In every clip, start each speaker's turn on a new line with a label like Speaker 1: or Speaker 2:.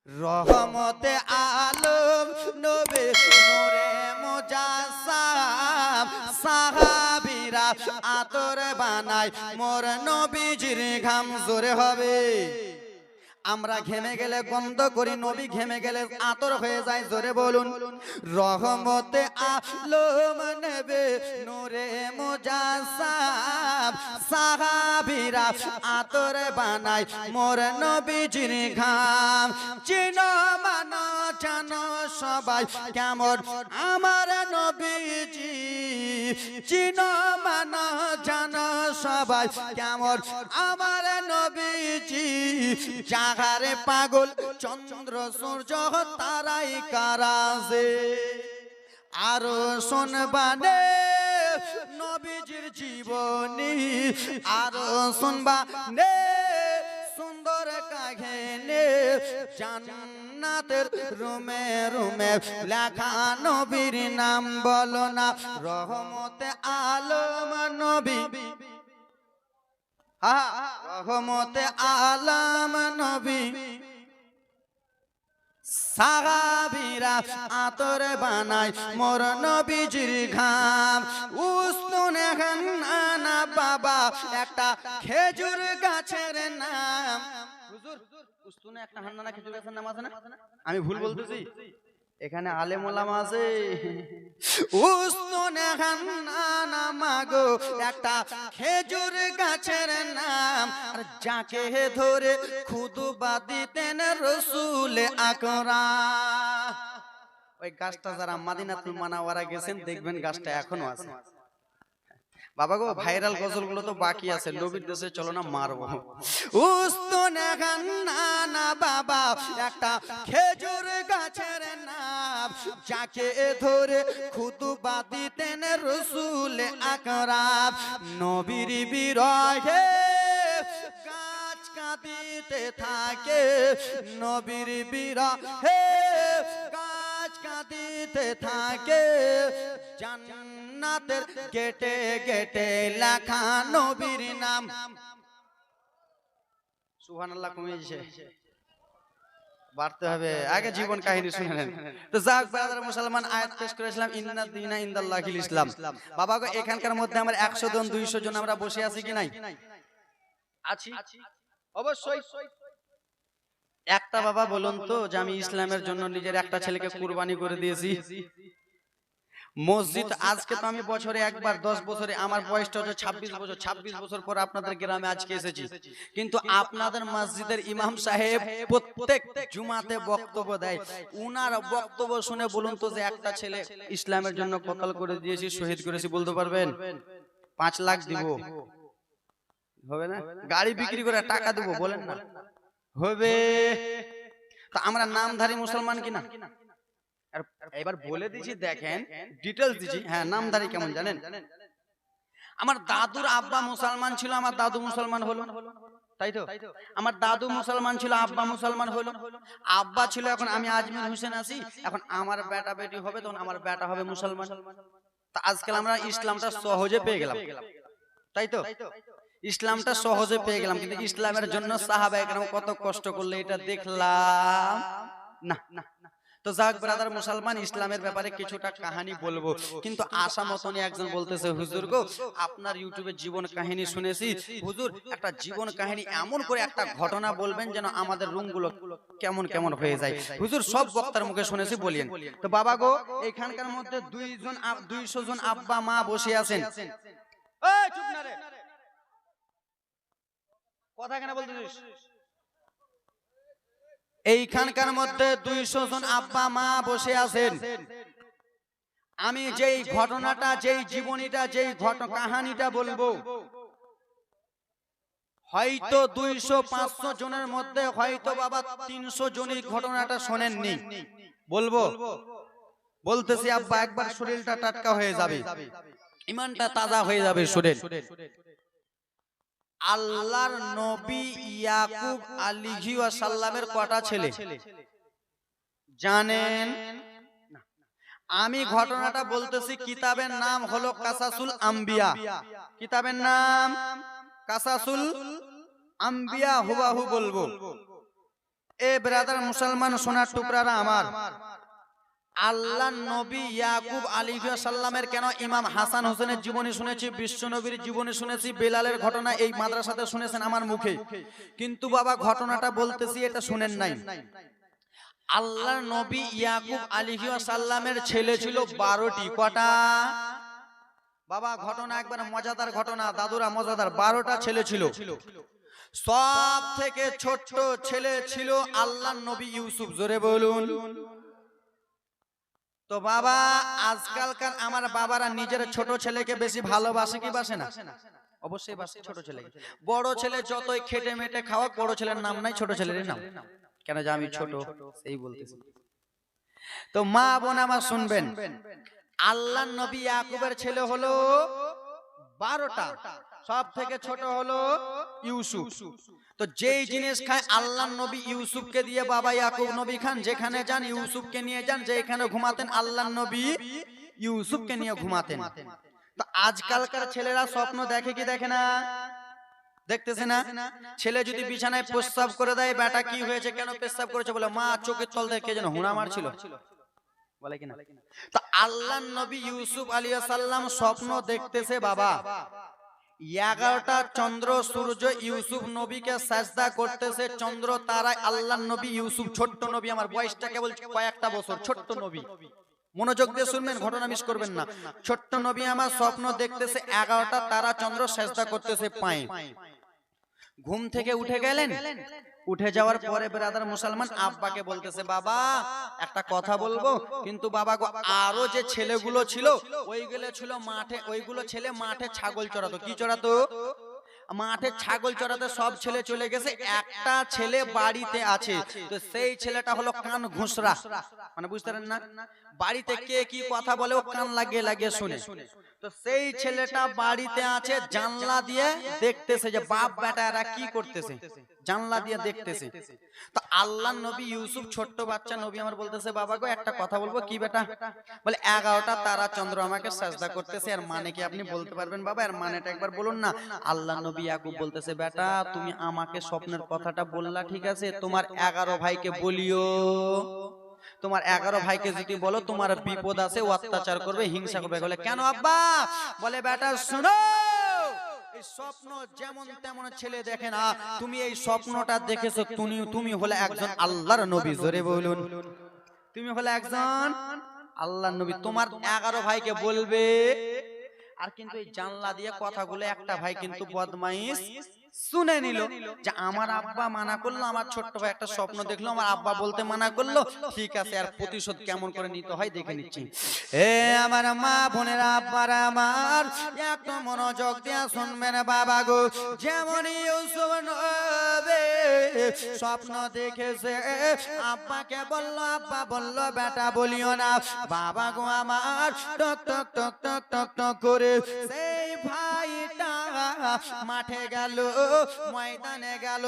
Speaker 1: রহমতে আলম নবী নূরে মুজাসসাম সাহাবীরা আতর বানায় মোর নবীজির ঘাম জোরে হবে। আমরা ঘেমে গেলে গন্ধ করি, নবী ঘেমে গেলে আতর হয়ে যায়, জোরে বলুন। রহমতে আলম নবী নূরে মুজাসসাম সাহাবীরা আতর বানায় মোর নবীজির ঘাম। চিনো মানো জানো সবাই কেমন আমার নবীজি, চিনো মানো জানো সবাই কেমন আমার নবীজি। জাগারে পাগল চন্দ্র সূর্য তারাই কারাজে, আরো শুনবানে নবীজির জীবনী, আরো শুনবানে সুন্দর কাহিনী। জান্নাতের রুমে রুমে লেখা নবীর নাম বলো না। রহমতে আলম নবী, রহমতে আলম নবী সাহাবীরা আতর বানায় মোর নবীজির ঘাম। উস্তুনে খানা বাবা একটা খেজুর গাছের নাম। হুজুর উস্তুনে একটা হান্নানা খেজুর গাছের নাম আছে না? আমি ভুল বলতেছি? এখানে আলেম ওলামা আছে। উস্তুনে খানা মাগো একটা খেজুর গাছের নাম, আর যাকে ধরে খুতবা দিতেন রাসূল আকরাম। ওই গাছটা যারা মদিনাতুল মুনাওয়ারা গেছেন দেখবেন গাছটা এখনো আছে। বাবা গো ভাইরাল গজলগুলো তো বাকি আছে, নবীর দেশে চলো না মারবো। উস্তুনে খানা বাবা একটা খেজুর গাছের নাম, যাকে ধরে খুতবা দিতেন রাসূল আকরাম। নবীর বিরহে গাছ কাঁদিতে থাকে, নবীর বিরহে গাছ কাঁদিতে থাকে। জান্নাতের গেটে গেটে লেখা নবীর নাম। সুবহানাল্লাহ কমেছে, বাড়তে হবে। আগে জীবন কাহিনী শুনে নেন। তো যাক ব্রাদার মুসলমান, আয়াত পেশ করেছিলাম ইন্নাদ দীনা ইনদাল্লাহিল ইসলাম। বাবা গো এখানকার মধ্যে আমরা 100 জন 200 জন আমরা বসে আছি কি নাই? আছি অবশ্যই। একটা বাবা বলুন তো যে আমি ইসলামের জন্য নিজের একটা ছেলেকে কুরবানি করে দিয়েছি। মসজিদ আজকে তো আমি বছরে একবার, 10 বছরে আমার বয়সটা হচ্ছে 26 বছর। 26 বছর পর আপনাদের গ্রামে আজকে এসেছি, কিন্তু আপনাদের মসজিদের ইমাম সাহেব প্রত্যেক জুমাতে বক্তব্য দেয়। উনার বক্তব্য শুনে বলুন তো যে একটা ছেলে ইসলামের জন্য কতল করে দিয়েছি, শহীদ করেছি, বলতে পারবেন? 5 লাখ দিব হবে না? গাড়ি বিক্রি করে টাকা দেব বলেন না হবে? তা আমরা নামধারী মুসলমান কিনা? এবার বলে দিছি, দেখেন ডিটেইলস দিছি। হ্যাঁ, নামধারী কেমন জানেন? আমার দাদুর আব্বা মুসলমান ছিল, আমার দাদু মুসলমান হলো, তাই তো? আমার দাদু মুসলমান ছিল, আব্বা মুসলমান হলো। আব্বা ছিল, এখন আমি আজমির হোসেন আছি, এখন আমার বেটা বেটি হবে, তখন আমার বেটা হবে মুসলমান। তা আজকাল আমরা ইসলামটা সহজে পেয়ে গেলাম, তাই তো? ইসলামটা সহজে পেয়ে গেলাম, কিন্তু ইসলামের জন্য সাহাবায়ে কেরাম কত কষ্ট করলে এটা দেখলাম না। তো যাক ব্রাদার মুসলমান, ইসলামের ব্যাপারে কিছুটা কাহিনী বলবো, কিন্তু আশা মতনই একজন বলতেছে, হুজুর গো আপনার ইউটিউবে জীবন কাহিনী শুনেছি, হুজুর একটা জীবন কাহিনী এমন করে একটা ঘটনা বলবেন যেন আমাদের রুমগুলো কেমন কেমন হয়ে যায়। হুজুর সব বক্তার মুখে শুনেছি, বলেন। তো বাবা গো এখানকার মধ্যে 200 জন আব্বা মা বসে আছেন। এই চুপ না রে, কথা কেন বলতেছিস? এইখানকার মধ্যে 200 জন আব্বা মা বসে আছেন। আমি যেই ঘটনাটা, যেই জীবনীটা, যেই কাহিনীটা বলবো, হয়তো 200-500 জনের মধ্যে হয়তো বাবা 300 জনই ঘটনাটা শোনেননি। বলবো? বলতেছি আব্বা, একবার শরীরটা টাটকা হয়ে যাবে, ঈমানটা তাজা হয়ে যাবে। শুনেন, আল্লাহর নবী ইয়াকুব আলাইহিস সালামের কটা ছেলে জানেন? আমি ঘটনাটা বলতেছি, কিতাবের নাম হলো কাসাসুল আম্বিয়া। কিতাবের নাম কাসাসুল আম্বিয়া, হুবাহু বলবো। এ ব্রাদার মুসলমান সোনার টুকরারা আমার, আল্লাহ নবী ইয়াকুব আলাইহিস সালামের কেন ইমাম হাসান হোসেনের জীবনী শুনেছি, বিশ্ব নবীর জীবনী শুনেছি, বেলালের ঘটনা এই মাদ্রাসাতে শুনেছেন আমার মুখে, কিন্তু বাবা ঘটনাটা বলতেছি এটা শুনেন নাই। আল্লাহ নবী ইয়াকুব আলাইহিস সালামের ছেলে ছিল 12টি। কটা বাবা? ঘটনা একবার মজাদার ঘটনা দাদুরা, মজাদার। 12টা ছেলে ছিল। সব থেকে ছোট ছেলে ছিল আল্লাহ নবী ইউসুফ। জোরে বলুন। তো বাবা আজকালকার আমার বাবারা নিজের ছোট ছেলেকে বেশি ভালোবাসে কি বাসে না? অবশ্যই বাসে ছোট ছেলেকে। বড় ছেলে যতই খেটে মেটে খাওয়া, বড় ছেলের নাম নাই, ছোট ছেলের নাম। কেন যে আমি ছোট সেই বলতেছি। তো মা বোন আমার শুনবেন, আল্লাহ নবী ইয়াকুবের ছেলে হলো 12টা, সব থেকে ছোট হলো ইউসুফ। তো যেই জিনিস খায় আল্লাহ নবী ইউসুফকে দিয়ে বাবা ইয়াকুব নবী খান, যেখানে যান ইউসুফকে নিয়ে যান, যেখানে ঘুমাতেন আল্লাহ নবী ইউসুফকে নিয়ে ঘুমাতেন। তো আজকালকার ছেলেরা স্বপ্ন দেখে কি দেখে না? দেখতেছে না? ছেলে যদি বিছানায় প্রস্রাব করে দেয়, বেটা কি হয়েছে, কেন প্রস্রাব করেছে, বলে মা চোখের তল থেকে কে যেন হুড়া মারছিল, বলে কিনা? তো আল্লাহ নবী ইউসুফ আলাইহিস সালাম স্বপ্ন দেখতেছে বাবা 11টা চন্দ্র সূর্য ইউসুফ নবীকে সাজদা করতেছে, চন্দ্র তারায় আল্লাহ নবী ইউসুফ, ছোট্ট নবী, আমার বয়সটা কেবল কয়েকটা বছর, ছোট্ট নবী, মনোযোগ দিয়ে শুনবেন, ঘটনা মিস করবেন না। ছোট্ট নবী আমার স্বপ্ন দেখতেছে 11টা তারা চন্দ্র সাজদা করতেছে পায়ে। ঘুম থেকে উঠে গেলেন, উঠে যাওয়ার পরে ব্রাদার মুসলমান আব্বাকে বলতেছে, বাবা একটা কথা বলবো, কিন্তু বাবা গো আরো যে ছেলেগুলো ছিল ওইগুলো ছিল মাঠে, ওইগুলো ছেলে মাঠে ছাগল চড়াতো। কি চড়াতো? মাঠে ছাগল চড়াতে সব ছেলে চলে গেছে, একটা ছেলে বাড়িতে আছে। তো সেই ছেলেটা হলো কান ঘুষরা, মানে বুঝতে পারেন না, বাড়িতে কে কি কথা বলে ও কান লাগিয়ে লাগিয়ে শুনে। তো সেই ছেলেটা বাড়িতে আছে, জানলা দিয়ে দেখতেছে যে বাপ বেটা এরা কি করতেছে, জানলা দিয়ে দেখতেছে। তো আল্লাহ নবী ইউসুফ ছোট্ট বাচ্চা নবী আমার বলতেছে, বাবা গো একটা কথা বলবো। কি বেটা? বলে 11টা তারা চন্দ্র আমাকে সাজদা করতেছে। আর মানে কি আপনি বলতে পারবেন বাবা? এর মানেটা একবার বলুন না। আল্লাহ নবী ইয়াকুব বলতেছে, বেটা তুমি আমাকে স্বপ্নের কথাটা বললা ঠিক আছে, তোমার 11 ভাইকে বলিও, তোমার 11 ভাইকে যদি বলো তোমার বিপদ আছে, অত্যাচার করবে, হিংসা করবে। বলে কেন আব্বা? বলে বেটা শুনো, এই স্বপ্ন যেমন তেমন ছেলে দেখে না, তুমি এই স্বপ্নটা দেখেছো, তুমি হলে একজন আল্লাহর নবী। জোরে বলুন। তুমি হলে একজন আল্লাহর নবী, তোমার 11 ভাইকে বলবে। আর কিন্তু এই জানলা দিয়ে কথাগুলো একটা ভাই কিন্তু বদমাইশ শুনে নিল, যে আমার আব্বা মানা করলো, আমার ছোট্ট ভাই একটা স্বপ্ন দেখলো, আমার আব্বা বলতে মানা করলো, ঠিক আছে আর প্রতিশোধ কেমন করে নিতে হয় দেখে নিচ্ছি। এ আমার মা বোনেরা, আব্বারা আমার একটু মনোযোগ দিয়ে শুনবেন বাবা গো। যেমন ইউসুফ নবী স্বপ্ন দেখেছে, আব্বাকে বললো, আব্বা বললো বেটা বলিও না। বাবা গো আমার টক টক টক টক টক টক করে সেই ভাইটা মাঠে গেল, ময়দানে গেল,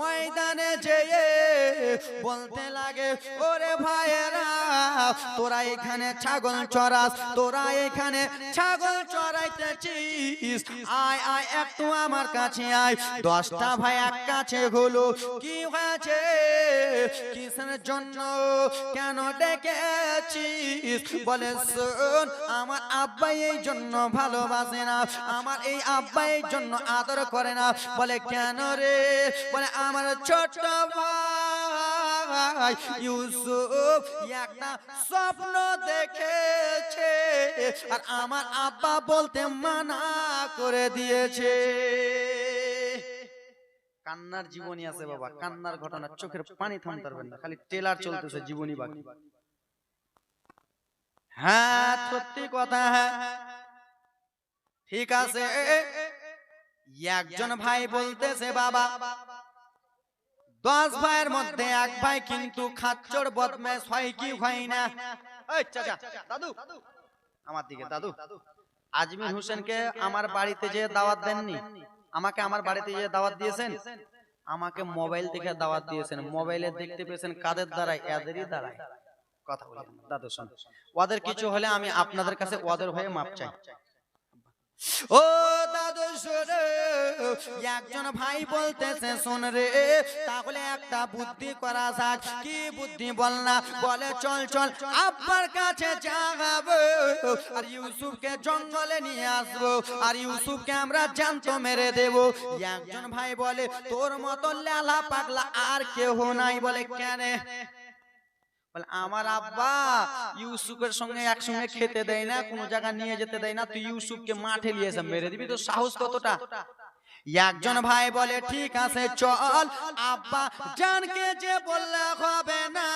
Speaker 1: ময়দানে যেয়ে বলতে লাগে, ওরে ভাইয়েরা তোরা এখানে ছাগল চড়াস, তোরা এখানে ছাগল চড়াইতেছিস, আয় আয় একটু আমার কাছে আয়। 10টা ভাই এক কাছে হলো, কি হয়েছে, কিসের জন্য, কেন ডেকেছিস? বলে শোন, আমার আব্বা এই জন্য ভালোবাসে না, আমার এই আব্বা এই জন্য আদর করে না। বলে কেন রে? বলে আমার ছোট ভাই ইউসুফ একটা স্বপ্ন দেখেছে, আর আমার আব্বা বলতে মানা করে দিয়েছে। কান্নার জীবনী আছে বাবা, কান্নার ঘটনা, চোখের পানি থামতে পারবেন না, খালি ট্রেলার চলতেছে, জীবনী বাকি। হ্যাঁ সত্যি কথা, হ্যাঁ ঠিক আছে। একজন ভাই বলতেছে, বাবা 10 ভাইয়ের মধ্যে এক ভাই কিন্তু খাচ্চর বদমাশ হয় কি হয় না? এই চাচা, দাদু আমার দিকে, দাদু আজমির হোসেনকে আমার বাড়িতে যে দাওয়াত দেননি, আমাকে আমার বাড়িতে যে দাওয়াত দিয়েছেন, আমাকে মোবাইল থেকে দাওয়াত দিয়েছেন। মোবাইলে দেখতে পেয়েছেন কাদের দ্বারাই? এদেরই দ্বারাই। কথা বলেন দাদু, শোন, ওদের কিছু হলে আমি আপনাদের কাছে ওদের হয়ে মাপ চাই। ও দাদু শোনো, একজন ভাই বলতেছে শোন রে, তাহলে একটা বুদ্ধি করা যাক। কি বুদ্ধি বল না? বলে চল চল আব্বার কাছে যাবো, আর ইউসুফকে জঙ্গলে নিয়ে আসবো, আর ইউসুফকে আমরা জ্যান্ত মেরে দেব। একজন ভাই বলে তোর মতো লেলা পাগলা আর কেউ নাই। বলে কেন? বলে আমার আব্বা ইউসুফের সঙ্গে একসঙ্গে খেতে দেয় না, কোন জায়গা নিয়ে যেতে দেয় না, তুই ইউসুফকে মাঠে নিয়ে এসে মেরে দিবি, তো সাহস কতটা? একজন ভাই বলে ঠিক আছে চল, আব্বা জানকে যে বললে হবে না,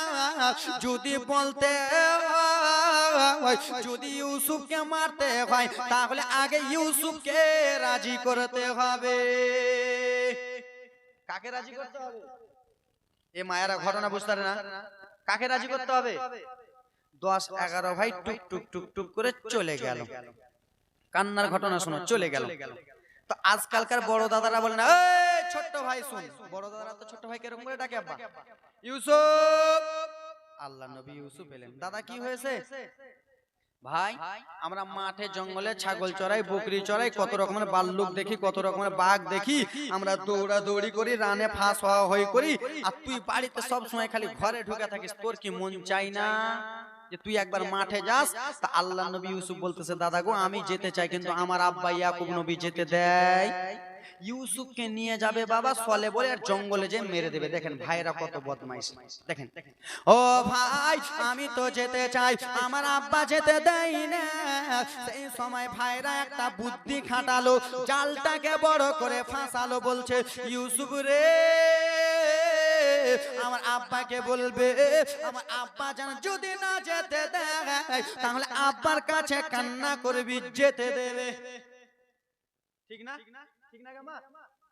Speaker 1: যদি বলতে হয়, যদি ইউসুফকে মারতে হয়, তাহলে আগে ইউসুফকে রাজি করতে হবে। কাকে রাজি করতে হবে? এ মায়েরা ঘটনা বুঝতে পারে না। কাকে রাজি করতে হবে? 10-11 ভাই টুক টুক টুক টুক করে চলে গেল। কান্নার ঘটনা শোনো, চলে গেল। তো আজকালকার বড় দাদারা বলে না, এই ছোট্ট ভাই শুন। বড় দাদারা তো ছোট্ট ভাইকে এরকম করে ডাকে, আব্বা ইউসুফ। আল্লাহ নবী ইউসুফ এলেন। দাদা কি হয়েছে? ভাই আমরা মাঠে জঙ্গলে ছাগল চড়াই, বকরি চড়াই, কত রকমের বাল্লুক দেখি, কত রকমের বাঘ দেখি, আমরা দৌড়া দৌড়ি করি, রানে ফাঁস হওয়া হই করি, আর তুই বাড়িতে সব সময় খালি ঘরে ঢুকে থাকিস। তোর কি মন চাই না যে তুই একবার মাঠে যাস? তা আল্লাহ নবী ইউসুফ বলতেছে দাদা গো আমি যেতে চাই, কিন্তু আমার আব্বা ইয়াকুব নবী যেতে দেয়। ইউসুফকে নিয়ে যাবে বাবা সলে বলে, আর জঙ্গলে যে মেরে দেবে। দেখেন ভাইরা কত বদমাইশ। দেখেন ও ভাই আমি তো যেতে চাই, আমার আব্বা যেতে দেয় না। সেই সময় ভাইরা একটা বুদ্ধি খাটালো, জালটাকে বড় করে ফাঁসালো। বলছে ইউসুফ রে, আমার আব্বাকে বলবে, আমার আব্বা জান যদি না যেতে দেয়, তাহলে আব্বার কাছে কান্না করবি, যেতে দেবে। ঠিক না? ঠিক না মা?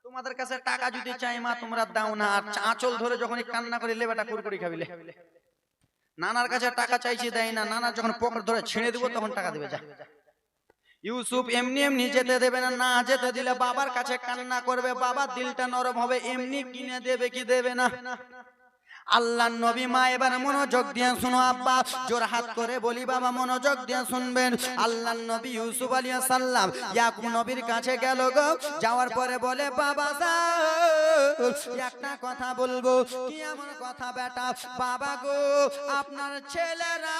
Speaker 1: তোমাদের কাছে টাকা যদি চাই মা, তোমরা দাও না, আর আঁচল ধরে যখন কান্না করে লেবেটা কুরকুরি খাবিলে। নানার কাছে টাকা চাইছি দেয় না, নানা যখন পকেট ধরে ছিঁড়ে দিব তখন টাকা দিবে। যা ইউসুফ এমনি এমনি যেতে দেবে না, না যেতে দিলে বাবার কাছে কান্না করবে, বাবার দিলটা নরম হবে, এমনি কিনে দেবে কি দেবে না? আল্লাহ নবী মা এবার মনোযোগ দিয়ে শুনো, আব্বা জোর হাত করে বলি বাবা মনোযোগ দিয়ে শুনবেন। আল্লাহ নবী ইউসুফ আলাইহিস সালাম ইয়াকুব নবীর কাছে গেল গো। যাওয়ার পরে বলে বাবা একটা কথা বলবো। কি এমন কথা বেটা? বাবা গো আপনার ছেলেরা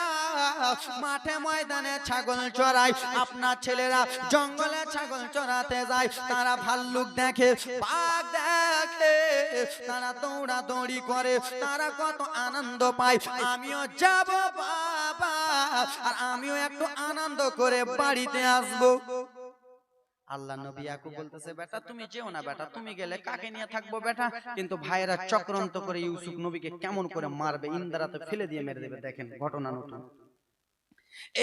Speaker 1: মাঠে ময়দানে ছাগল চড়ায়, আপনার ছেলেরা জঙ্গলে ছাগল চড়াতে যায়, তারা ভাল্লুক দেখে, বাঘ দেখে, তারা দৌড়া দৌড়ি করে, তারা কত আনন্দ পায়। আমিও যাব বাবা, আর আমিও একটু আনন্দ করে বাড়িতে আসবো। আল্লাহ নবী ইয়াকুব বলতেছে বেটা তুমি যেও না, বেটা তুমি গেলে কাকে নিয়ে থাকবো বেটা? কিন্তু ভাইরা চক্রান্ত করে ইউসুফ নবীকে কেমন করে মারবে, ইন্দ্রাতে ফেলে দিয়ে মেরে দেবে। দেখেন ঘটনা নতুন।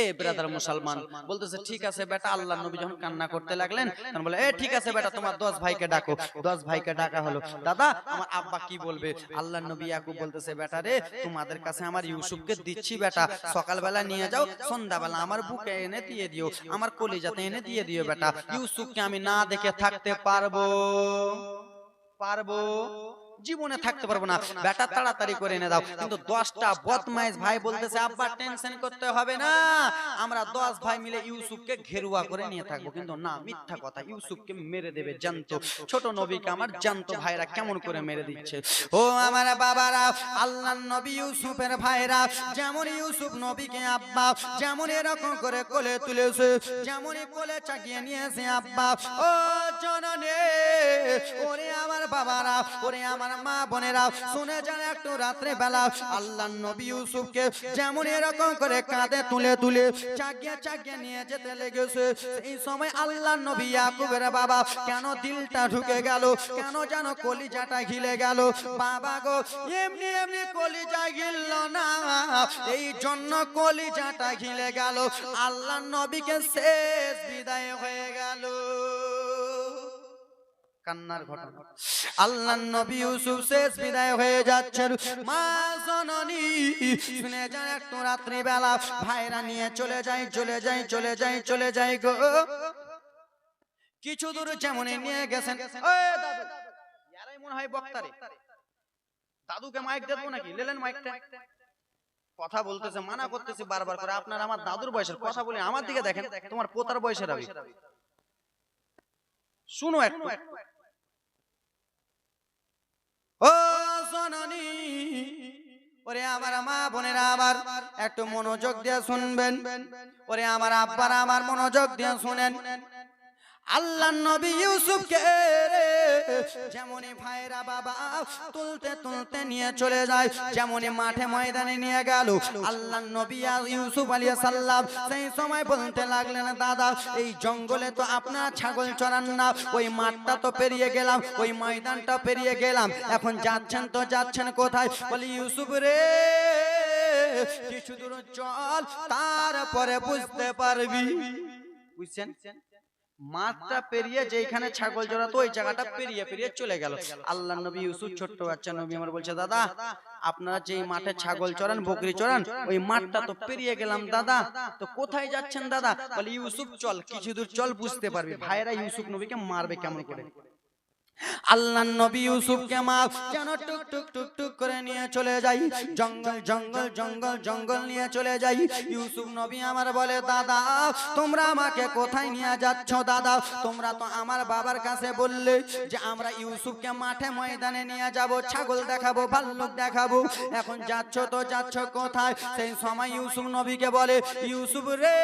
Speaker 1: এ ব্রাদার মুসলমান বলতেছে ঠিক আছে বেটা। আল্লাহ নবী যখন কান্না করতে লাগলেন তখন বলে এ ঠিক আছে বেটা, তোমার 10 ভাইকে ডাকো। 10 ভাইকে ডাকা হলো। দাদা আমার আব্বা কি বলবে? আল্লাহ নবী ইয়াকুব বলতেছে বেটা রে, তোমাদের কাছে আমার ইউসুফকে দিচ্ছি বেটা, সকালবেলা নিয়ে যাও, সন্ধ্যাবেলা আমার বুকে এনে দিয়ে দিও, আমার কলিজাতে এনে দিয়ে দিও বেটা। ইউসুফকে আমি না দেখে থাকতে পারবো? জীবনে থাকতে পারবো না বেটা, তাড়াতাড়ি করে এনে দাও। কিন্তু 10টা বদমাইশ ভাই বলতেছে আব্বা টেনশন করতে হবে না, আমরা 10 ভাই মিলে ইউসুফকে ঘেরুয়া করে নিয়ে থাকবো। কিন্তু না, মিথ্যা কথা, ইউসুফকে মেরে দেবে জ্যান্ত। ছোট নবীকে আমার জ্যান্ত ভাইরা কেমন করে মেরে দিচ্ছে। ও আমার বাবারা, আল্লাহর নবী ইউসুফের ভাইরা যেমন ইউসুফ নবীকে আব্বা যেমন এরকম করে কোলে তুলেছে, যেমনই কোলে চাকিয়ে নিয়েছে আব্বা। ও জননী, ওরে আমার বাবারা, ওরে আমার মা বোনেরা, শুনে যান একটু রাত্রে বেলা আল্লাহর নবী ইউসুফকে যেমন এরকম করে কাঁধে তুলে তুলে চাকিয়ে চাকিয়ে নিয়ে যেতে লেগেছে। এই সময় আল্লাহর নবী ইয়াকুবের বাবা কেন দিলটা ঢুকে গেল, কেন যেন কলিজাটা ঘিলে গেল। বাবা গো এমনি এমনি কলিজা ঘিলল না, এই জন্য কলিজাটা ঘিলে গেল, আল্লাহর নবীকে শেষ বিদায় হয়ে গেল। কান্নার ঘটনা। আল্লাহর নবী ইউসুফ শেষ বিদায় হয়ে যাচ্ছেন। মা জননী শুনে যান একটু রাত্রি বেলা ভাইরা নিয়ে চলে যায় গো। কিছু দূর যেমন নিয়ে গেছেন, দাদু ইয়ারাই মনে হয় বক্তারে, দাদুকে মাইক দেবো নাকি? লেলেন মাইকটা। কথা বলতেছে, মানা করতেছে বারবার করে, আপনার আমার দাদুর বয়সের কথা বলে আমার দিকে দেখেন, তোমার পোতার বয়সের আমি। শুনো একটু। ও জননী, ওরে আমার মা বোনেরা আমার একটু মনোযোগ দিয়ে শুনবেন। ওরে আমার আব্বারা আমার মনোযোগ দিয়ে শুনেন। আল্লাহর নবী ইউসুফকে যেমনই ভাইরা বাবা তুলতে তুলতে নিয়ে চলে যায়, যেমনই মাঠে ময়দানে নিয়ে গেল আল্লাহর নবী ইউসুফ আলাইহিস সালাম সেই সময় বলতে লাগলেন, দাদা এই জঙ্গলে তো আপনার ছাগল চরান না, ওই মাঠটা তো পেরিয়ে গেলাম, ওই ময়দানটা পেরিয়ে গেলাম, এখন যাচ্ছেন তো যাচ্ছেন কোথায়? বলি ইউসুফ রে কিছু দূর চল, তারপরে বুঝতে পারবি। বুঝছেন? মাঠটা পেরিয়ে যেখানে ছাগল চড়াতো ওই জায়গাটা পেরিয়ে পেরিয়ে চলে গেল। আল্লাহর নবী ইউসুফ ছোট্ট বাচ্চা নবী আমার বলছে, দাদা আপনারা যেই মাঠে ছাগল চড়ান বকরি চড়ান ওই মাঠটা তো পেরিয়ে গেলাম দাদা, তো কোথায় যাচ্ছেন দাদা? বলে ইউসুফ চল, কিছু দূর চল বুঝতে পারবি। ভাইরা ইউসুফ নবীকে মারবে কেমন করে। আল্লাহর নবী ইউসুফকে মা যেন টুক টুক টুক টুক করে নিয়ে চলে যাই, জঙ্গল জঙ্গল জঙ্গল জঙ্গল নিয়ে চলে যাই। ইউসুফ নবী আমার বলে, দাদা তোমরা আমাকে কোথায় নিয়ে যাচ্ছ? দাদা তোমরা তো আমার বাবার কাছে বললে যে আমরা ইউসুফকে মাঠে ময়দানে নিয়ে যাব, ছাগল দেখাবো, ভাল্লুক দেখাবো, এখন যাচ্ছ তো যাচ্ছ কোথায়? সেই সময় ইউসুফ নবীকে বলে, ইউসুফ রে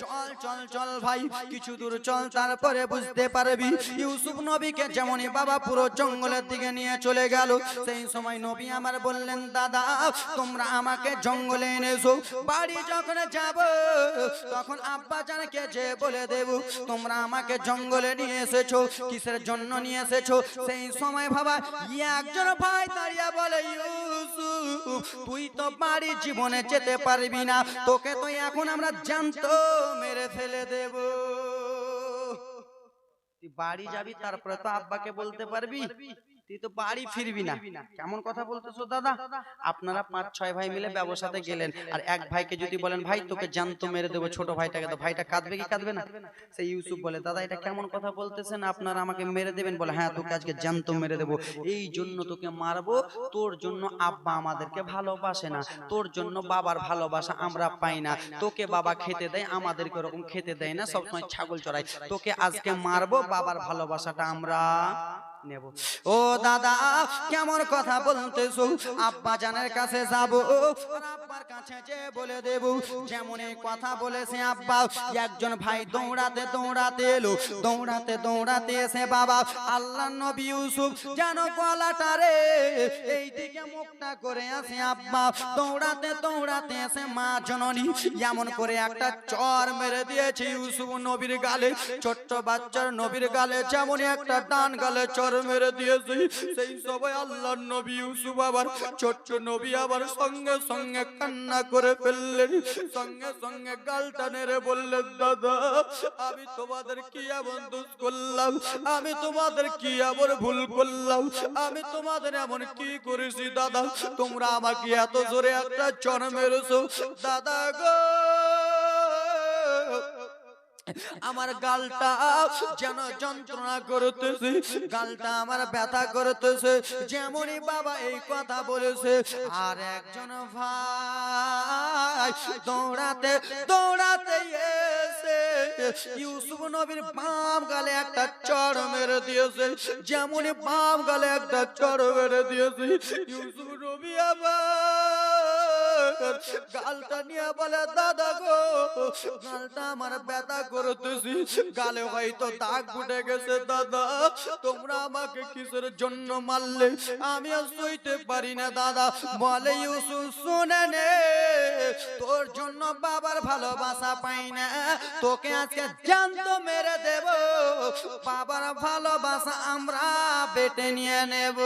Speaker 1: চল চল চল ভাই কিছু দূর চল, তারপরে বুঝতে পারবি। ইউসুফ নবীকে যেমনই বাবা পুরো জঙ্গলের দিকে নিয়ে চলে গেল। সেই সময় নবী আমার বললেন, দাদা তোমরা আমাকে জঙ্গলে এনেছো, বাড়ি যখন যাব তখন আব্বা জানকে যে বলে দেব তোমরা আমাকে জঙ্গলে নিয়ে এসেছো, কিসের জন্য নিয়ে এসেছো? সেই সময় বাবা একজন ভাই দাঁড়িয়ে বলে, ইউসুফ তুই তো বাড়ি জীবনে যেতে পারবি না, তোকে তো এখন আমরা জানতো মেরে ফেলে দেব। তুই বাড়ি যাবি তারপরে তো আব্বাকে বলতে পারবি, তুই তো বাড়ি ফিরবি না। কেমন কথা বলতেছো দাদা? আপনারা 5-6 ভাই মিলে ব্যবসাতে গেলেন, আর এক ভাইকে যদি বলেন ভাই তোকে জ্যান্ত মেরে দেবো ছোট ভাইটাকে, তো ভাইটা কাঁদবে কি কাঁদবে না? সেই ইউসুফ বলে, দাদা এটা কেমন কথা বলতেছেন, আপনারা আমাকে মেরে দেবেন? বলে হ্যাঁ তোকে আজকে জ্যান্ত মেরে দেবো, এই জন্য তোকে মারবো, তোর জন্য আব্বা আমাদেরকে ভালোবাসে না, তোর জন্য বাবার ভালোবাসা আমরা পাই না, তোকে বাবা খেতে দেয় আমাদেরকে ওরকম খেতে দেয় না, সবসময় ছাগল চড়াই, তোকে আজকে মারবো, বাবার ভালোবাসাটা আমরা নেব। ও দাদা কেমন কথা বলতেছো? আব্বা জানের কাছে যাব, আব্বার কাছে যে বলে দেব যেমন এই কথা বলেছে আব্বা। একজন ভাই দৌড়াতে দৌড়াতে এলো, দৌড়াতে দৌড়াতে এসে বাবা আল্লাহর নবী ইউসুফ যেন গলাটারে এইদিকে মুখটা করে আসে। আব্বা দৌড়াতে দৌড়াতে এসে মা জননী এমন করে একটা চর মেরে দিয়েছে ইউসুফ নবীর গালে, ছোট্ট বাচ্চার নবীর গালে যেমন একটা ডান গালে চর মেরে দিয়েছে। সেই সবাই আল্লাহর নবী ইউসুফ আবার ছোট্ট নবী আবার সঙ্গে সঙ্গে কান্না করে ফেললেন, সঙ্গে সঙ্গে গালটা নেড়ে বললেন, দাদা আমি তোমাদের কি এমন দোষ করলাম, আমি তোমাদের কি এমন ভুল করলাম, আমি তোমাদের এমন কি করেছি দাদা, তোমরা আমাকে এত জোরে একটা চর মেরেছো? দাদা গো আমার গালটা যেন যন্ত্রণা করতেছে, গালটা আমার ব্যথা করতেছে। যেমনই বাবা এই কথা বলেছে আর একজন ভাই দৌড়াতে দৌড়াতে এসে ইউসুফ নবীর বাম গালে একটা চড় মেরে দিয়েছে। যেমনই বাম গালে একটা চড় মেরে দিয়েছে ইউসুফ নবী আবার গালটা নিয়ে বলে, দাদা গো গালটা আমার ব্যথা করতেছি, গালে হয়তো দাগ ফুটে গেছে, দাদা তোমরা আমাকে কিসের জন্য মারলে, আমি আর সইতে পারি না দাদা। বলে ইউসুফ শুনে নে, তোর জন্য বাবার ভালোবাসা পাই না, তোকে আজকে জ্যান্ত মেরে দেব, বাবার ভালোবাসা আমরা বেটে নিয়ে নেব।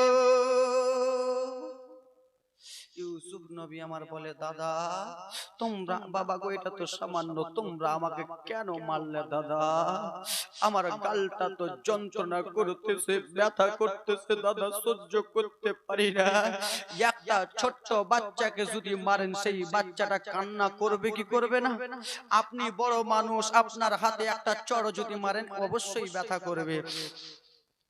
Speaker 1: ইউসুফ নবী আমার বলে, দাদা তোমরা বাবা গো এটা তো সামান্য, তোমরা আমাকে কেন মারলে দাদা? আমার গালটা তো যন্ত্রণা করতেছে, ব্যথা করতেছে দাদা, সহ্য করতে পারি না। একটা ছোট্ট বাচ্চাকে যদি মারেন সেই বাচ্চাটা কান্না করবে কি করবে না? আপনি বড় মানুষ, আপনার হাতে একটা চড় যদি মারেন অবশ্যই ব্যথা করবে।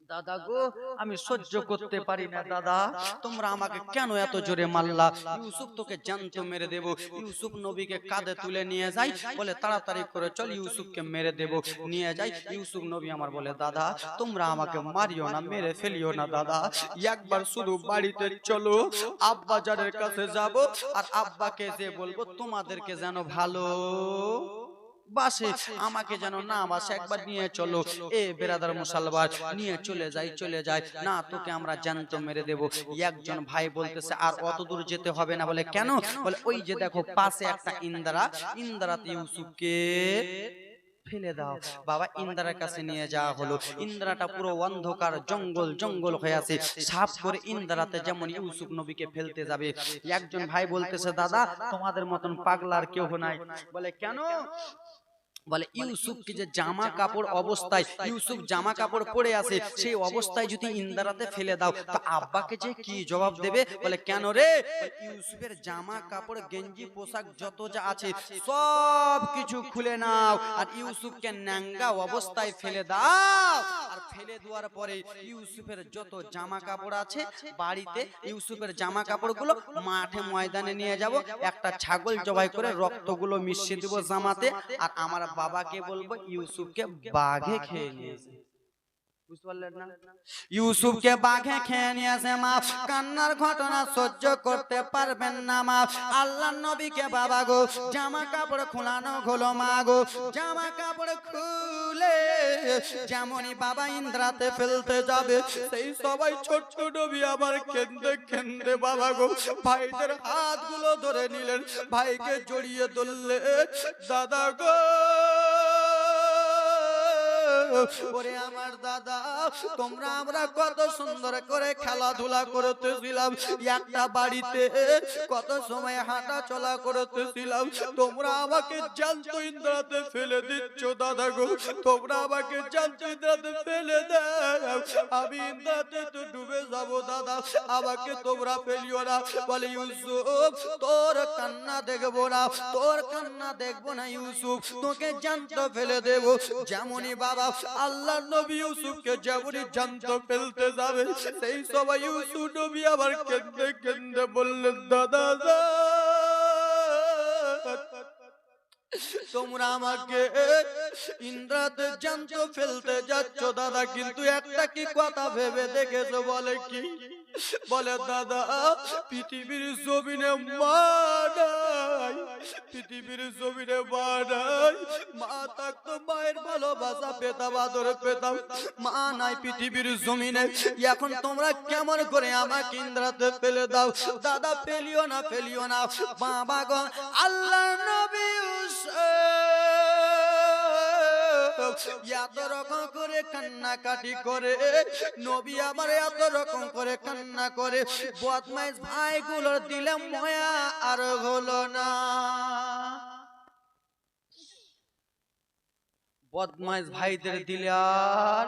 Speaker 1: দাদা গো আমি সহ্য করতে পারি না দাদা, তোমরা আমাকে কেন এত জোরে মারলা? ইউসুফ তোকে জ্যান্ত মেরে দেব। ইউসুফ নবীকে কাঁধে তুলে নিয়ে যায়, বলে তাড়াতাড়ি করে চল ইউসুফকে মেরে দেব। নিয়ে যায় ইউসুফ নবী আমার বলে দাদা তোমরা আমাকে মারিও না, মেরে ফেলিও না দাদা, একবার শুধু বাড়িতে চলো, আব্বা জানের কাছে যাব আর আব্বাকে যে বলবো তোমাদেরকে যেন ভালো বাসে, আমাকে যেন না বাসে, একবার নিয়ে চলো। এ বেরাদার মুসলমান নিয়ে চলে যায় না, তোকে আমরা জ্যান্ত মেরে দেব। একজন ভাই বলতেছে আর অত দূর যেতে হবে না। বলে কেন? বলে ওই যে দেখো পাশে একটা ইন্দ্রাতে ইউসুফকে ফেলে দাও। বাবা ইন্দ্রার কাছে নিয়ে যাওয়া হলো। ইন্দ্রাটা পুরো অন্ধকার জঙ্গল হয়ে আছে, সাপ করে ইন্দ্রাতে যেমন ইউসুফ নবীকে ফেলতে যাবে। একজন ভাই বলতেছে দাদা তোমাদের মতন পাগলার কেউ নাই। বলে কেন? বলে ইউসুফকে যে জামা কাপড় অবস্থায়, ইউসুফ জামা কাপড় পরে আছে, সেই অবস্থায় যদি ইন্দ্রাতে ফেলে দাও তো আব্বাকে যে কি জবাব দেবে? বলে কেন রে? ইউসুফের জামা কাপড় গেঞ্জি পোশাক যত যা আছে সব কিছু খুলে নাও আর ইউসুফকে ন্যাঙ্গা অবস্থায় ফেলে দাও। আর ফেলে দেওয়ার পরে ইউসুফের যত জামা কাপড় আছে বাড়িতে, ইউসুফের জামা কাপড়গুলো মাঠে ময়দানে নিয়ে যাব, একটা ছাগল জবাই করে রক্তগুলো মিশিয়ে দেব জামাতে, আর আমার বাবাকে বলবো ইউসুফকে বাঘে খেয়ে নিয়েছে। বুঝতে পারলেন না? ইউসুফকে বাঘে খেয়ে নিয়েছে মা। কান্নার ঘটনা সহ্য করতে পারবেন না মা। আল্লাহর নবীকে বাবা গো জামা কাপড় খোলানো হলো মা গো। জামা কাপড় খুলে যেমনই বাবা ইন্দ্রাতে ফেলতে যাবে, সেই সবাই ছোট্ট নবী আবার কেঁদে বাবা গো ভাইদের হাতগুলো ধরে নিলেন, ভাইকে জড়িয়ে ধরলেন। দাদা গো ওরে আমার দাদা, তোমরা আমরা কত সুন্দর করে খেলাধুলা করতেছিলাম, একটা বাড়িতে কত সময় হাঁটা চলা করতেছিলাম, তোমরা আমাকে জ্যান্ত ইন্দ্রাতে ফেলে দিচ্ছ দাদা গো, তোমরা আমাকে জ্যান্ত ইন্দ্রাতে ফেলে দাও, আমি ইন্দ্রাতে তো ডুবে যাবো দাদা, আমাকে তোমরা ফেলিও না। বলে ইউসুফ তোর কান্না দেখবো না, তোর কান্না দেখবো না ইউসুফ, তোকে জ্যান্ত ফেলে দেবো। যেমনই বাবা আল্লাহর নবী ইউসুফকে যেমনই জ্যান্ত ফেলতে যাবে, সেই সময় ইউসুফ নবী আবার কেঁদে বললেন দাদা তোমরা আমাকে ইন্দ্রাতে জ্যান্ত ফেলতে যাচ্ছ দাদা, কিন্তু একটা কি কথা ভেবে দেখেছো? বলে কি? বলে দাদা পৃথিবীর জমিনে মা নাই, পৃথিবীর জমিনে মা নাই, মা থাকতো মায়ের ভালোবাসা পেতাম, আদর পেতাম, মা নাই পৃথিবীর জমিনে, এখন তোমরা কেমন করে আমাকে ইন্দ্রাতে ফেলে দাও? দাদা ফেলিও না, ফেলিও না বাবা গো। আল্লাহর নবী এত রকম করে কান্নাকাটি করে, নবী আমার এত রকম করে কান্না করে, বদমাইশ ভাইগুলোর দিলে ময়া আর হলো না, বদমাইশ ভাইদের দিলে আর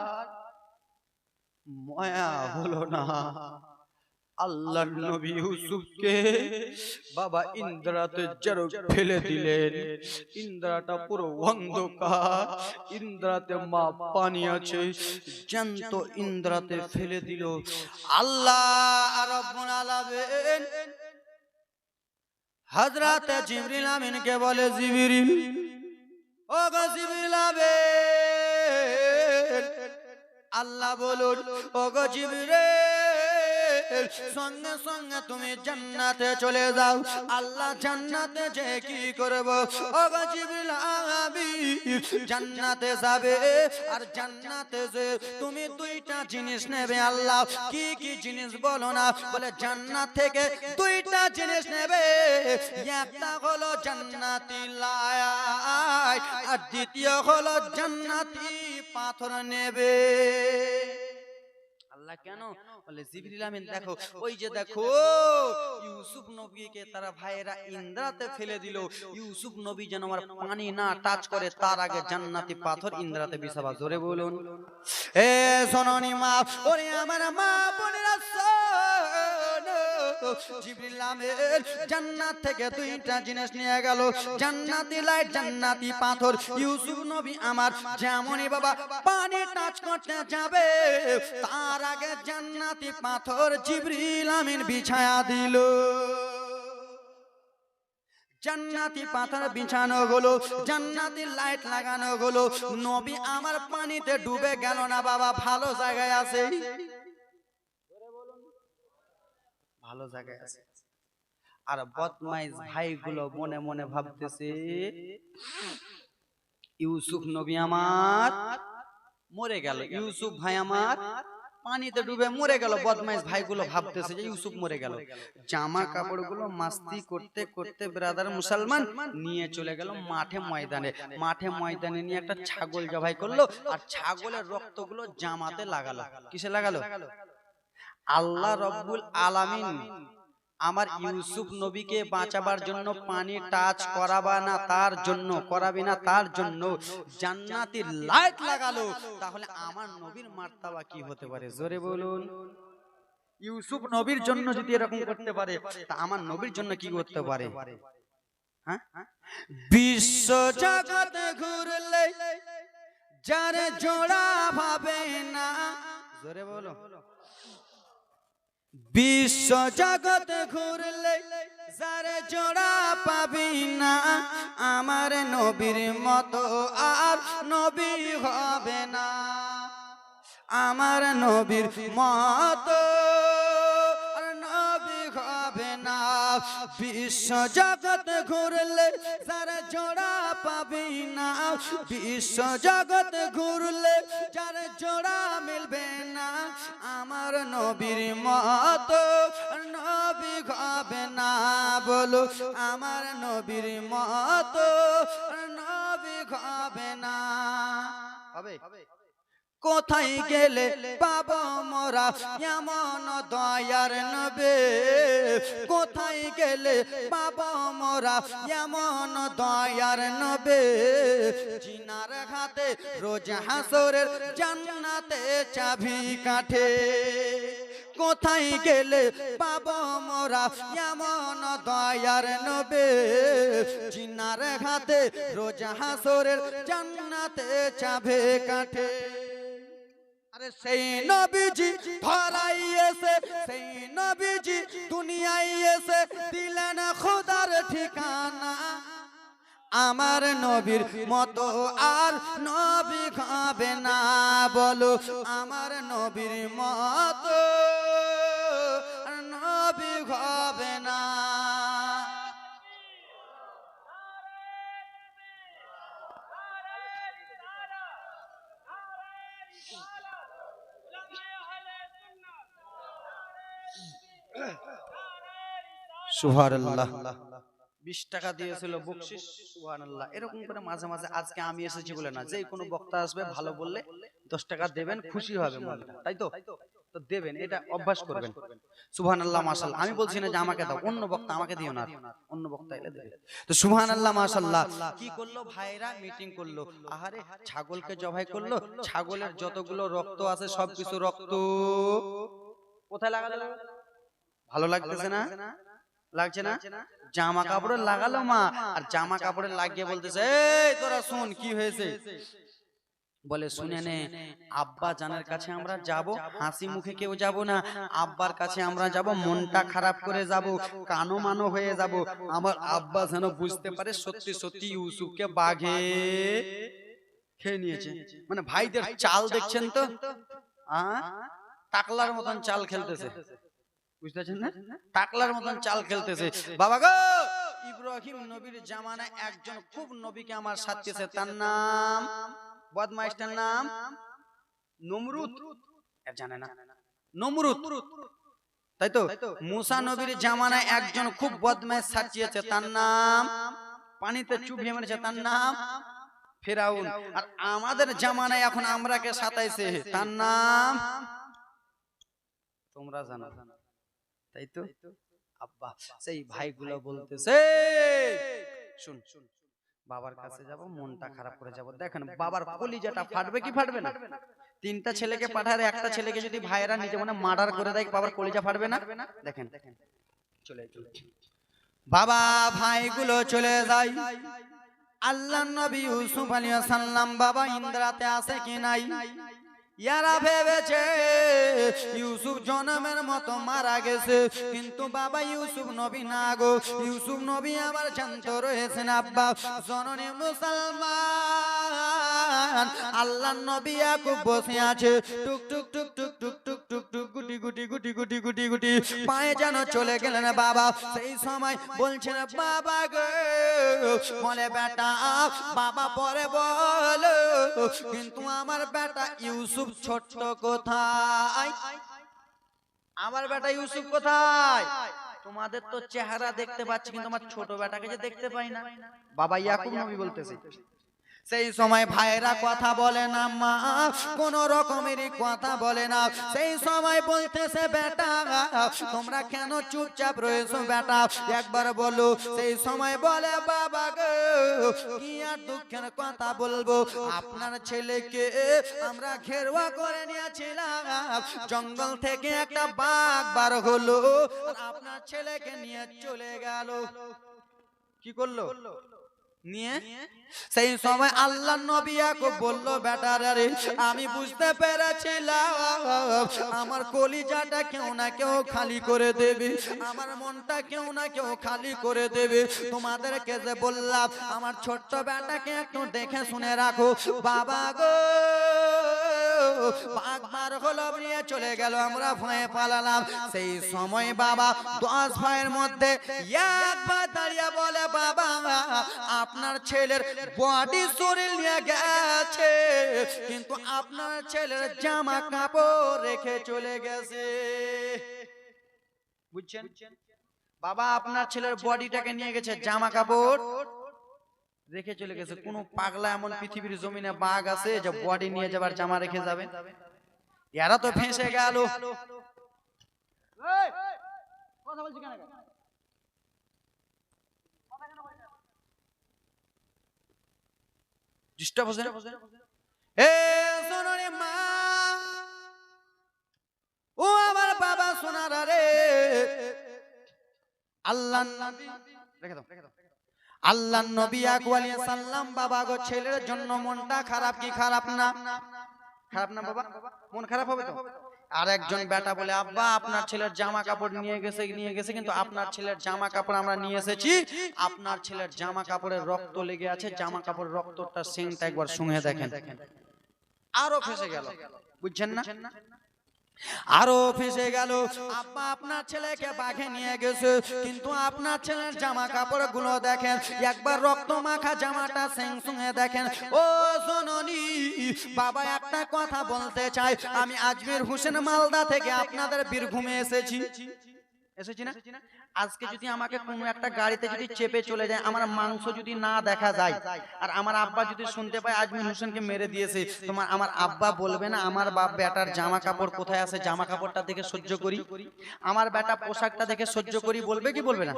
Speaker 1: ময়া হলো না। আল্লাহর নবী ইউসুফকে বাবা ইন্দ্রাতে জড়ো ফেলে দিলেন। ইন্দ্রাটা পুরো অন্ধকার, ইন্দ্রাতে মা পানি আছে, জ্যান্ত ইন্দ্রাতে ফেলে দিল। আল্লাহ রাব্বুল আলামিন হযরত জিবরিল আমিনকে বলে জিবরিল, ও গো জিবরিল আমিন, আল্লাহ বলুন ও গো জিবরিল সঙ্গে সঙ্গে তুমি জান্নাতে চলে যাও। আল্লাহ জান্নাতে যে কি করব? ও গো জিবরিল আমিন জান্নাতে যাবে, আর জান্নাতে যে তুমি দুইটা জিনিস নেবে। আল্লাহ কি কি জিনিস বলো না? বলে জান্নাত থেকে দুইটা জিনিস নেবে, একটা হলো জান্নাতি লাই, আর দ্বিতীয় হলো জান্নাতি পাথর নেবে। আল্লাহ কেন? বলে জিবরিল আমিন দেখো, ওই যে দেখো ইউসুফ নবীকে তারা ভাইয়েরা ইন্দ্রাতে ফেলে দিল, ইউসুফ নবী যেন আমার পানি না টাচ করে তার আগে জান্নাতি পাথর ইন্দ্রাতে বিছাবা। জোরে বলুন এ সোনানি মা, ওরে আমার মা বোনেরা শোনো, জিবরিল আমিন জান্নাত থেকে দুইটা জিনিস নিয়ে গেল, জান্নাতি লাইট জান্নাতি পাথর। ইউসুফ নবী আমার যেমনই বাবা পানি টাচ করতে যাবে তার আগে জান্নাতি পাথর জিবরিল আমিন বিছায়া দিল। জান্নাতি পাথর বিছানো হলো, জান্নাতি লাইট লাগানো হলো। নবী আমার পানিতে ডুবে গেল না বাবা, ভালো জায়গায় আছে, ভালো জায়গায় আছে। আর বদমাইশ ভাইগুলো মনে মনে ভাবতেছে ইউসুফ নবী আমার মরে গেল, ইউসুফ ভাই আমার পানিতে ডুবে মরে গেল। বদমাইশ ভাইগুলো ভাবতেছে যে ইউসুফ মরে গেল। জামা কাপড়গুলো মাস্তি করতে করতে ব্রাদার মুসলমান নিয়ে চলে গেল মাঠে ময়দানে। মাঠে ময়দানে নিয়ে একটা ছাগল জবাই করলো, আর ছাগলের রক্তগুলো জামাতে লাগালো। কিসে লাগালো? আল্লাহ রব্বুল আলামিন আমার ইউসুফ নবীকে বাঁচাবার জন্য পানি টাচ করাবা না তার জন্য, করাবি না তার জন্য জান্নাতি লাইট লাগালো। তাহলে আমার নবীর মার্তাবা কি হতে পারে? জোরে বলুন। ইউসুফ নবীর জন্য যদি এরকম করতে পারে তা আমার নবীর জন্য কি করতে পারে? হ্যাঁ, বিশ্ব জগৎ ঘুরলে যার জোড়া ভাবে না। জোরে বলো। বিশ্ব জগৎ ঘুরলে যার জোড়া পাবি না, আমার নবীর মতো আর নবী হবে না। আমার নবীর মতো আর নবী হবে না। বিশ্ব জগৎ ঘুরলে যার জোড়া পাবি না, বিশ্ব জগৎ ঘুরলে যার জোড়া মিলবে না, আমার নবীর মতো নবী হবে না। বলো আমার নবীর মতো নবী হবে না। হবে? কোথায় গেলে পাবো মোরা এমন দয়ার নবী? কোথায় গেলে পাবো মোরা এমন দয়ার নবী? জিনার হাতে রোজ হাসরের জান্নাতে চাবি কাঠে। কোথায় গেলে পাবো মোরা এমন দয়ার নবী? জিনার হাতে রোজ হাসরের জান্নাতে চাবি কাঠে। আরে সেই নবীজি ধরাই এসে, সেই নবীজি দুনিয়ায় এসে দিলেন খোদার ঠিকানা। আমার নবীর মতো আর নবী হবে না। বলো আমার নবীর মতো আর নবী হবে না। সুবহানাল্লাহ। 20 টাকা দিয়েছিল বকশিশ। সুবহানাল্লাহ। এরকম করে মাঝে মাঝে আজকে আমি এসেছি বলে না, যে কোনো বক্তা আসবে ভালো বললে 10 টাকা দেবেন, খুশি হবে মনটা, তাই তো? তো দেবেন, এটা অভ্যাস করবেন। সুবহানাল্লাহ মাশাআল্লাহ। আমি বলছি না যে আমাকে দাও, অন্য বক্তা আমাকে দিও না, অন্য বক্তা এলে দেবে। তো সুবহানাল্লাহ মাশাআল্লাহ। কি করলো ভাইরা? মিটিং করলো। আহারে ছাগলকে জবাই করলো, ছাগলের যতগুলো রক্ত আছে সবকিছু রক্ত কোথায় লাগালো? ভালো লাগতেছে না? লাগছে না? জামা কাপড়ে লাগালো মা, আর জামা কাপড়ে লাগিয়ে বলতেছে এই তোরা শুন কি হয়েছে। বলে শুনে নে, আব্বা জানের কাছে আমরা যাব, হাসি মুখে কেউ যাব না। আব্বার কাছে আমরা যাব মনটা খারাপ করে যাব, কানো মানো হয়ে যাব। আমার আব্বা যেন বুঝতে পারে সত্যি সত্যি ইউসুফকে বাঘে খেয়ে নিয়েছে। মানে ভাইদের চাল দেখছেন তো, টাকলার মতন চাল খেলতেছে, বুঝতেছেন না? টাকলার মতন চাল খেলতেছে। বাবা গো, ইব্রাহিম নবীর জামানায় একজন খুব নবীকে আমার সাথীছে, তার নাম, বদমাইশটার নাম নমরুদ। জানে না? নমরুদ, তাই তো? মুসা নবীর জামানায় একজন খুব বদমাইশ সাথীছে, তার নাম, পানিতে চুবিয়ে মেরেছে, তার নাম ফেরাউন। আর আমাদের জামানায় এখন আমরাকে সাতাইছে, তার নাম তোমরা জানো, তাই তো? আব্বা সেই ভাইগুলো বলতেছে শুন, বাবার কাছে যাব, মনটা খারাপ করে যাব। দেখেন বাবার কলিজাটা ফাটবে কি ফাটবে না? 3টা ছেলেকে পাঠায়, একটা ছেলেকে যদি ভাইয়েরা নিজে মনে মার্ডার করে দেয়, বাবার কলিজা ফাটবে না? দেখেন বাবা ভাইগুলো চলে যায়। আল্লাহর নবী ইউসুফ আলাইহিস সালাম বাবা ইন্দ্রাতে আছে কি নাই, ইয়ারা ভেবেছে ইউসুফ জনমের মতো মারা গেছে, কিন্তু বাবা ইউসুফ নবী না গো, ইউসুফ নবী আবার জানত রয়েছেন আব্বা জননী মুসলমান। আল্লাহর নবী ইয়াকুব বসে আছে, টুক টুক টুক টুক টুক টুক টুক টুক গুটি গুটি গুটি গুটি গুটি গুটি পায়ে যেন চলে গেলেন বাবা। সেই সময় বলছেন বাবা গো, বলে বেটা বাবা পরে বলো, কিন্তু আমার বেটা ইউসুফ ছোট্ট কোথায়, আমার বেটা ইউসুফ কোথায়? তোমাদের তো চেহারা দেখতে পাচ্ছি, কিন্তু আমার ছোট বেটাকে যে দেখতে পাই না। বাবা ইয়াকুব নবী বলতেছে। সেই সময় ভাইরা কথা বলে না, মা কোন রকমেরই কথা বলে না। সেই সময় বলতেছে বেটা তোমরা কেন চুপচাপ রয়েছো বেটা, একবার বলো। সেই সময় বলে বাবা গো, কি আর দুঃখের কথা বলবো, আপনার ছেলেকে আমরা ঘেরুয়া করে নিয়েছিলাম, জঙ্গল থেকে একটা বাঘ বার হলো আর আপনার ছেলেকে নিয়ে চলে গেল। কি করলো? নিয়ে। সেই সময় আল্লাহর নবী ইয়াকুব বলল বেটারে আমি বুঝতে পেরেছিলাম আমার কলিজাটা কেউ না কেউ খালি করে দেবে, আমার মনটা কেউ না কেউ খালি করে দেবে। তোমাদেরকে যে বললাম আমার ছোট্ট বেটাকে একটু দেখে শুনে রাখো। বাবা গো, বাঘ মার হলো নিয়ে চলে গেল, আমরা ভয়ে পালালাম। সেই সময় বাবা 10 ভাইয়ের মধ্যে একবার দাঁড়িয়ে বলে বাবা আপনার ছেলের বডি শরীর নিয়ে গেছে, কিন্তু আপনার ছেলের জামা কাপড় রেখে চলে গেছে। বুঝছেন বাবা, আপনার ছেলের বডিটাকে নিয়ে গেছে, জামা কাপড় রেখে চলে গেছে। কোন পাগলা এমন পৃথিবীর জমিনে বাঘ আছে যে বডি নিয়ে যাবার জামা রেখে যাবে? এরা তো ফেঁসে গেল। কথা বলছি কেন? ডিস্টার্ব হচ্ছে না? এ শোনো রে মা, ও আমার বাবা সোনারা রে, আল্লাহর নবী রেখে দাও, আল্লাহর নবী ইয়াকুব আলাইহিস সালাম বাবা গো ছেলের জন্য মনটা খারাপ কি খারাপ না? খারাপ না বাবা? মন খারাপ হবে তো? আর একজন বেটা বলে আব্বা আপনার ছেলের জামা কাপড় নিয়ে গেছে, কিন্তু আপনার ছেলের জামা কাপড় আমরা নিয়ে এসেছি, আপনার ছেলের জামা কাপড়ের রক্ত লেগে আছে, জামা কাপড়ের রক্তটা সেন্টটা একবার শুঁয়ে দেখেন। আরো ফেসে গেল। বুঝছেন না? আরো ফেসে গেল। আব্বা আপনার ছেলেকে বাঘে নিয়ে গেছে, কিন্তু আপনার ছেলের জামা কাপড় গুলো দেখেন, একবার রক্ত মাখা জামাটা সেংসুঙে দেখেন। ও জননী বাবা একটা কথা বলতে চাই, আমি আজমির হোসেন মালদা থেকে আপনাদের বীরভূমে এসেছি না? আজকে যদি আমাকে কোনো একটা গাড়িতে যদি চেপে চলে যায়, আমার মাংস যদি না দেখা যায়, আর আমার আব্বা যদি শুনতে পায় আজমির হোসেনকে মেরে দিয়েছে, তোমার আমার আব্বা বলবে না আমার বাপ বেটার জামা কাপড় কোথায় আছে, জামা কাপড়টা দেখে সহ্য করি, আমার বেটা পোশাকটা দেখে সহ্য করি, বলবে কি বলবে না?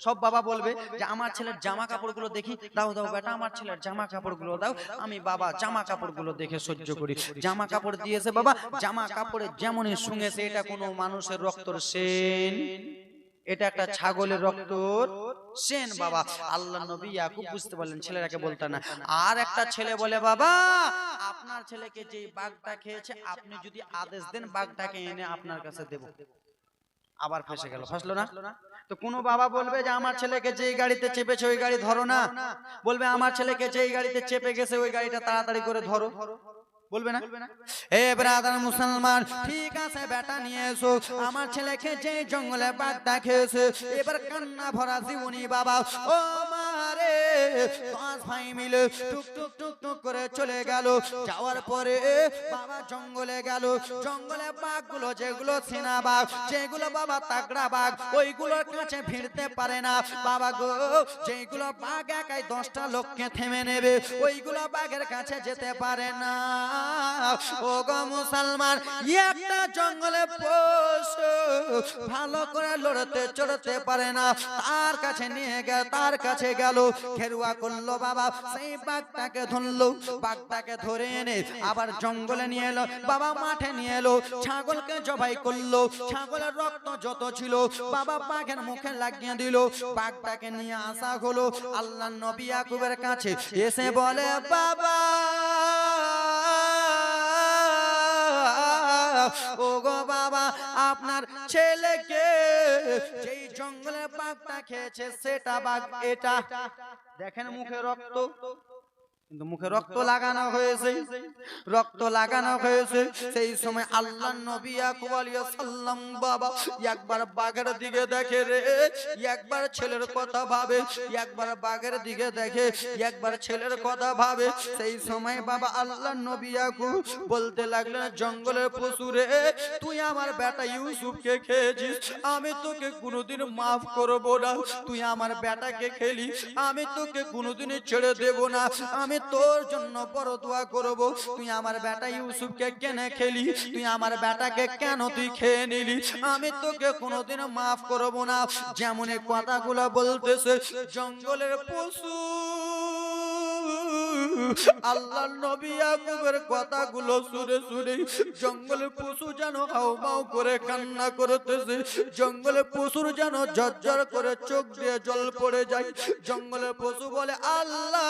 Speaker 1: সব বাবা বলবে যে আমার ছেলের জামা কাপড়গুলো দেখি, দাও দাও বেটা আমার ছেলের জামা কাপড়গুলো দাও, আমি বাবা জামা কাপড়গুলো দেখে সহ্য করি। জামা কাপড় দিয়েছে বাবা, জামা কাপড়ে যেমনই শুঙেছে, এটা কোনো মানুষের রক্তর সেন, এটা একটা ছাগলের রক্তর সেন বাবা। আল্লাহর নবী ইয়াকুব বুঝতে পারলেন ছেলেটাকে বলতে না। আর একটা ছেলে বলে বাবা আপনার ছেলেকে যে বাঘটা খেয়েছে আপনি যদি আদেশ দেন বাঘটাকে এনে আপনার কাছে দেব। আবার ফেসে গেল। ফাসলো না? তো কোন বাবা বলবে যে আমার ছেলেকে যেই গাড়িতে চেপেছে ওই গাড়ি ধরো না, বলবে আমার ছেলেকে যেই গাড়িতে চেপে গেছে ওই গাড়িটা তাড়াতাড়ি করে ধরো, বলবে না? এ ব্রাদার মুসলমান, ঠিক আছে বেটা নিয়ে এসো, আমার ছেলেকে যে জঙ্গলে বাঘটা খেয়েছে, এবার কান্না ভরা জীবনী বাবা। ও মারে 5 ভাই মিলে টুক টুক টুক টুক করে চলে গেল। যাওয়ার পরে বাবা জঙ্গলে গেল, জঙ্গলে বাঘগুলো যেগুলো সিনা বাঘ, যেগুলো বাবা তাগড়া বাঘ, ওইগুলোর কাছে ভিড়তে পারে না বাবা গো। যেগুলো বাঘ একাই 10টা লোককে থেমে নেবে, ওইগুলো বাঘের কাছে যেতে পারে না। ও গো মুসলমান, একটা জঙ্গলে পশু ভালো করে লড়তে চড়তে পারে না, তার কাছে নিয়ে গেল, তার কাছে গেল, ফেরুয়া করলো বাবা, সেই বাঘটাকে ধরলো, বাঘটাকে ধরে এনে আবার জঙ্গলে নিয়ে এলো বাবা, মাঠে নিয়ে এলো, ছাগলকে জবাই করলো, ছাগলের রক্ত যত ছিল বাবা বাঘের মুখে লাগিয়ে দিল। বাঘটাকে নিয়ে আসা হলো আল্লাহর নবী ইয়াকুবের কাছে, এসে বলে বাবা ও গো বাবা, আপনার ছেলেকে যেই জঙ্গলে বাঘটা খেয়েছে সেটা বাঘ এটা। দেখেন মুখে রক্ত, কিন্তু মুখে রক্ত লাগানো হয়েছে, রক্ত লাগানো হয়েছে। সেই সময় আল্লাহর নবী ইয়াকুব আলাইহিস সালাম বাবা একবার বাঘের দিকে দেখে রে, একবার ছেলের কথা ভাবে, একবার বাঘের দিকে দেখে, একবার ছেলের কথা ভাবে। সেই সময় বাবা আল্লাহর নবী ইয়াকুব বলতে লাগলেন, জঙ্গলের পশু রে, তুই আমার বেটা ইউসুফকে খেয়েছিস, আমি তোকে কোনোদিন মাফ করব না। তুই আমার বেটাকে খেলি, আমি তোকে কোনোদিন ছেড়ে দেব না। আমি তোর জন্য বড় দোয়া করব। তুই আমার বেটা ইউসুফকে কেন খেলি, তুই আমার বেটাকে কেন তুই খেয়ে নিলি, আমি তোকে কোনোদিন মাফ করব না। যেমন এই কথাগুলো বলতেছে, জঙ্গলের পশু আল্লাহর নবী ইয়াকুবের কথাগুলো শুনে শুনে জঙ্গলের পশু যেন হাউমাউ করে কান্না করতেছে, জঙ্গলের পশুর যেন ঝরঝর করে চোখ দিয়ে জল পড়ে যায়। জঙ্গলের পশু বলে, আল্লাহ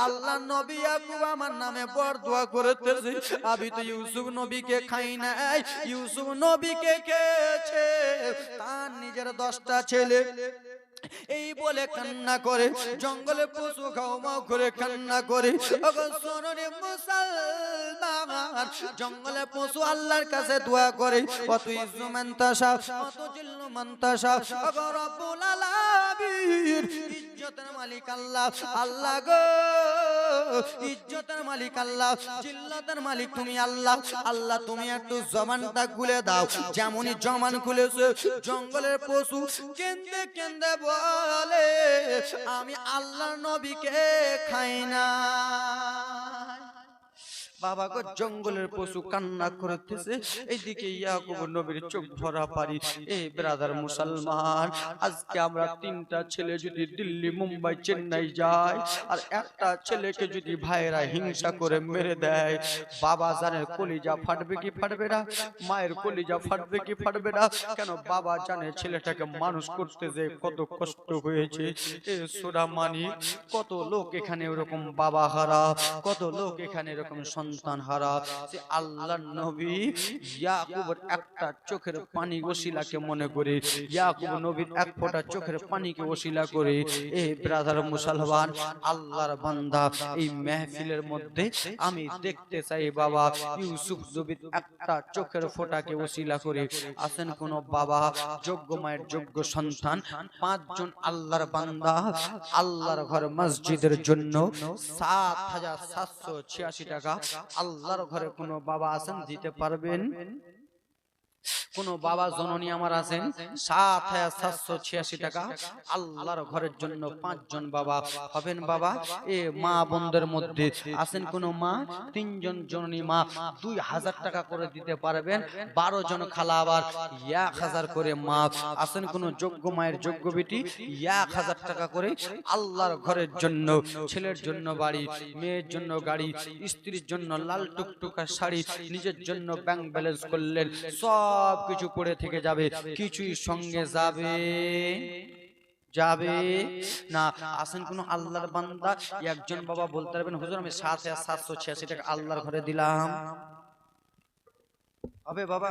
Speaker 1: আল্লাহ নবী ইয়াকুব আমার নামে বরদোয়া করতেছে, আমি তো ইউসুফ নবীকে খাই নাই, ইউসুফ নবীকে খেয়েছে তার নিজের 10টা ছেলে। এই বলে কান্না করে, জঙ্গলে পশু খাওয়া করে কান্না করে। সোনরে মুসলমান, জঙ্গলে পশু আল্লাহর কাছে দোয়া করে, কত ইজ্জু মানতাসা, কত জিল্লু মানতাসা, রব্বুল আলামিন ইজ্জতের মালিক আল্লাহ, আল্লাহ গো ইজ্জতের মালিক আল্লাহ, জিল্লাতের মালিক তুমি আল্লাহ। আল্লাহ তুমি একটু জবানটা খুলে দাও। যেমনই জবান খুলেছে, জঙ্গলের পশু কেন্দে কেন্দে বলে, আমি আল্লাহর নবীকে খাই না। বাবা গো, জঙ্গলের পশু কান্না করতেছে, এইদিকে ইয়াকুব নবীর চোখ ভরা পানি। এই ব্রাদার মুসলমান, আজকে আমরা 3টা ছেলে যদি দিল্লি, মুম্বাই, চেন্নাই যায়, আর একটা ছেলেকে যদি ভাইরা হিংসা করে মেরে দেয়, বাবা জানে কলিজা ফাটবে কি ফাটবে না, মায়ের কলিজা ফাটবে কি ফাটবে না। কেন বাবা জানে ছেলেটাকে মানুষ করতে যে কত কষ্ট হয়েছে। এ সোনা মানি, কত লোক এখানে এরকম বাবা হারা, কত লোক এখানে এরকম সন্তান হারা। যে আল্লাহর নবী ইয়াকুবের একটা চোখের পানি ওসিলাকে মনে করে, ইয়াকুব নবীর এক ফোঁটা চোখের পানিকে ওসিলা করে, এই ব্রাদার মুসলমান আল্লাহর বান্দা, এই মেহফিলের মধ্যে আমি দেখতে চাই বাবা ইউসুফ নবীর একটা চোখের ফোঁটাকে ওসিলা করে আছেন কোন বাবা, যোগ্য মায়ের যোগ্য সন্তান, 5 জন আল্লাহর বান্দা আল্লাহর ঘর মসজিদের জন্য 7,786 টাকা আল্লাহর ঘরে কোন বাবা আছেন দিতে পারবেন? কোন বাবা জননী আমার আছেন? 7,786 টাকা আল্লাহর ঘরের জন্য 5 জন বাবা হবেন বাবা। এ মা বোনদের মধ্যে আছেন কোন মা? 3 জন জননী মা 2000 টাকা করে দিতে পারবেন। 12 জন খালা আবার 1000 করে মা আছেন কোন যোগ্য মায়ের যোগ্য বেটি? 1000 টাকা করে আল্লাহর ঘরের জন্য, ছেলের জন্য বাড়ি, মেয়ের জন্য গাড়ি, স্ত্রীর জন্য লাল টুকটুকা শাড়ি, নিজের জন্য ব্যাংক ব্যালেন্স করলেন, সব কিছু পড়ে থেকে যাবে, কিছুই সঙ্গে যাবে যাবে না। আসেন কোন আল্লাহর বান্দা, একজন বাবা বলতে পারবেন হুজুর আমি 7,786 টাকা আল্লাহর ঘরে দিলাম, হবে বাবা?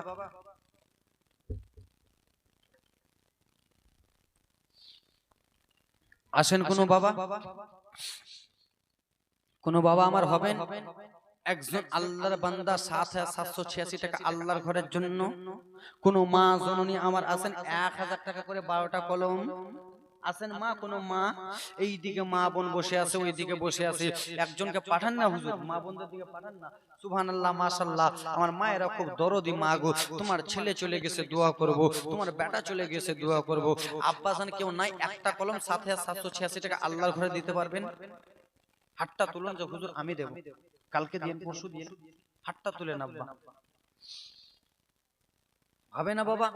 Speaker 1: আসেন কোন বাবা, কোন বাবা আমার হবেন? একজন আল্লাহর বান্দা 7,786 টাকা আল্লাহর ঘরের জন্য। কোন মা জননী আমার আছেন 1000 টাকা করে 12টা কলম আছেন মা? কোন মা? এই দিকে মা বোন বসে আছে, ওই দিকে বসে আছে, একজনকে পাঠান না হুজুর, মা বোনদের দিকে পাঠান না। সুবহানাল্লাহ, মাশাআল্লাহ, আমার মায়েরা খুব দরদি মা গো। তোমার ছেলে চলে গেছে দোয়া করব, তোমার বেটা চলে গেছে দোয়া করব। আব্বাজান কেউ নাই, একটা কলম 7,786 টাকা আল্লাহর ঘরে দিতে পারবেন? হাতটা তুলুন যে হুজুর আমি দেব, কালকে দিন পরশু দিন, হাতটা তুলে নাব্বা। হবে না বাবা?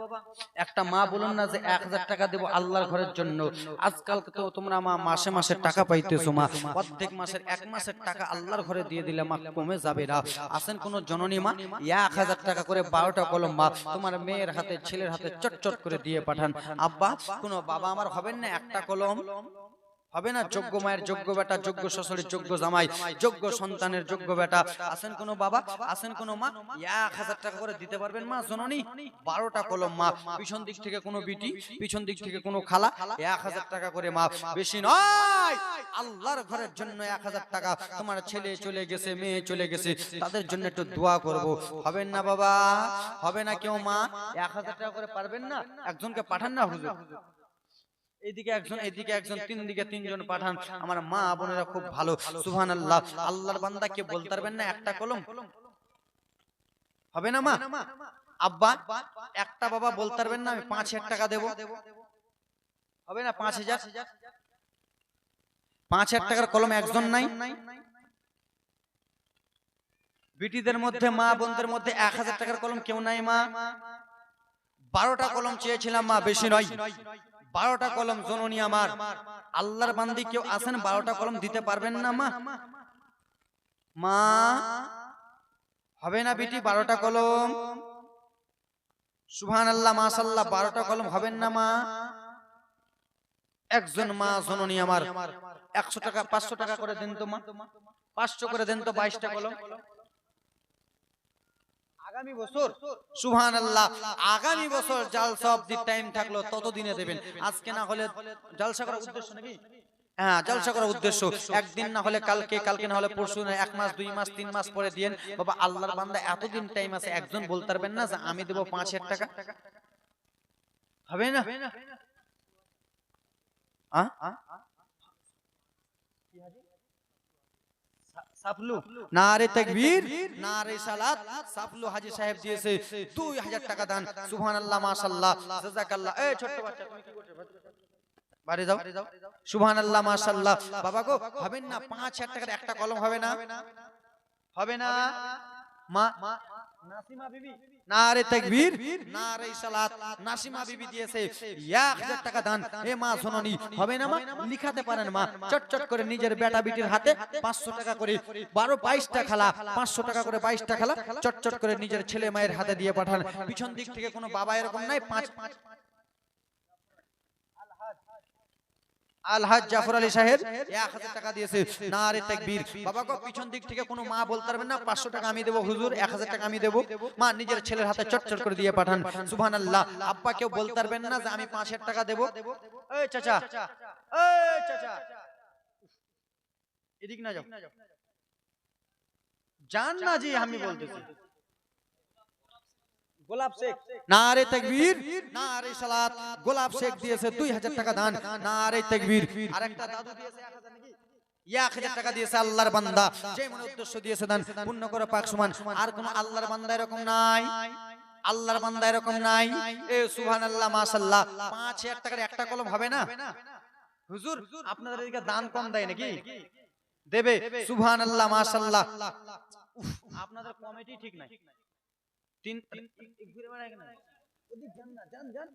Speaker 1: একটা মা বলুন না যে 1000 টাকা দেব আল্লাহর ঘরের জন্য। আজকাল তো তোমরা মা মাসে মাসে টাকা পাইতেছো মা, প্রত্যেক মাসের 1 মাসের টাকা আল্লাহর ঘরে দিয়ে দিলে মা কমে যাবে না। আসেন কোন জননী মা 1000 টাকা করে 12টা কলম মা তোমার মেয়ের হাতে ছেলের হাতে চটচট করে দিয়ে পাঠান। আব্বা কোন বাবা আমার হবেন না একটা কলম? হবে না? যোগ্য মায়ের যোগ্য বেটা, যোগ্য শ্বশুরের যোগ্য জামাই, যোগ্য সন্তানের যোগ্য বেটা। আসেন কোন বাবা, আসেন কোন মা 1000 টাকা করে দিতে পারবেন মা জননী? 12টা কলম মা, পিছন দিক থেকে কোনো বিটি, পিছন দিক থেকে কোনো খালা, 1000 টাকা করে মা, বেশি নয়। আল্লাহর ঘরের জন্য 1000 টাকা। তোমার ছেলে চলে গেছে, মেয়ে চলে গেছে, তাদের জন্য একটু দোয়া করব। হবেন না বাবা? হবে না কেউ মা? 1000 টাকা করে পারবেন না? একজনকে পাঠান না হুজুর, এদিকে একজন এদিকে একজন, তিন দিকে তিনজন পাঠান। আমার মা বোনেরা খুব ভালো, সুবহানাল্লাহ। আল্লাহর বান্দা কে বলতে পারবেন না একটা কলম? হবে না মা? আব্বা একটা বাবা বলতে পারবেন না আমি 5000 টাকা দেব? হবে না? 5000 5000 টাকার কলম একজন নাই? বিটিদের মধ্যে মা বোনদের মধ্যে 1000 টাকার কলম কেউ নাই মা? 12টা কলম চেয়েছিলাম মা, বেশি নয়। 12টা কলম জননী আমার। আল্লাহর বান্দি কেউ আছেন 12টা কলম দিতে পারবেন না মা? মা হবে না বিটি 12টা কলম? সুবহানাল্লাহ, মাশাআল্লাহ, 12টা কলম হবেন না মা? একজন মা জননী আমার 100 টাকা 500 টাকা করে দেন তো মা, 500 করে দেন তো 22টা কলম। আগামী বছর সুবহানাল্লাহ, আগামী বছর জালসা অবধি টাইম থাকলো ততদিনে দেবেন। আজকে না হলে জালসা করার উদ্দেশ্য নাকি? হ্যাঁ, জালসা করার উদ্দেশ্য। একদিন না হলে কালকে, কালকে না হলে পরশু, না 1 মাস 2 মাস 3 মাস পরে দিয়েন বাবা। আল্লাহর বান্দা এতদিন টাইম আছে, একজন বলতে পারবেন না যে আমি দেব 5000 টাকা? হবে না? সাফলু নারে তাকবীর, নারে সালাত। সাফলু হাজী সাহেব দিয়েছে 2000 টাকা দান। সুবহানাল্লাহ, মাশাআল্লাহ, জাযাকাল্লাহ। এই ছোট বাচ্চা তুমি কি করছো? বাড়ি যাও। সুবহানাল্লাহ, মাশাআল্লাহ। বাবা গো হবেন না 5000 টাকার একটা কলম? হবে না? হবে না মা? নাসিমা বিবি নারে তাকবীর, নারে সালাত। নাসিমা বিবি দিয়েছে 1000 টাকা দান। হে মা জননী, হবে না মা? লিখাতে পারেন মা, চটচট করে নিজের বেটা বিটির হাতে 500 টাকা করে 22টা খালা, 500 টাকা করে 22টা খালা, চটচট করে নিজের ছেলে মায়ের হাতে দিয়ে পাঠান। পিছন দিক থেকে কোনো বাবা এরকম নাই? আলহাজ জাফর আলী সাহেব 1000 টাকা দিয়েছে। নারে তাকবীর। বাবা গো পিছন দিক থেকে কোনো মা বলতে পারবেন না 500 টাকা আমি দেব হুজুর, 1000 টাকা আমি দেব? মা নিজের ছেলের হাতে চটচট করে দিয়ে পাঠান। সুবহানাল্লাহ। আব্বা কেউ বলতে পারবেন না যে আমি 5000 টাকা দেব? এই চাচা, এই চাচা, এদিক না যাও, জান না জি, আমি বলতেছি। গোলাপ শেখ নারে তাকবীর, নারে সালাত। গোলাপ শেখ দিয়েছে 2000 টাকা দান। নারে তাকবীর। আরেকটা দাদু দিয়েছে 1000 নাকি? 1000 টাকা দিয়েছে আল্লাহর বান্দা। যে মনে উদ্দেশ্য দিয়েছে দান পূর্ণ করে পাক সমান। আর কোন আল্লাহর বান্দা এরকম নাই? আল্লাহর বান্দা এরকম নাই? এ সুবহানাল্লাহ, মাশাআল্লাহ। 5000 টাকার একটা কলম হবে না? হুজুর আপনাদের এদিকে দান কম দেয় নাকি? দেবে। সুবহানাল্লাহ, মাশাআল্লাহ। আপনাদের কমিটি ঠিক নাই। তিন ঘুরে বেড়ায় কেন? ওদিক যান না, যান যান।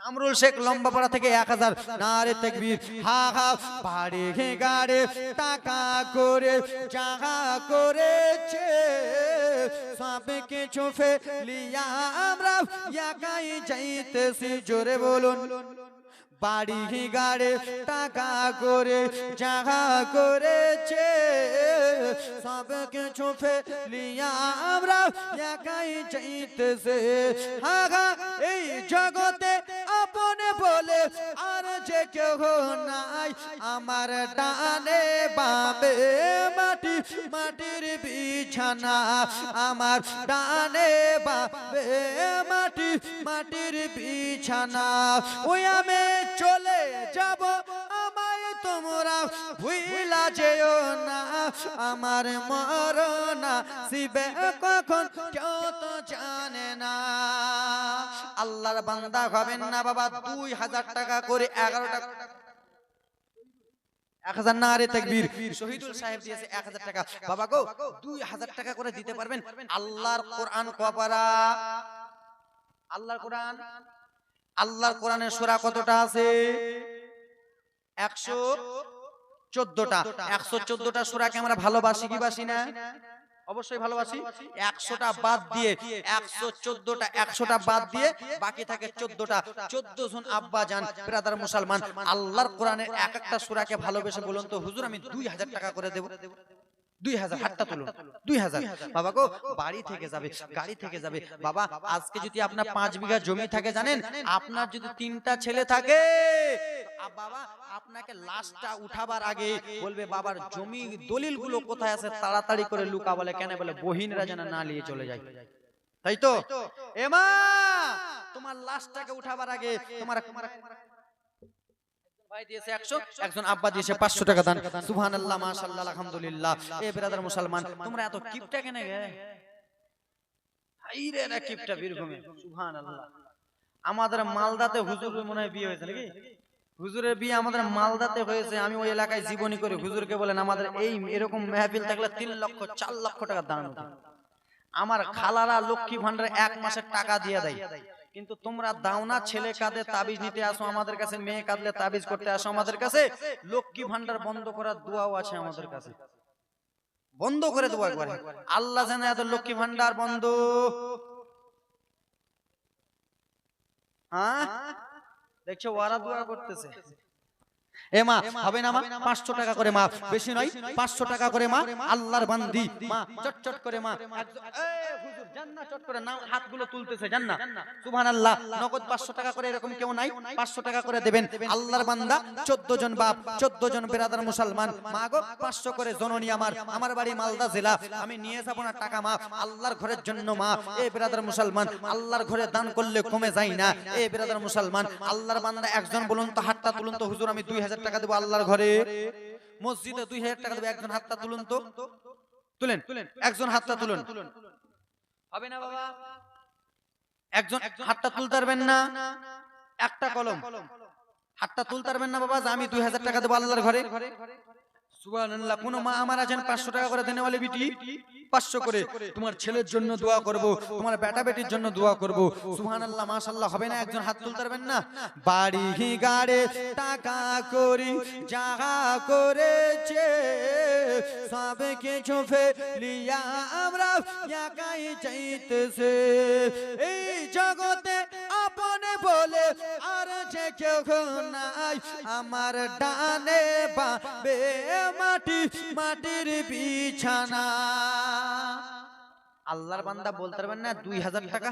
Speaker 1: সামরুল শেখ লম্বাপাড়া থেকে 1000। নারে তাকবীর। হা হা বাড়ে গাড়ে টাকা করে জাগা করেছে, সব কিছু ফেলিয়া আমরা একাই যাইতেছি। জোরে বলুন। বাড়ি গাড়ে টাকা করে জাগা করেছে, সব কিছু ফেলিয়া আমরা একাই যাইতেছে। হাগা এই জগতে আপনে বলে আর যে কেউ নাই, আমার ডানে বামে মাটি, মাটির বিছানা। আমার ডানে বামে মাটি, মাটির বিছানা। ওই আমি চলে যাব, আমায় তোমরা ভুইলা যেও না। আমার মরনা শিবে কখন কেউ তো জানে না। আল্লাহর বান্দা হবেন না বাবা 2000 টাকা করে 11টা 1000 নারে তাকবীর। শহীদুল সাহেব দিয়েছে 1000 টাকা। বাবা গো 2000 টাকা করে দিতে পারবেন? আল্লাহর কোরআন কপারা, আল্লাহর কোরআন, আল্লাহর কোরআনের সূরা কতটা আছে? 114টা। 114টা সূরাকে আমরা ভালোবাসি কি বাসি না? অবশ্যই ভালোবাসি। 100টা বাদ দিয়ে 114টা, 100টা বাদ দিয়ে বাকি থাকে 14টা। 14 জন আব্বা জান ব্রাদার মুসলমান আল্লাহর কোরআনের এক একটা সূরাকে ভালোবেসে বলুন তো হুজুর আমি 2000 টাকা করে দেব। 2000 হাতটা তুলুন। 2000 বাবা গো বাড়ি থেকে যাবে, গাড়ি থেকে যাবে। বাবা আজকে যদি আপনার 5 বিঘা জমি থাকে জানেন, আপনার যদি 3টা ছেলে থাকে, বাবা আপনাকে লাশটা উঠাবার আগে বলবে বাবার জমি দলিলগুলো কোথায় আছে তাড়াতাড়ি করে লুকা, বলে কেন? বলে বহিনরা যেন না নিয়ে চলে যায়। তাই তো এ মা, তোমার লাশটাকে উঠাবার আগে তোমার ভাই দিয়েছে 100, একজন আব্বা দিয়েছে 500 টাকা দান। সুবহানাল্লাহ, মাশাআল্লাহ, আলহামদুলিল্লাহ। এ ব্রাদার মুসলমান তোমরা এত কিপটা কেন গে? হাইরে না কিপটা বীরভূমে। সুবহানাল্লাহ। আমাদের মালদাতে হুজুরের মনে হয় বিয়ে হয়েছে নাকি? হুজুরের বিয়ে আমাদের মালদাতে হয়েছে। আমি ওই এলাকায় জীবনী করে হুজুরকে বলেন আমাদের এই এরকম মেহফিল থাকলে 3 লক্ষ 4 লক্ষ টাকা দান হতো। আমার খালারা লক্ষ্মী ভান্ডারে 1 মাসের টাকা দিয়ে দেয়, কিন্তু তোমরা দাও না। ছেলে কাঁদে তাবিজ নিতে আসো আমাদের কাছে, মেয়ে কাঁদলে তাবিজ করতে আসো আমাদের কাছে। লক্ষ্মী ভান্ডার বন্ধ করার দোয়াও আছে আমাদের কাছে, বন্ধ করে দোয়া করে। আল্লাহ জানে এত লক্ষ্মী ভান্ডার বন্ধ। হ্যাঁ দেখছো ওরা দোয়া করতেছে। এ মা হবে না মা 500 টাকা করে মা, বেশি নয় 500 টাকা করে মা। আল্লাহর বান্দি মা চটচট করে মা, হুজুর জান্নাত চট করে নাও, হাতগুলো তুলতেছে জান্নাত। সুবহানাল্লাহ। নগদ 500 টাকা করে এরকম কেউ নাই, 500 টাকা করে দেবেন। আল্লাহর বান্দা 14 জন বাপ, 14 জন ব্রাদার মুসলমান মা গো 500 করে জননী আমার বাড়ি মালদা জেলা। আমি নিয়ে যাব না টাকা মা, আল্লাহর ঘরের জন্য মা। এ ব্রাদার মুসলমান আল্লাহর ঘরে দান করলে কমে যায় না। এ ব্রাদার মুসলমান আল্লাহর বান্দা একজন বলুন তো, হাতটা তুলুন তো হুজুর আমি 2000 টাকা দেব আল্লাহর ঘরে, মসজিদে 2000 টাকা দেব। একজন হাতটা তুলুন তো, তুলেন, একজন হাতটা তুলুন। হবে না বাবা? একজন হাতটা তুলতে পারবেন না? একটা কলম হাতটা তুলতে পারবেন না বাবা যে আমি 2000 টাকা দেব আল্লাহর ঘরে? সুবহানাল্লাহ। কোন মা আমার আছেন 500 টাকা করে দেনে বলে বিটি 500 করে তোমার ছেলের জন্য দোয়া করব, তোমার বেটা বেটির জন্য দোয়া করব। সুবহানাল্লাহ, মাশাআল্লাহ। হবে না? একজন হাত তুলতে পারবেন না? বাড়ি গাড়ে টাকা করি যাহা করেছে সব কিছু ফেলিয়া আমরা একাই চাইতেছে। এই জগতে আপনে বলে আর যে কেউ নাই, আমার ডানে বামে মাটি, মাটির বিছানা। আল্লাহর বান্দা বলতে পারবেন না 2000 টাকা?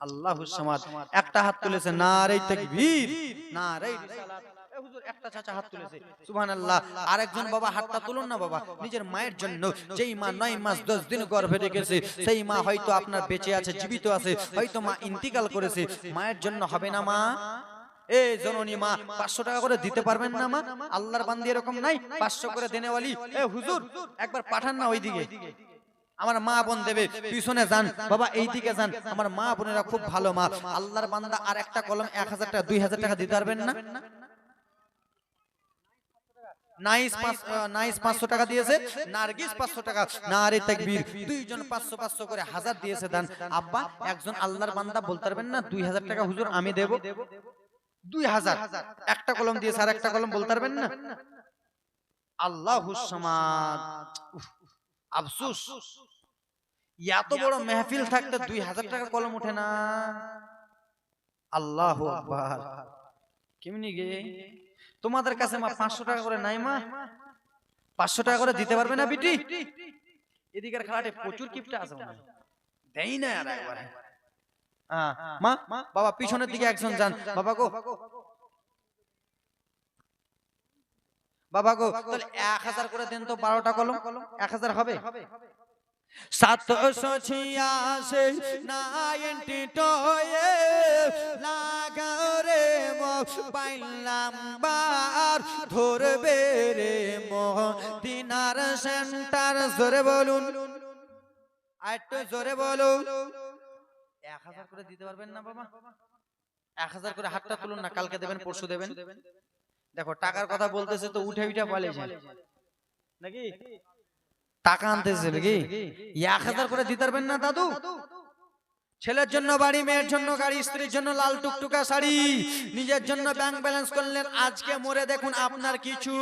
Speaker 1: আল্লাহুস সামাদ। একটা হাত তুলেছে, নারে তাকবীর, নারে রিসালাত। এ হুজুর একটা চাচা হাত তুলেছে, সুবহানাল্লাহ। আরেকজন বাবা হাতটা তুলুন না বাবা, নিজের মায়ের জন্য। যেই মা 9 মাস 10 দিন গর্ভে রেখেছে, সেই মা হয়তো আপনার বেঁচে আছে, জীবিত আছে, হয়তো মা ইন্তিকাল করেছে। মায়ের জন্য হবে না মা? এ জননী মা 500 টাকা করে দিতে পারবেন না মা? আল্লাহর বান্দি এরকম নাই 500 করে দেনেওয়ালি? এ হুজুর একবার পাঠান না ওইদিকে, আমার মা বোন দেবে। পিছনে যান বাবা, এইদিকে যান, আমার মা বোনেরা খুব ভালো মা। আল্লাহর বান্দা আর একটা কলম 1000 টাকা 2000 টাকা দিতে পারবেন না? নাইস 500 টাকা দিয়েছে, নার্গিস 500 টাকা, নারে তাকবীর। দুইজন 500 500 করে 1000 দিয়েছে দান। আব্বা একজন আল্লাহর বান্দা বলতে পারবেন না 2000 টাকা হুজুর আমি দেব? 2000 একটা কলম দিয়েছে, আর একটা কলম বলতে পারবেন না? আল্লাহুস সামাদ। আফসোস, এত বড় মেহফিল থাকতে 2000 টাকা কলম ওঠে না। আল্লাহু আকবার। কেমনি গে তোমাদের কাছে মা 500 টাকা করে নাই মা? 500 টাকা করে দিতে পারবে না বিটি? এদিকের খেলাতে প্রচুর কিপটা আছে মনে হয়, দেই না আর একবার। মা বাবা পিছনের দিকে একজন যান। বাবা গো, বাবা গো তাহলে 1000 করে দেন তো, 12টা কলম 1000 হবে? 786 92 লাগাও রে মোবাইল নাম্বার ধরবে রে মদিনার সেন্টার। জোরে বলুন, একটু জোরে বলুন। 1000 করে দিতে পারবেন না বাবা? 1000 করে হাতটা তুলুন না, কালকে দেবেন পরশু দেবেন। দেখো টাকার কথা বলতেছে তো উঠে উঠে পালিয়েছে নাকি, টাকা আনতেছে নাকি 1000 করে দিতে পারবেন না দাদু? ছেলের জন্য বাড়ি, মেয়ের জন্য গাড়ি, স্ত্রীর জন্য লাল টুকটুকা শাড়ি, নিজের জন্য ব্যাংক ব্যালেন্স করলেন, আজকে মরে দেখুন আপনার কিছু।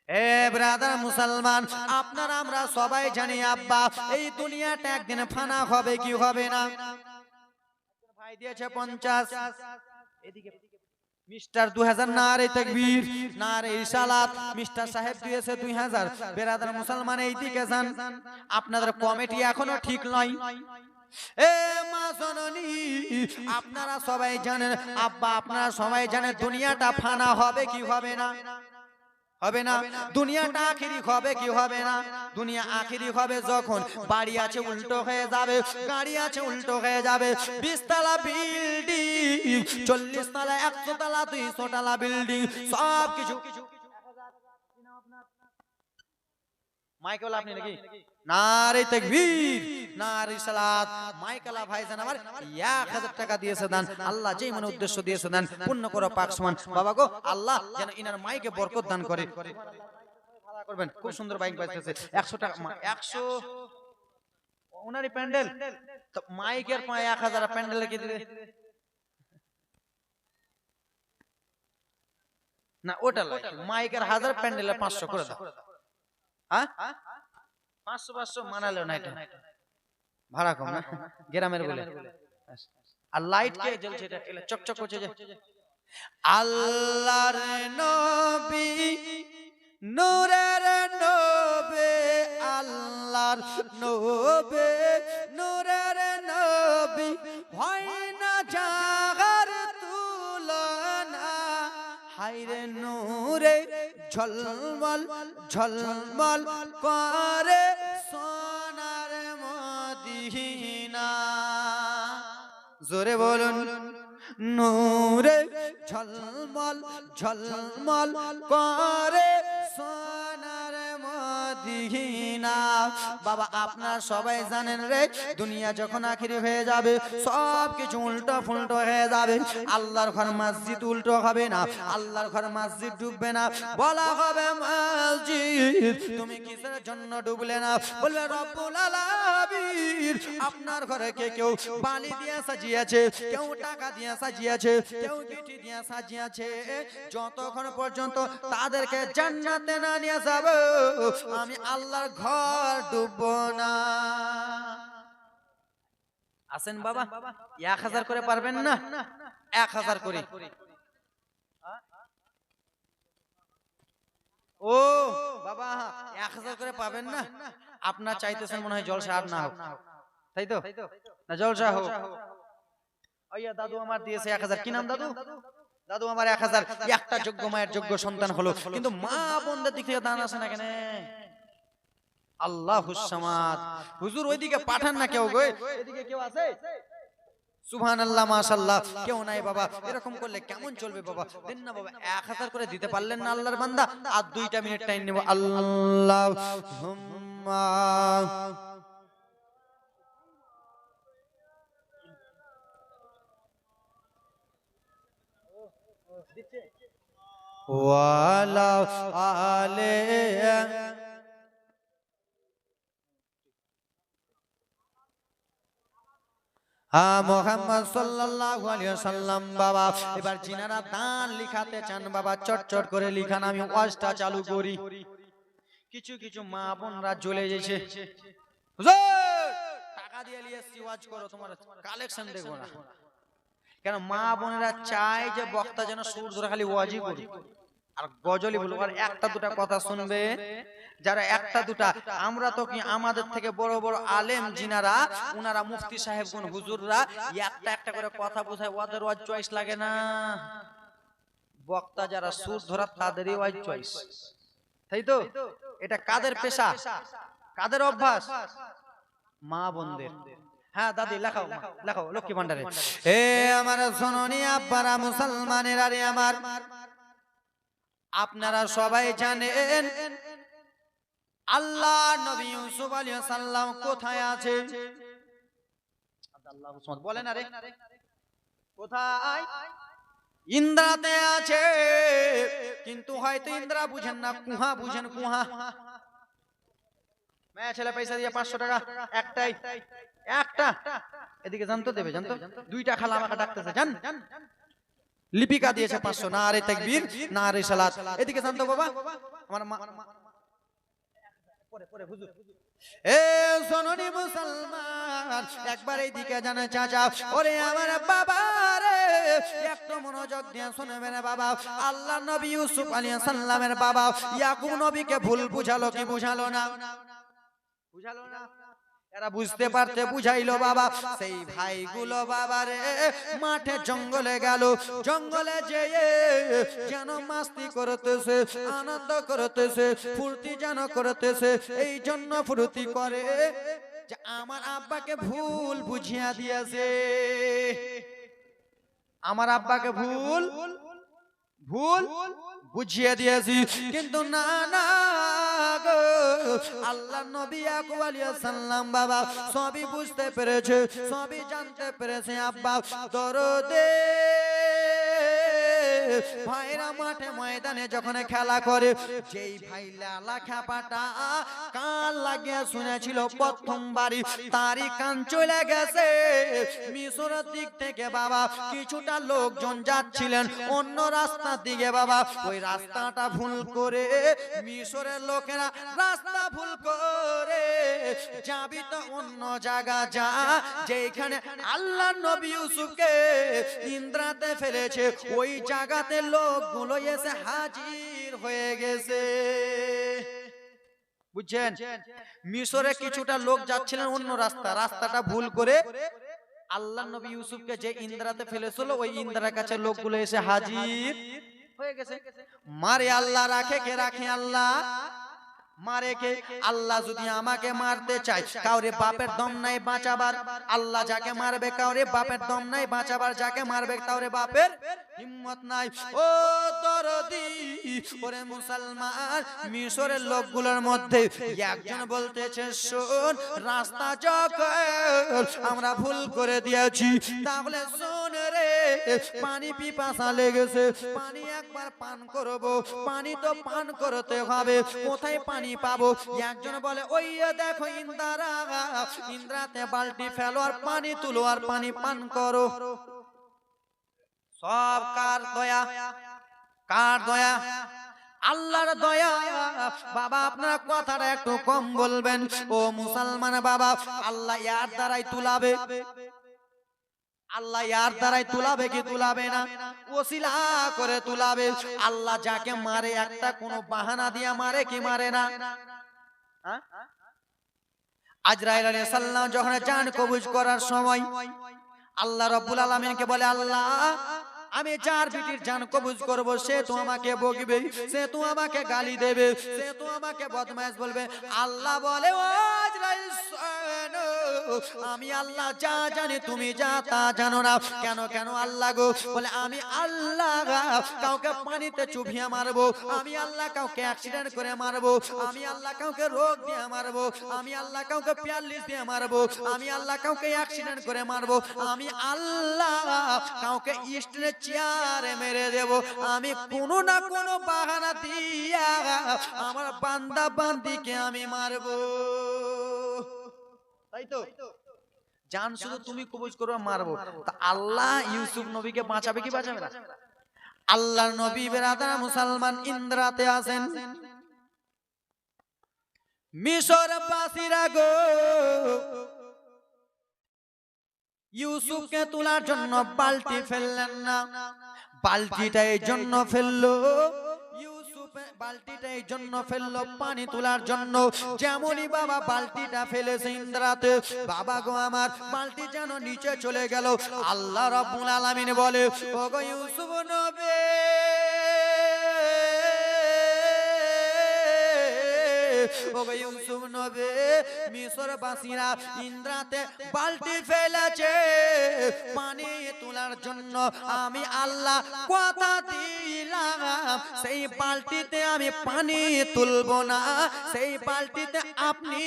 Speaker 1: এ ব্রাদার মুসলমান, আপনারা আমরা সবাই জানি আব্বা এই দুনিয়াটা একদিন ফানা হবে কি হবে না। ভাই দিয়েছে 50, এদিকে মিস্টার 2000, নারে তাকবীর নারে ইসালাত, মিস্টার সাহেব দিয়েছে 2000। ব্রাদার মুসলমান এইদিকে যান, আপনাদের কমিটি এখনো ঠিক নয়। এ মা জননী, আপনারা সবাই জানেন আব্বা, আপনারা সবাই জানেন দুনিয়াটা ফানা হবে কি হবে না, হবে না। দুনিয়াটা আখিরি হবে কি হবে না। দুনিয়া আখিরি হবে যখন বাড়ি আছে উল্টো হয়ে যাবে, গাড়ি আছে উল্টো হয়ে যাবে, 20 তলা বিল্ডিং, 40 তলা, 100 তলা, 200 তলা বিল্ডিং, সব কিছু। মাইকেল আপনি নাকি? নারে তাকবীর নারে সালাত। মাইকেলা ভাইজান আমার 1000 টাকা দিয়েছে দান, আল্লাহ যেই মনে উদ্দেশ্য দিয়েছে দান পূর্ণ করো পাক সমান। বাবা গো, আল্লাহ যেন ইনার মাইকে বরকত দান করে। ভাড়া করবেন, খুব সুন্দর বাইক বাজতেছে। 100 টাকা 100 ওনারই প্যান্ডেল তো মাইকের পায় 1000, প্যান্ডেলে কি দিবে না? ওটা মাইকের 1000, প্যান্ডেলে 500 করে দাও। হ্যাঁ 500 মানালো না, এটা ভাড়া কম না, গ্রামের বলে। আর লাইট কে জ্বলছে, এটা চকচক করছে যে। আল্লাহর নবী নূরের নবী, আল্লাহর নবী নূরের নবী, হয় না জাগার তুলনা, হায়রে নূরে ঝলমল ঝলমল করে সোনার মদিনা। জোরে বলুন, নূরে ঝলমল ঝলমল করে সোনার মদিনা। বাবা আপনারা সবাই জানেন রে, দুনিয়া যখন আখিরি হয়ে যাবে সব কিছু উল্টো ফুলটো হয়ে যাবে। আল্লাহর ঘর মসজিদ উল্টো হবে না, আল্লাহর ঘর মসজিদ ডুববে না, বলা হবে মসজিদ তুমি কিসের জন্য ডুবলে না? বলবে রব্বুল আলামিন আপনার ঘরে কে কেউ বালি দিয়ে সাজিয়েছে, কেউ টাকা দিয়ে সাজিয়েছে, কেউ গিটি দিয়ে সাজিয়েছে, যতক্ষণ পর্যন্ত তাদেরকে জান্নাতে না নিয়ে যাব আমি আল্লাহর ঘর ডুববো না। আসেন বাবা, 1000 করে পারবেন না? 1000 করে। ও বাবা 1000 করে পাবেন না? আপনার চাইতেছেন মনে হয় জলসা আর না হোক, তাই তো? না জলসা হোক। ওইয়া দাদু আমার দিয়েছে 1000। কি নাম দাদু? দাদু আমার 1000। একটা যোগ্য মায়ের যোগ্য সন্তান হলো, কিন্তু মা বোনদের দিক থেকে দান আসে না কেন? আল্লাহুস সামাদ। হুজুর ওইদিকে পাঠান না কেউ গো, এদিকে কেউ আছে? সুবহানাল্লাহ মাশাআল্লাহ, কেউ নাই বাবা। এরকম করলে কেমন চলবে বাবা? দেন না বাবা, 1000 করে দিতে পারলেন না আল্লাহর বান্দা? আর 2টা মিনিট টাইম নেব। আল্লাহুম্মা ওয়ালা আলে মুহাম্মদ সাল্লাল্লাহু আলাইহি ওয়াসাল্লাম। বাবা এবার জিনারা দান লিখাতে চান বাবা, চটচট করে লিখান, আমি ওয়াজটা চালু করি। কিছু কিছু মা বোনরা জ্বলে যাচ্ছে, হুজুর টাকা দিয়ে লিয়েছি ওয়াজ করো, তোমার কালেকশন দেখো না কেন? মা বোনেরা চায় যে বক্তা যেন সুর ধরে খালি ওয়াজই করুক আর গজলই বলুক, আর একটা দুটা কথা শুনবে যারা একটা দুটা। আমরা তো কি আমাদের থেকে বড় বড় আলেম জিনারা, উনারা মুফতি সাহেবগণ হুজুররা একটা একটা করে কথা বোঝায়, ওদের ওয়াজ চয়েস লাগে না। বক্তা যারা সুর ধরা তাদেরই ওয়াজ চয়েস, তাই তো? এটা কাদের পেশা, কাদের অভ্যাস? মা বোনদের। হ্যাঁ দাদি লেখাও, লেখাও লক্ষ্মী ভান্ডারে। হে আমার সোননি আব্বারা মুসলমানেরা রে আমার, আপনারা সবাই জানেন আল্লাহ নবী ইউসুফ আলাইহিস সালাম কোথায় আছে? বলেন আরে কোথায়? ইন্দ্রাতে আছে, কিন্তু হয়তো ইন্দ্রা বুঝেন না, কুহা বুঝেন, কুহা। মেয়ে ছেলে পয়সা দিয়ে 500 টাকা একটাই, একটা। এদিকে জানতো দেবে, জানতো দুইটা খালা আমাকে ডাকতেছে, জান। লিপিকা দিয়েছে 500, না আরে তাকবীর, না আরে সালাত। এদিকে জানতো বাবা, আমার মা পরে পরে হুজুর। এ সোননি মুসলমান, একবার এইদিকে জানে চাচা, ওরে আমার বাবা রে, একটু মনোযোগ দিয়ে শুনবেন বাবা। আল্লাহ নবী ইউসুফ আলাইহিস সালামের বাবা ইয়াকুব নবীকে ভুল বুঝালো কি বুঝালো না? বুঝালো না? এরা বুঝতে পারতে বুঝাইলো বাবা। সেই ভাইগুলো বাবা রে মাঠে জঙ্গলে গেল, জঙ্গলে যেয়ে যেন মাস্তি করতেছে, আনন্দ করতেছে, ফুর্তি যেন করতেছে। এই জন্য ফুর্তি করে যে আমার আব্বাকে ভুল বুঝিয়া দিয়েছে, আমার আব্বাকে ভুল ভুল বুঝিয়ে দিয়েছি। কিন্তু না না গো, আল্লাহ নবী ইয়াকুব আলাইহিস সালাম বাবা সবই বুঝতে পেরেছে, সবই জানতে পেরেছে। আব্বা দরদে ভাইরা মাঠে ময়দানে যখন খেলা করে, যেই ভাই লালা খাপাটা কান লাগিয়ে শুনেছিল প্রথমবারই, তারই কান চলে গেছে। মিশরের দিক থেকে বাবা কিছুটা লোকজন যাচ্ছিলেন অন্য রাস্তার দিকে বাবা, ওই রাস্তাটা ভুল করে মিশরের লোকেরা রাস্তা ভুল করে যাবি তো অন্য জায়গা যা, যেখানে আল্লাহ নবী ইউসুফকে ইন্দ্রাতে ফেলেছে, ওই জায়গাতে লোকগুলো এসে হাজির হয়ে গেছে। বুঝছেন? মিশরে কিছুটা লোক যাচ্ছিলেন অন্য রাস্তা, রাস্তাটা ভুল করে আল্লাহ নবী ইউসুফকে যে ইন্দ্রাতে ফেলেছিল, ওই ইন্দ্রার কাছে লোকগুলো এসে হাজির হয়ে গেছে। মারে আল্লাহ, রাখে কে? রাখে আল্লাহ। মারে কে? আল্লাহ যদি আমাকে মারতে চায়, কাউরে বাপের দম নাই বাঁচাবার, আল্লাহ যাকে মারবে কাউরে বাপের দম নাই বাঁচাবার, যাকে মারবে কাউরে বাপের হিম্মত নাই। ও দরদি, ওরে মুসলমান, মিশরের লোকগুলোর মধ্যে একজন বলতেছে, শোন, রাস্তা যখন আমরা ভুল করে দিয়েছি, তাহলে শোন রে, পানি পিপাসা লেগেছে, পানি একবার পান করব, পানি তো পান করতে হবে, কোথায় পানি পাবো? একজন বলে, ওই দেখো ইন্দ্রা, ইন্দ্রাতে বালতি ফেলো আর পানি তুলো আর পানি পান করো। সব কার দয়া? কার দয়া? আল্লাহর দয়া। বাবা আপনারা কথাটা একটু কম বলবেন ও মুসলমান বাবা। আল্লাহ ইয়ার দ্বারাই তুলাবে, আল্লাহ ইয়ার দ্বারাই তুলাবে কি তুলাবে না? ওসিলা করে তুলাবে। আল্লাহ যাকে মারে একটা কোনো বাহানা দিয়া মারে কি মারে না? আজরাইল আলাইহিস সালাম যখন জান কবজ করার সময় আল্লাহ রাব্বুল আলামিনকে বলে, আল্লাহ আমি যার বিটির জান কবজ করব, সে তো আমাকে বকবে, সে তো আমাকে গালি দেবে, সে তো আমাকে বদমাইশ বলবে। আল্লাহ বলে, ও আজরাইল শোনো, আমি আল্লাহ যা জানি তুমি যা তা জানো না। কেন কেন আল্লাহ গো? বলে, আমি আল্লাহ কাউকে পানিতে চুবিয়ে মারবো, আমি আল্লাহ কাউকে অ্যাক্সিডেন্ট করে মারবো, আমি আল্লাহ কাউকে রোগ দিয়ে মারবো, আমি আল্লাহ কাউকে প্যারালিস দিয়ে মারবো, আমি আল্লাহ কাউকে অ্যাক্সিডেন্ট করে মারবো, আমি আল্লাহ কাউকে স্ট্রেনে চেয়ারে মেরে দেব। আমি কোনো না কোনো বাহানা দিয়া আমার বান্দা বান্দিকে আমি মারবো। তাই তো? জান শুধু তুমি কবজ করবে, মারবো। তা আল্লাহ ইউসুফ নবীকে বাঁচাবে কি বাঁচাবে না? আল্লাহর নবী বেরাদার মুসলমান ইন্দ্রাতে আছেন। মিশর বাসীরা গো ইউসুফকে তোলার জন্য বালতি ফেললেন না। বালতিটা এই জন্য ফেললো, বালতিটা এই জন্য ফেললো পানি তোলার জন্য। যেমনই বাবা বালতিটা ফেলেছে ইন্দ্রাতে, বাবা গো আমার বালতি যেন নিচে চলে গেল। আল্লাহ রাব্বুল আলামিন বলে, ওগো ইউসুফ নবী, ওগো ইউসুফ নবী, মিশরবাসীরা ইন্দ্রাতে বালতি ফেলেছে পানি তোলার জন্য। আমি আল্লাহ কথা দিলাম, সেই বালতিতে আমি পানি তুলবো না, সেই বালতিতে আপনি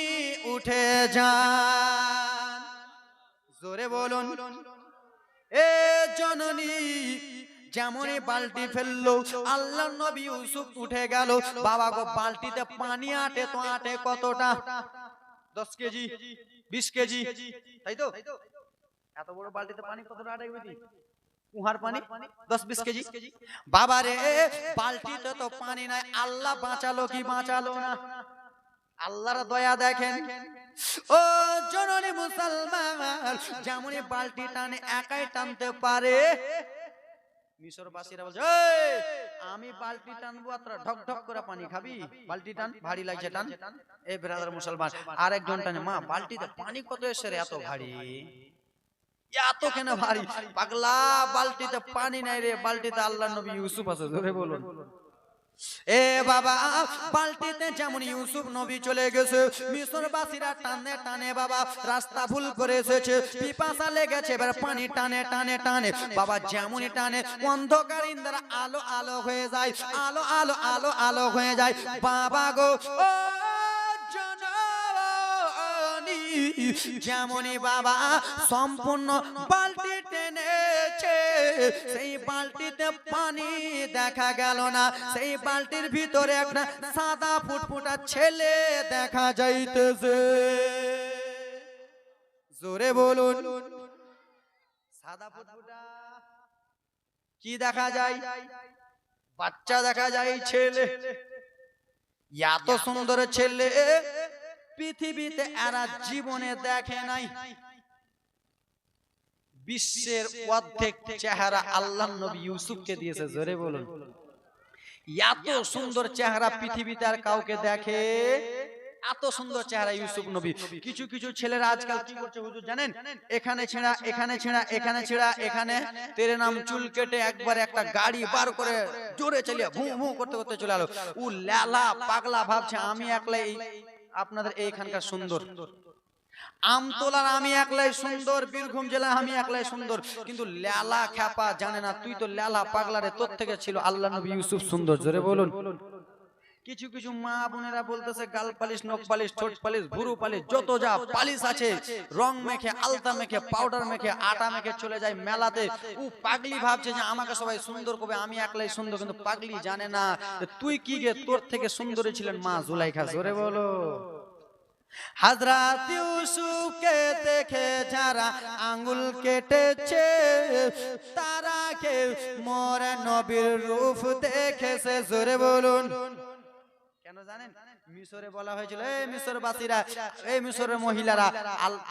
Speaker 1: উঠে যান। জোরে বলুন। এ জননী, যেমনই বালতি ফেললো আল্লাহর নবী ইউসুফ উঠে গেল। বাবা গো বালতিতে পানি আটে তো আটে কতটা? 10 কেজি 20 কেজি, তাই তো? এত বড় বালতিতে পানি কতটা আটে বুঝি? কুহার পানি 10-20 কেজি। বাবা রে বালতিতে তো পানি নাই, আল্লাহ বাঁচালো কি বাঁচালো না? আল্লাহর দয়া দেখেন। ও জননী মুসলমান, যেমনই বালতি টানে একাই টানতে পারে, মিশরবাসীরা বলছে আমি বালতি টানবো আর তোরা ঢক ঢক করে পানি খাবি, বালতি টান, ভারী লাগছে টান। এই ব্রাদার মুসলমান আরেকজন টানে, মা বালতিতে পানি কত এসে রে, এত ভারী, এত কেন ভারী? পাগলা বালতিতে পানি নাই রে, বালতিতে আল্লাহর নবী ইউসুফ আছে। ধরে বলুন এ বাবা, বালতিতে যেমন ইউসুফ নবী চলে গেছে, মিশরবাসীরা টানে টানে বাবা রাস্তা ভুল করে এসেছে, পিপাসা লেগেছে, এবার পানি টানে টানে টানে বাবা, যেমনই টানে অন্ধকার ইন্দ্রা আলো আলো হয়ে যায়, আলো আলো আলো আলো হয়ে যায়। বাবা গো ও যেমনই বাবা সম্পূর্ণ বালতি টেনেছে, সেই বালতিতে পানি দেখা গেল না, সেই বালতির ভিতরে একটা সাদা ফুটফুটা ছেলে দেখা যাইতেছে। জোরে বলুন, সাদা ফুটফুটা কি দেখা যায়? বাচ্চা দেখা যায়, ছেলে। এত সুন্দর ছেলে পৃথিবীতে এরা জীবনে দেখে নাই। বিশ্বের অর্ধেক চেহারা আল্লাহর নবী ইউসুফকে দিয়েছে। জোরে বলুন, এত সুন্দর চেহারা পৃথিবীতে আর কাউকে দেখে? এত সুন্দর চেহারা ইউসুফ নবী। কিছু কিছু ছেলেরা আজকাল কি করছে হুজুর জানেন? এখানে ছেঁড়া, এখানে ছেঁড়া, এখানে ছেঁড়া, এখানে তেরে নাম চুল কেটে একবার একটা গাড়ি বার করে জোরে চালিয়ে ভু ভু করতে করতে চলে এলো। ও লেলা পাগলা ভাবছে আমি একলাই আপনাদের এইখানকার সুন্দর, আমতলার আমি একলাই সুন্দর, বীরভূম জেলা আমি একলাই সুন্দর, কিন্তু লেলা খ্যাপা জানে না তুই তো লেলা পাগলা রে, তোর থেকে ছিল আল্লাহ নবী ইউসুফ সুন্দর। জোরে বলুন। কিছু কিছু মা বোনেরা বলতেছে গাল পালিশ, নখ পালিশ, ঠোঁট পালিশ, ভুরু পালিশ, যত যা পালিশ আছে রং মেখে, আলতা মেখে, পাউডার মেখে, আটা মেখে চলে যায় মেলাতে। ও পাগলি ভাবছে যে আমাকে সবাই সুন্দর করবে, আমি একলাই সুন্দর, কিন্তু পাগলি জানে না তুই কি গে, তোর থেকে সুন্দরী ছিলেন মা জুলাইখা। জোরে বলো। হযরত ইউসুফকে দেখে যারা আঙ্গুল কেটেছে, তারাকে মোর নবীর রূপ দেখেছে। জোরে বলুন। কেন জানেন? মিশরে বলা হয়েছিল এই মিশরবাসীরা, এই মিশরের মহিলারা,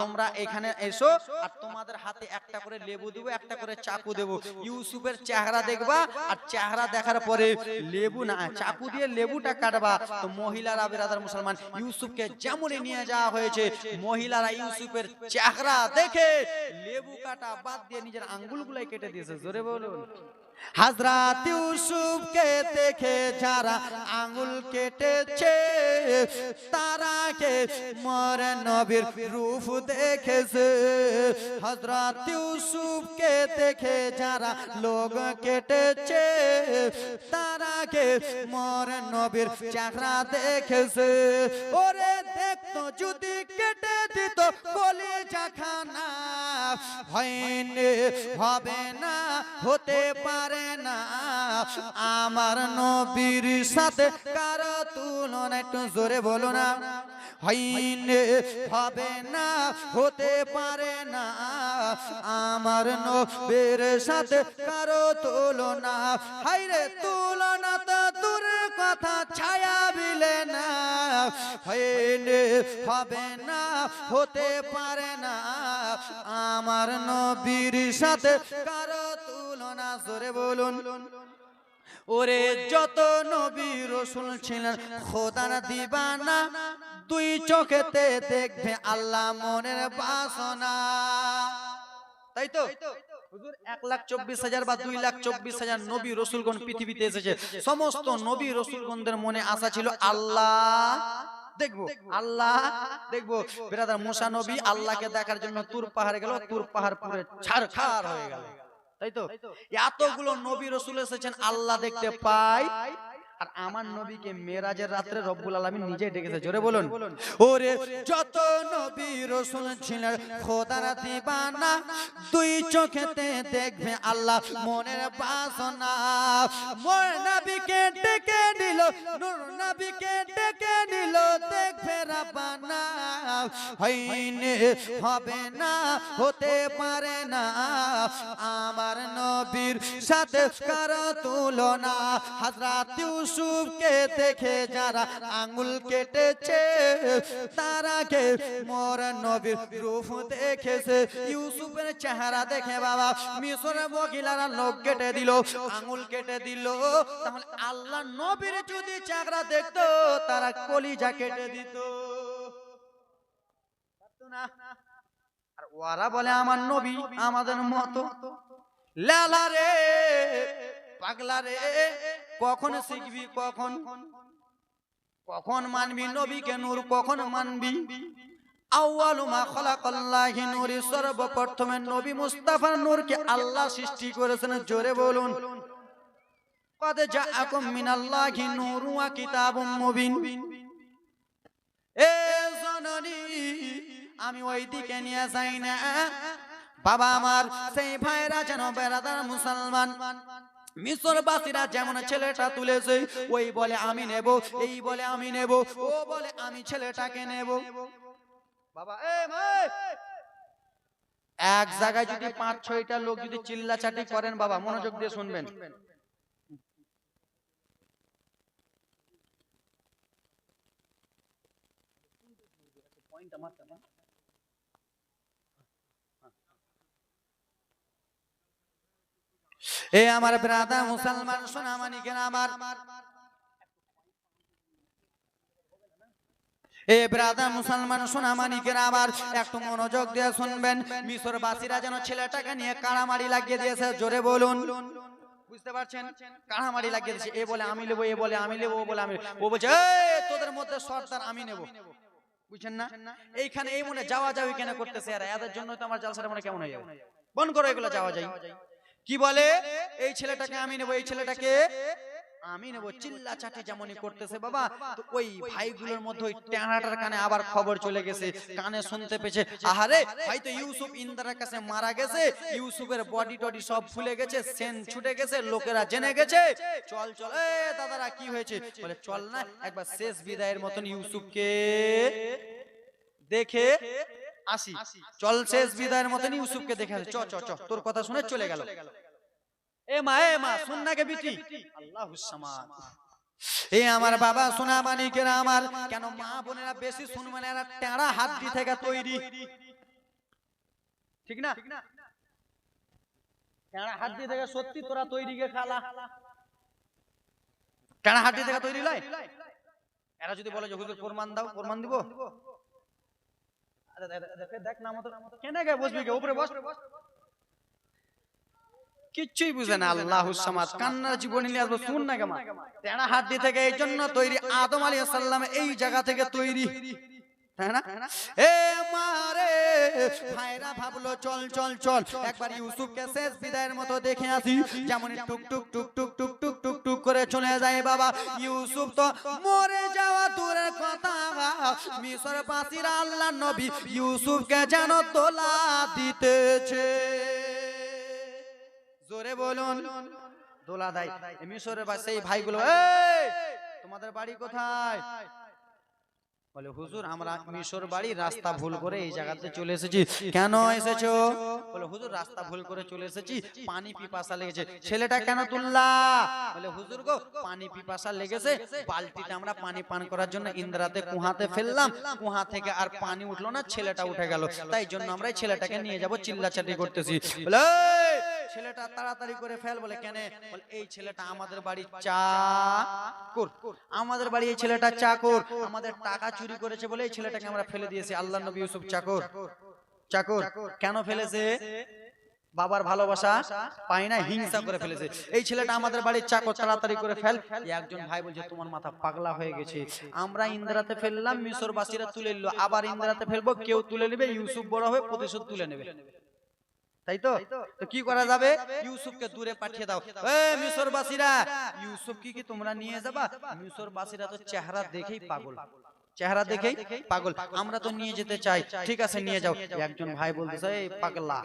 Speaker 1: তোমরা এখানে এসো আর তোমাদের হাতে একটা করে লেবু দেবো, একটা করে চাকু দেবো, ইউসুফের চেহারা দেখবা আর চেহারা দেখার পরে লেবু না চাকু দিয়ে লেবুটা কাটবা। তো মহিলারা বিরাদার মুসলমান ইউসুফকে যেমনই নিয়ে যাওয়া হয়েছে, মহিলারা ইউসুফের চেহারা দেখে লেবু কাটা বাদ দিয়ে নিজের আঙ্গুলগুলাই কেটে দিয়েছে। জোরে বলুন। হযরত ইউসুফকে দেখে যারা আঙ্গুল কেটেছে, তারাকে মোর নবীর রূপ দেখেছে। হযরত ইউসুফকে দেখে যারা লোক কেটেছে, তারাকে মোর নবীর চেহারা দেখেছে। ওরে দেখতো যদি কেটে দিত কলিজাখানা, হয়নি হবে না, হতে পারে না আমার নবীর সাথে কারো তুলনা। একটু জোরে বলো না। হয়নি হবে না, হতে পারে না আমার নবীর সাথে কারো তুলনা। হায়রে তুলনা তো দূরের কথা, ছায়া বিলে না। হয়নি হবে না, হতে পারে না আমার নবীর সাথে কারো তুলনা। জোরে বলুন। ওরে যত নবী রাসূল ছিলেন খোদার দিবানা, দুই চোখেতে দেখবে আল্লাহ মনের বাসনা। তাই তো হুজুর 1,24,000 বা 2,24,000 নবী রাসূলগণ পৃথিবীতে এসেছে। সমস্ত নবী রাসূলগণদের মনে আশা ছিল আল্লাহ দেখবো, আল্লাহ দেখবো। বিরাদার মুসা নবী আল্লাহকে দেখার জন্য তুর পাহাড়ে গেল, তুর পাহাড় পুরো ছারখার হয়ে গেল। তাই তো এতগুলো নবী রাসূল এসেছেন আল্লাহ দেখতে পায়, আর আমার নবীকে মেরাজের রাত্রে রব্বুল আলামিন নিজে ডেকেছে। জোরে বলুন। ওরে যত নবী রাসূল ছিলেন খোদার দিবানা, দুই চোখেতে দেখবে আল্লাহ মনের বাসনা। মোর নবীকে ডেকে দিল, নূর নবীকে ডেকে দিল, দেখবে রাব্বানা। হয়নি হবে না, হতে পারে না আমার নবীর সাথে কারো তুলনা। হযরত ইউসুফকে দেখে যারা আঙ্গুল কেটেছে, তারাকে মোর নবীর রূপ দেখেছে। ইউসুফের চেহারা দেখে বাবা মিশরের মহিলারা লোক কেটে দিল, আঙ্গুল কেটে দিল। তাহলে আল্লাহ নবীর যদি চেহারা দেখতো, তারা কলিজা কেটে দিত না। আর ওরা বলে আমার নবী আমাদের মতো। লালা রে পাগলা রে, কখন শিখবি, কখন কখন মানবি নবীকে নূর, কখন মানবি? আউয়ালু মা খালাকাল্লাহি নূর, সর্বপ্রথমে নবী মুস্তাফার নূরকে আল্লাহ সৃষ্টি করেছেন। জোরে বলুন। কদ জাআকুম মিনাল্লাহি নূরুন ওয়া কিতাবুম মুবিন। এ জননী আমি ওই দিকে নিয়ে যাই না বাবা, আমার সেই ভাইরা যেন বেরাদার মুসলমান মিশরবাসীরা যেমন ছেলেটা তুলেছে, ওই বলে আমি নেব, এই বলে আমি নেব, ও বলে আমি ছেলেটাকে নেব। বাবা এক জায়গায় যদি ৫-৬টা লোক যদি চিল্লাচাটি করেন, বাবা মনোযোগ দিয়ে শুনবেন। এ আমার ব্রাদার মুসলমান সোনামানিকের, আমার এ ব্রাদার মুসলমান সোনামানিকের, আমার একটু মনোযোগ দিয়ে শুনবেন। মিশরবাসীরা যেন ছেলেটাকে নিয়ে কাড়ামাড়ি লাগিয়ে দিয়েছে। জোরে বলুন। বুঝতে পারছেন? কাড়ামাড়ি লাগিয়ে দিয়েছে। এ বলে আমি নেবো, এ বলে আমি নেবো, ও বলে আমি, ও বলছে এই তোদের মধ্যে সর্দার আমি নেবো। বুঝছেন না? এইখানে এই মনে যাওয়া যাওয়ি কেন করতেছে? আর এদের জন্য তো আমার জালসাটা মনে কেমন হয়ে যাবে। বন্ধ করো এগুলো যাওয়া যায়। কি বলে? এই ছেলেটাকে আমি নেবো, এই ছেলেটাকে আমি নেবো, চিল্লা চাটি যেমনই করতেছে বাবা। তো ওই ভাইগুলোর মধ্যে ওই ট্যাংরাটার কানে আবার খবর চলে গেছে, কানে শুনতে পেয়েছে, আহারে ভাই তো ইউসুফ ইন্দ্রার কাছে মারা গেছে, ইউসুফের বডি টডি সব ফুলে গেছে, সেন ছুটে গেছে, লোকেরা জেনে গেছে। চল চল এ দাদারা কি হয়েছে? বলে চল না একবার শেষ বিদায়ের মতন ইউসুফকে দেখে আসি। চল শেষ বিদায়ের মতন ইউসুফকে দেখে আসি। চ চ চ, তোর কথা শুনে চলে গেল। এ মা শুন না গে বিটি, আল্লাহুস সামাদ। এ আমার বাবা সোনা মানিকেরা, আমার কেন মা বোনেরা বেশি শুনবে না? এরা টেঁড়া হাড্ডি থেকে তৈরি, ঠিক না? টেঁড়া হাড্ডি থেকে সত্যি তোরা তৈরি গে খালা, টেঁড়া হাড্ডি থেকে তৈরি লয়। এরা যদি বলে যে হুজুর প্রমাণ দাও, প্রমাণ দিব। দেখ না মতো কেন গে বসবি গে উপরে বস, কিচ্ছুই বুঝে না। আল্লাহুস সামাদ। কান্নার জীবনী নিয়ে আসবো, শুন না কেমন টেনা হাড্ডি থেকে এই জন্য তৈরি। আদম আলাইহিস সালাম এই জায়গা থেকে তৈরি, তাই না? এ মারে ভাইরা ভাবলো চল চল চল একবার ইউসুফকে শেষ বিদায়ের মতো দেখে আসি। যেমন টুক টুক টুক টুক টুক টুক টুক টুক করে চলে যায় বাবা। ইউসুফ তো মরে যাওয়া দূরের কথা, মিশরবাসীরা আল্লাহর নবী ইউসুফকে যেন তোলা দিতেছে। জোরে বলুন। দোলা দেয় মিশরের বাসে এই ভাইগুলো, তোমাদের বাড়ি কোথায়? বলে হুজুর আমরা মিশর বাড়ি, রাস্তা ভুল করে এই জায়গাতে চলে এসেছি। কেন এসেছো? বলে হুজুর রাস্তা ভুল করে চলে এসেছি, পানি পিপাসা লেগেছে। ছেলেটা কেন তুললা? বলে হুজুর গো পানি পিপাসা লেগেছে, বালতিতে আমরা পানি পান করার জন্য ইন্দ্রাতে কুহাতে ফেললাম, কুহা থেকে আর পানি উঠলো না, ছেলেটা উঠে গেল, তাই জন্য আমরা এই ছেলেটাকে নিয়ে যাব, চিল্লাচাটি করতেছি। বলে ছেলেটা তাড়াতাড়ি করে ফেল। বলে কেন? বলে এই ছেলেটা আমাদের বাড়ির চাকর, আমাদের বাড়ি এই ছেলেটা চাকর, আমাদের টাকা চুরি করেছে বলে এই ছেলেটাকে আমরা ফেলে দিয়েছি। আল্লাহর নবী ইউসুফ চাকর। চাকর কেন ফেলেছে? বাবার ভালোবাসা পায় না, হিংসা করে ফেলেছে। এই ছেলেটা আমাদের বাড়ির চাকর, তাড়াতাড়ি করে ফেল। একজন ভাই বলছে তোমার মাথা পাগলা হয়ে গেছে, আমরা ইন্দ্রাতে ফেললাম, মিশরবাসীরা তুলে নিল, আবার ইন্দ্রাতে ফেলবো, কেউ তুলে নেবে, ইউসুফ বড় হয়ে প্রতিশোধ তুলে নেবে। তাই তো? তো কি করা যাবে? ইউসুফকে দূরে পাঠিয়ে দাও। মিশরবাসীরা, ইউসুফ কি তোমরা নিয়ে যাবা? মিশরবাসীরা তো চেহারা দেখেই পাগল, চেহারা দেখেই পাগল। আমরা তো নিয়ে যেতে চাই, ঠিক আছে নিয়ে যাও। একজন ভাই বলতেছে, এই পাগলা,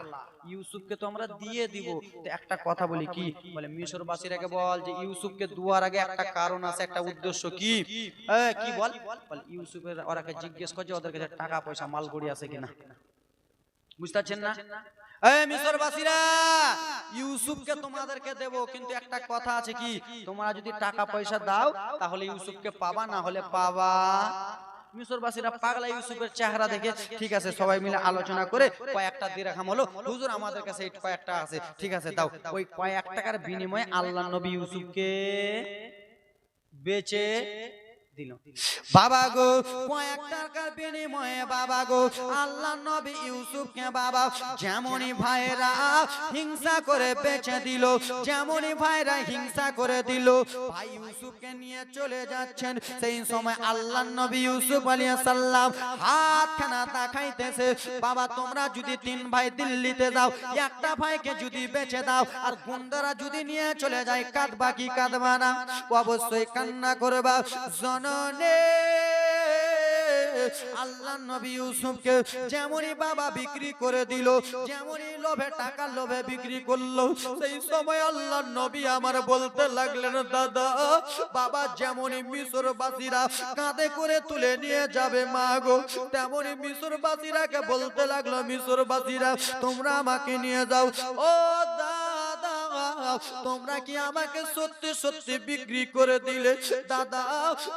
Speaker 1: ইউসুফকে তো আমরা দিয়ে দিব। তো একটা কথা বলি, কি বলে? মিশরবাসীরাকে বল যে ইউসুফকে দুয়ার আগে একটা কারণ আছে, একটা উদ্দেশ্য। কি? কি বল? বলে ইউসুফের ওরাকে জিজ্ঞেস করছে ওদের কাছে টাকা পয়সা মালগড়ি আছে কিনা। বুঝতে পারছেন না? মিশরবাসীরা, ইউসুফকে তোমাদেরকে দেব, কিন্তু একটা কথা আছে, কি? তোমরা যদি টাকা পয়সা দাও তাহলে ইউসুফকে পাবা, না হলে পাবা। মিশরবাসীরা পাগলা ইউসুফের চেহারা দেখে, ঠিক আছে সবাই মিলে আলোচনা করে কয়েকটা দিরহাম হলো, হুজুর আমাদের কাছে এই কয়েকটা আছে, ঠিক আছে দাও। ওই কয়েক টাকার বিনিময়ে আল্লাহর নবী ইউসুফকে বেচে দিল। বাবা গো, কয়েক টাকার বিনিময়ে বাবা গো আল্লাহর নবী ইউসুফকে বাবা যেমনই ভাইরা হিংসা করে বেচে দিল, যেমনই ভাইরা হিংসা করে দিল, ভাই ইউসুফকে নিয়ে চলে যাচ্ছেন। সেই সময় আল্লাহর নবী ইউসুফ আলাইহিস সালাম হাতখানা দেখাইতেছে, বাবা তোমরা যদি 3 ভাই দিল্লিতে যাও, একটা ভাইকে যদি বেচে দাও আর গুন্ডারা যদি নিয়ে চলে যায়, কাঁদবা কি কাঁদবা না? অবশ্যই কান্না করবা। আল্লাহ নবী ইউসুফকে যেমনই বাবা বিক্রি করে দিল, যেমনই লোভে টাকা লোভে বিক্রি করলো, সেই সময় আল্লাহ নবী আমার বলতে লাগলেন, দাদা বাবা যেমনই মিশরবাসীরা কাঁধে করে তুলে নিয়ে যাবে মা গো, তেমনই মিশরবাসীরাকে বলতে লাগলো, মিশরবাসীরা তোমরা আমাকে নিয়ে যাও। ও দাদা, তোমরা কি আমাকে সত্যি সত্যি বিক্রি করে দিলে? দাদা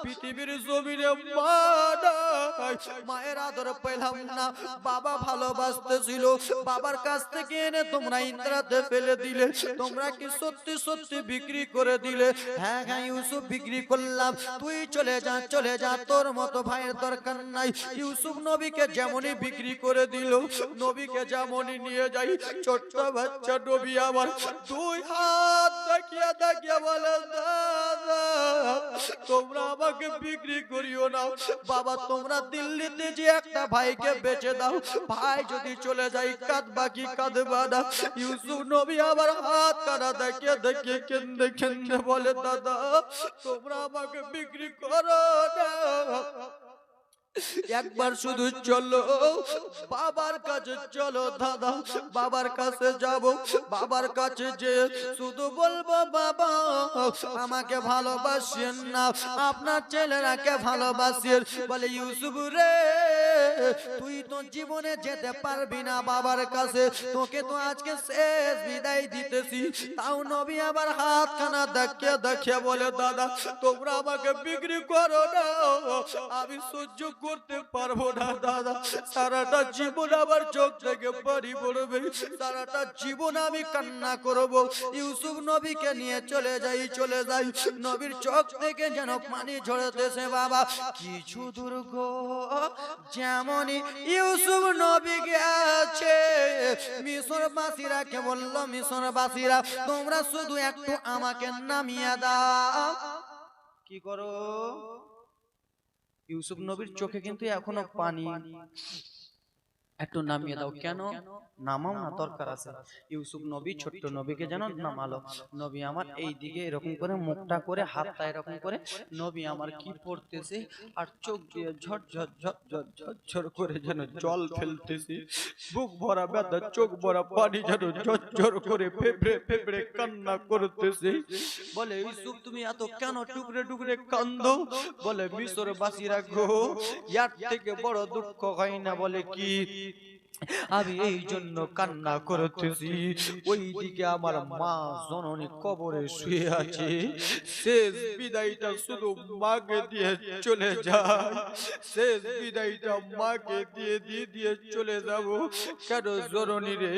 Speaker 1: পৃথিবীর জমিনে মা নাই, মায়ের আদর পেলাম না, বাবা ভালোবাসতেছিল, বাবার কাছ থেকে এনে তোমরা ইন্দ্রাতে ফেলে দিলে, তোমরা কি সত্যি সত্যি বিক্রি করে দিলে? হ্যাঁ হ্যাঁ ইউসুফ বিক্রি করলাম, তুই চলে যা চলে যা, তোর মতো ভাইয়ের দরকার নাই। ইউসুফ নবীকে যেমনই বিক্রি করে দিল, নবীকে যেমনই নিয়ে যাই, ছোট্ট বাচ্চা নবী আমার 2 হাত দেখিয়া দেখিয়া বলে, দাদা তোমরা আমাকে বিক্রি করিও না, বাবা তোমরা দিল্লিতে যে একটা ভাইকে বেচে দাও, ভাই যদি চলে যায় কাঁদবা কি কাঁদবা না? ইউসুফ নবী আবার হাত কাটা দেখিয়ে দেখিয়ে কেন্দে কেন্দে বলে, দাদা তোমরা আমাকে বিক্রি করো না, একবার শুধু চলো বাবার কাছে, চলো দাদা বাবার কাছে যাব, বাবার কাছে যে শুধু বলবো, বাবা আমাকে ভালোবাসেন না, আপনার ছেলেরাকে ভালোবাসেন। বলে ইউসুফ রে, তুই তো জীবনে যেতে পারবি না বাবার কাছে, তোকে তো আজকে শেষ বিদায় দিতেছি। তাও নবী আবার হাতখানা দেখিয়ে দেখিয়ে বলে, দাদা তোমরা আমাকে বিক্রি করো না, আমি সহ্য করতে পারবো না দাদা, সারাটা জীবন আমার চোখ থেকে পানি পড়বে, সারাটা জীবন আমি কান্না করব। ইউসুফ নবীকে নিয়ে চলে যাই চলে যাই, নবীর চোখ থেকে যেন পানি ঝরতেছে বাবা। কিছু দূর গো যেমনই ইউসুফ নবী গেছে, মিশরবাসীরা কে বলল, মিশরবাসীরা তোমরা শুধু একটু আমাকে নামিয়ে দাও। কি করো? ইউসুফ নবীর চোখে কিন্তু এখনো পানি, একটু নামিয়ে দাও। কেন? নামাও না, দরকার আছে। ইউসুফ নবী ছোট্ট নবীকে যেন নামালো। নবী আমার এই দিকে এরকম করে মুখটা করে, হাতটা এরকম করে, নবী আমার কি পড়তেছে আর চোখ দিয়ে ঝট ঝট ঝট ঝট ঝট ঝট করে যেন জল ফেলতেছে, বুক ভরা ব্যথা, চোখ ভরা পানি যেন ঝট ঝট করে ফেফড়ে ফেফড়ে কান্না করতেছে। বলে ইউসুফ তুমি এত কেন টুকরে টুকরে কান্দো? বলে মিশরবাসীরা গো, ইয়ার থেকে বড় দুঃখ হয় না। বলে কি? আমি এই জন্য কান্না করতেছি, ওই দিকে আমার মা জননী কবরে শুয়ে আছে, শেষ বিদায়টা শুধু মাকে দিয়ে চলে যায়, শেষ বিদায়টা মাকে দিয়ে দিয়ে দিয়ে চলে যাব। কেন জননী রে,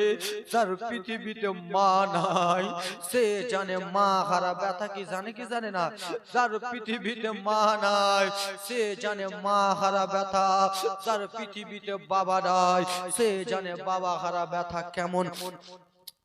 Speaker 1: তার পৃথিবীতে মা নাই, সে জানে মা হারা ব্যথা কি, জানে কি জানে না? তার পৃথিবীতে মা নাই, সে জানে মা হারা ব্যথা, তার পৃথিবীতে বাবা নাই, সে জানে বাবা হারা ব্যথা কেমন।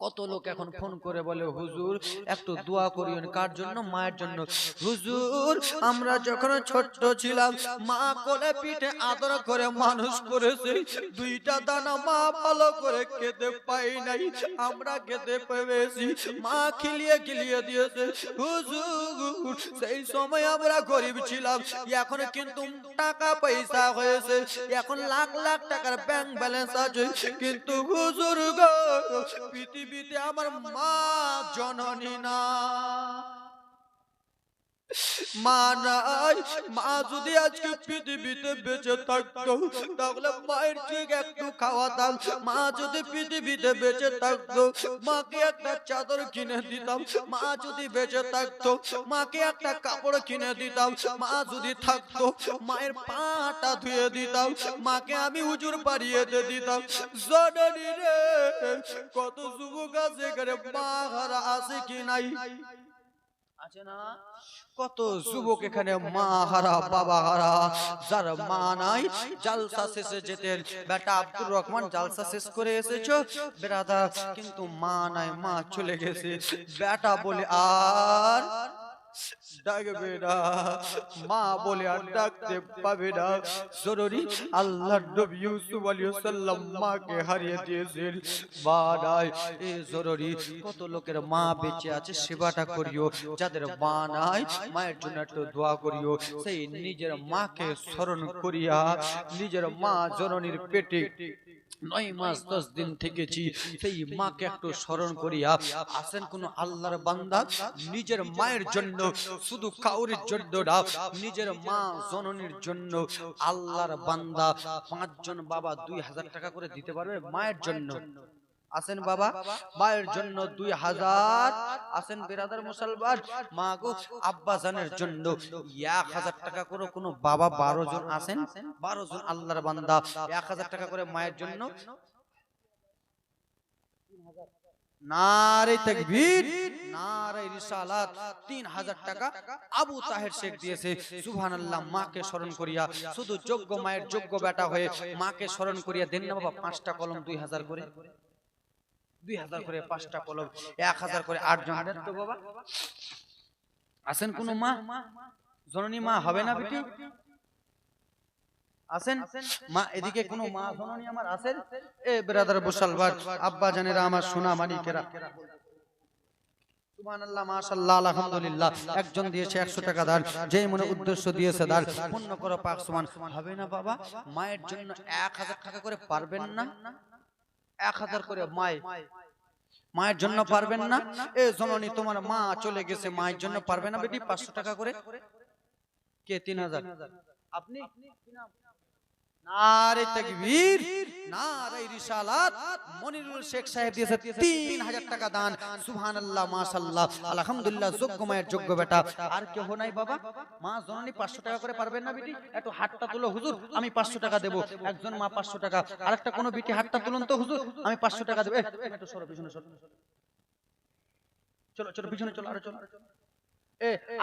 Speaker 1: কত লোক এখন ফোন করে বলে হুজুর একটু দোয়া করিয়েন, কার জন্য? মায়ের জন্য। হুজুর আমরা যখন ছোট্ট ছিলাম মা কোলে পিঠে আদর করে মানুষ করেছে, দুইটা দানা মা ভালো করে খেতে পাই নাই, আমরা খেতে পেয়েছি, মা খিলিয়ে খিলিয়ে দিয়েছে। হুজুর সেই সময় আমরা গরিব ছিলাম, এখন কিন্তু টাকা পয়সা হয়েছে, এখন লাখ লাখ টাকার ব্যাংক ব্যালেন্স আছে, কিন্তু হুজুর গো পৃথিবীতে আমার মা জননী না, মা নাই। মা যদি আজকে পৃথিবীতে বেঁচে থাকতো তাহলে মায়ের ঠিক একটু খাওয়াতাম, মা যদি পৃথিবীতে বেঁচে থাকতো মাকে একটা চাদর কিনে দিতাম, মা যদি বেঁচে থাকতো মাকে একটা কাপড় কিনে দিতাম, মা যদি থাকতো মায়ের পাটা ধুয়ে দিতাম, মাকে আমি উজুর পাড়িয়ে দিতাম। জননী রে, কত যুবক আছে এখানে মা হারা আছে কি নাই? আছে না? কত যুবক এখানে মা হারা বাবা হারা, যার মা নাই। জালসা শেষে যেতেন বেটা আব্দুর রহমান, জালসা শেষ করে এসেছো বেরাদার, কিন্তু মা নাই, মা চলে গেছে। বেটা বলে আর ডাকবে না, মা বলে আর ডাকতে পাবে না। জরুরি আল্লাহর নবী ইউসুফ আলাইহিস সালাম মাকে হারিয়ে দিয়েছেন, মা নাই। এই জরুরি কত লোকের মা বেঁচে আছে, সেবাটা করিও। যাদের মা নাই মায়ের জন্য একটু দোয়া করিও। সেই নিজের মাকে স্মরণ করিয়া, নিজের মা জননীর পেটে 9 মাস 10 দিন থেকেছি, সেই মাকে একটু স্মরণ করিয়া আসেন। কোন আল্লাহর বান্দা নিজের মায়ের জন্য, শুধু কাউরির জন্য না, নিজের মা জননীর জন্য আল্লাহর বান্দা 5 জন বাবা 2000 টাকা করে দিতে পারবে মায়ের জন্য। আসেন বাবা, মায়ের জন্য 2000। আসেন বিরাদার মুসলমান, মা গো আব্বা জানের জন্য 1000 টাকা করে। কোন বাবা 12 জন আসেন, 12 জন আল্লাহর বান্দা 1000 টাকা করে মায়ের জন্য। নারে তাকবীর, নারে রিসালাত। 3000 টাকা আবু তাহের শেখ দিয়েছে। সুবহানাল্লাহ। মাকে স্মরণ করিয়া, শুধু যোগ্য মায়ের যোগ্য বেটা হয়ে মাকে স্মরণ করিয়া দেন না বাবা। 5টা কলম 2000 করে, 2000 করে 5টা কলম 1000 করে 8 জন দেন তো বাবা। আসেন কোন মা জননী মা হবে না বেটি? আসেন মা, এদিকে কোন মা জননী আমার আছেন? এ ব্রাদার মুসলমান আব্বা জানেরা, আমার সোনা মানিকেরা, সুবহানাল্লাহ মাশাআল্লাহ আলহামদুলিল্লাহ। একজন দিয়েছে 100 টাকা দান, যেই মনে উদ্দেশ্য দিয়েছে দান পূর্ণ করো পাক সুবহান। হবে না বাবা? মায়ের জন্য 1000 টাকা করে পারবেন না? 1000 করে মায়ের জন্য পারবেন না? এ জননী তোমার মা চলে গেছে, মায়ের জন্য পারবে না বেটি? 500 টাকা করে। কে 3000? আপনি? নারে তাকবীর, নারে রিসালাত। মনিরুল শেখ সাহেব দিয়েছে 3000 টাকা দান। সুবহানাল্লাহ মাশাআল্লাহ আলহামদুলিল্লাহ। যোগ্য মায়ের যোগ্য বেটা। আর কেউ নাই বাবা? মা জননী 500 টাকা করে পারবেন না বেটি? একটু হাতটা তুলো হুজুর, আমি 500 টাকা দেব। একজন মা 500 টাকা। আরেকটা কোন বেটি হাতটা তুলুন তো হুজুর, আমি 500 টাকা দেব। একটু সরো পিছনে সরো, চলো চলো পিছনে চলো, আরো চলো।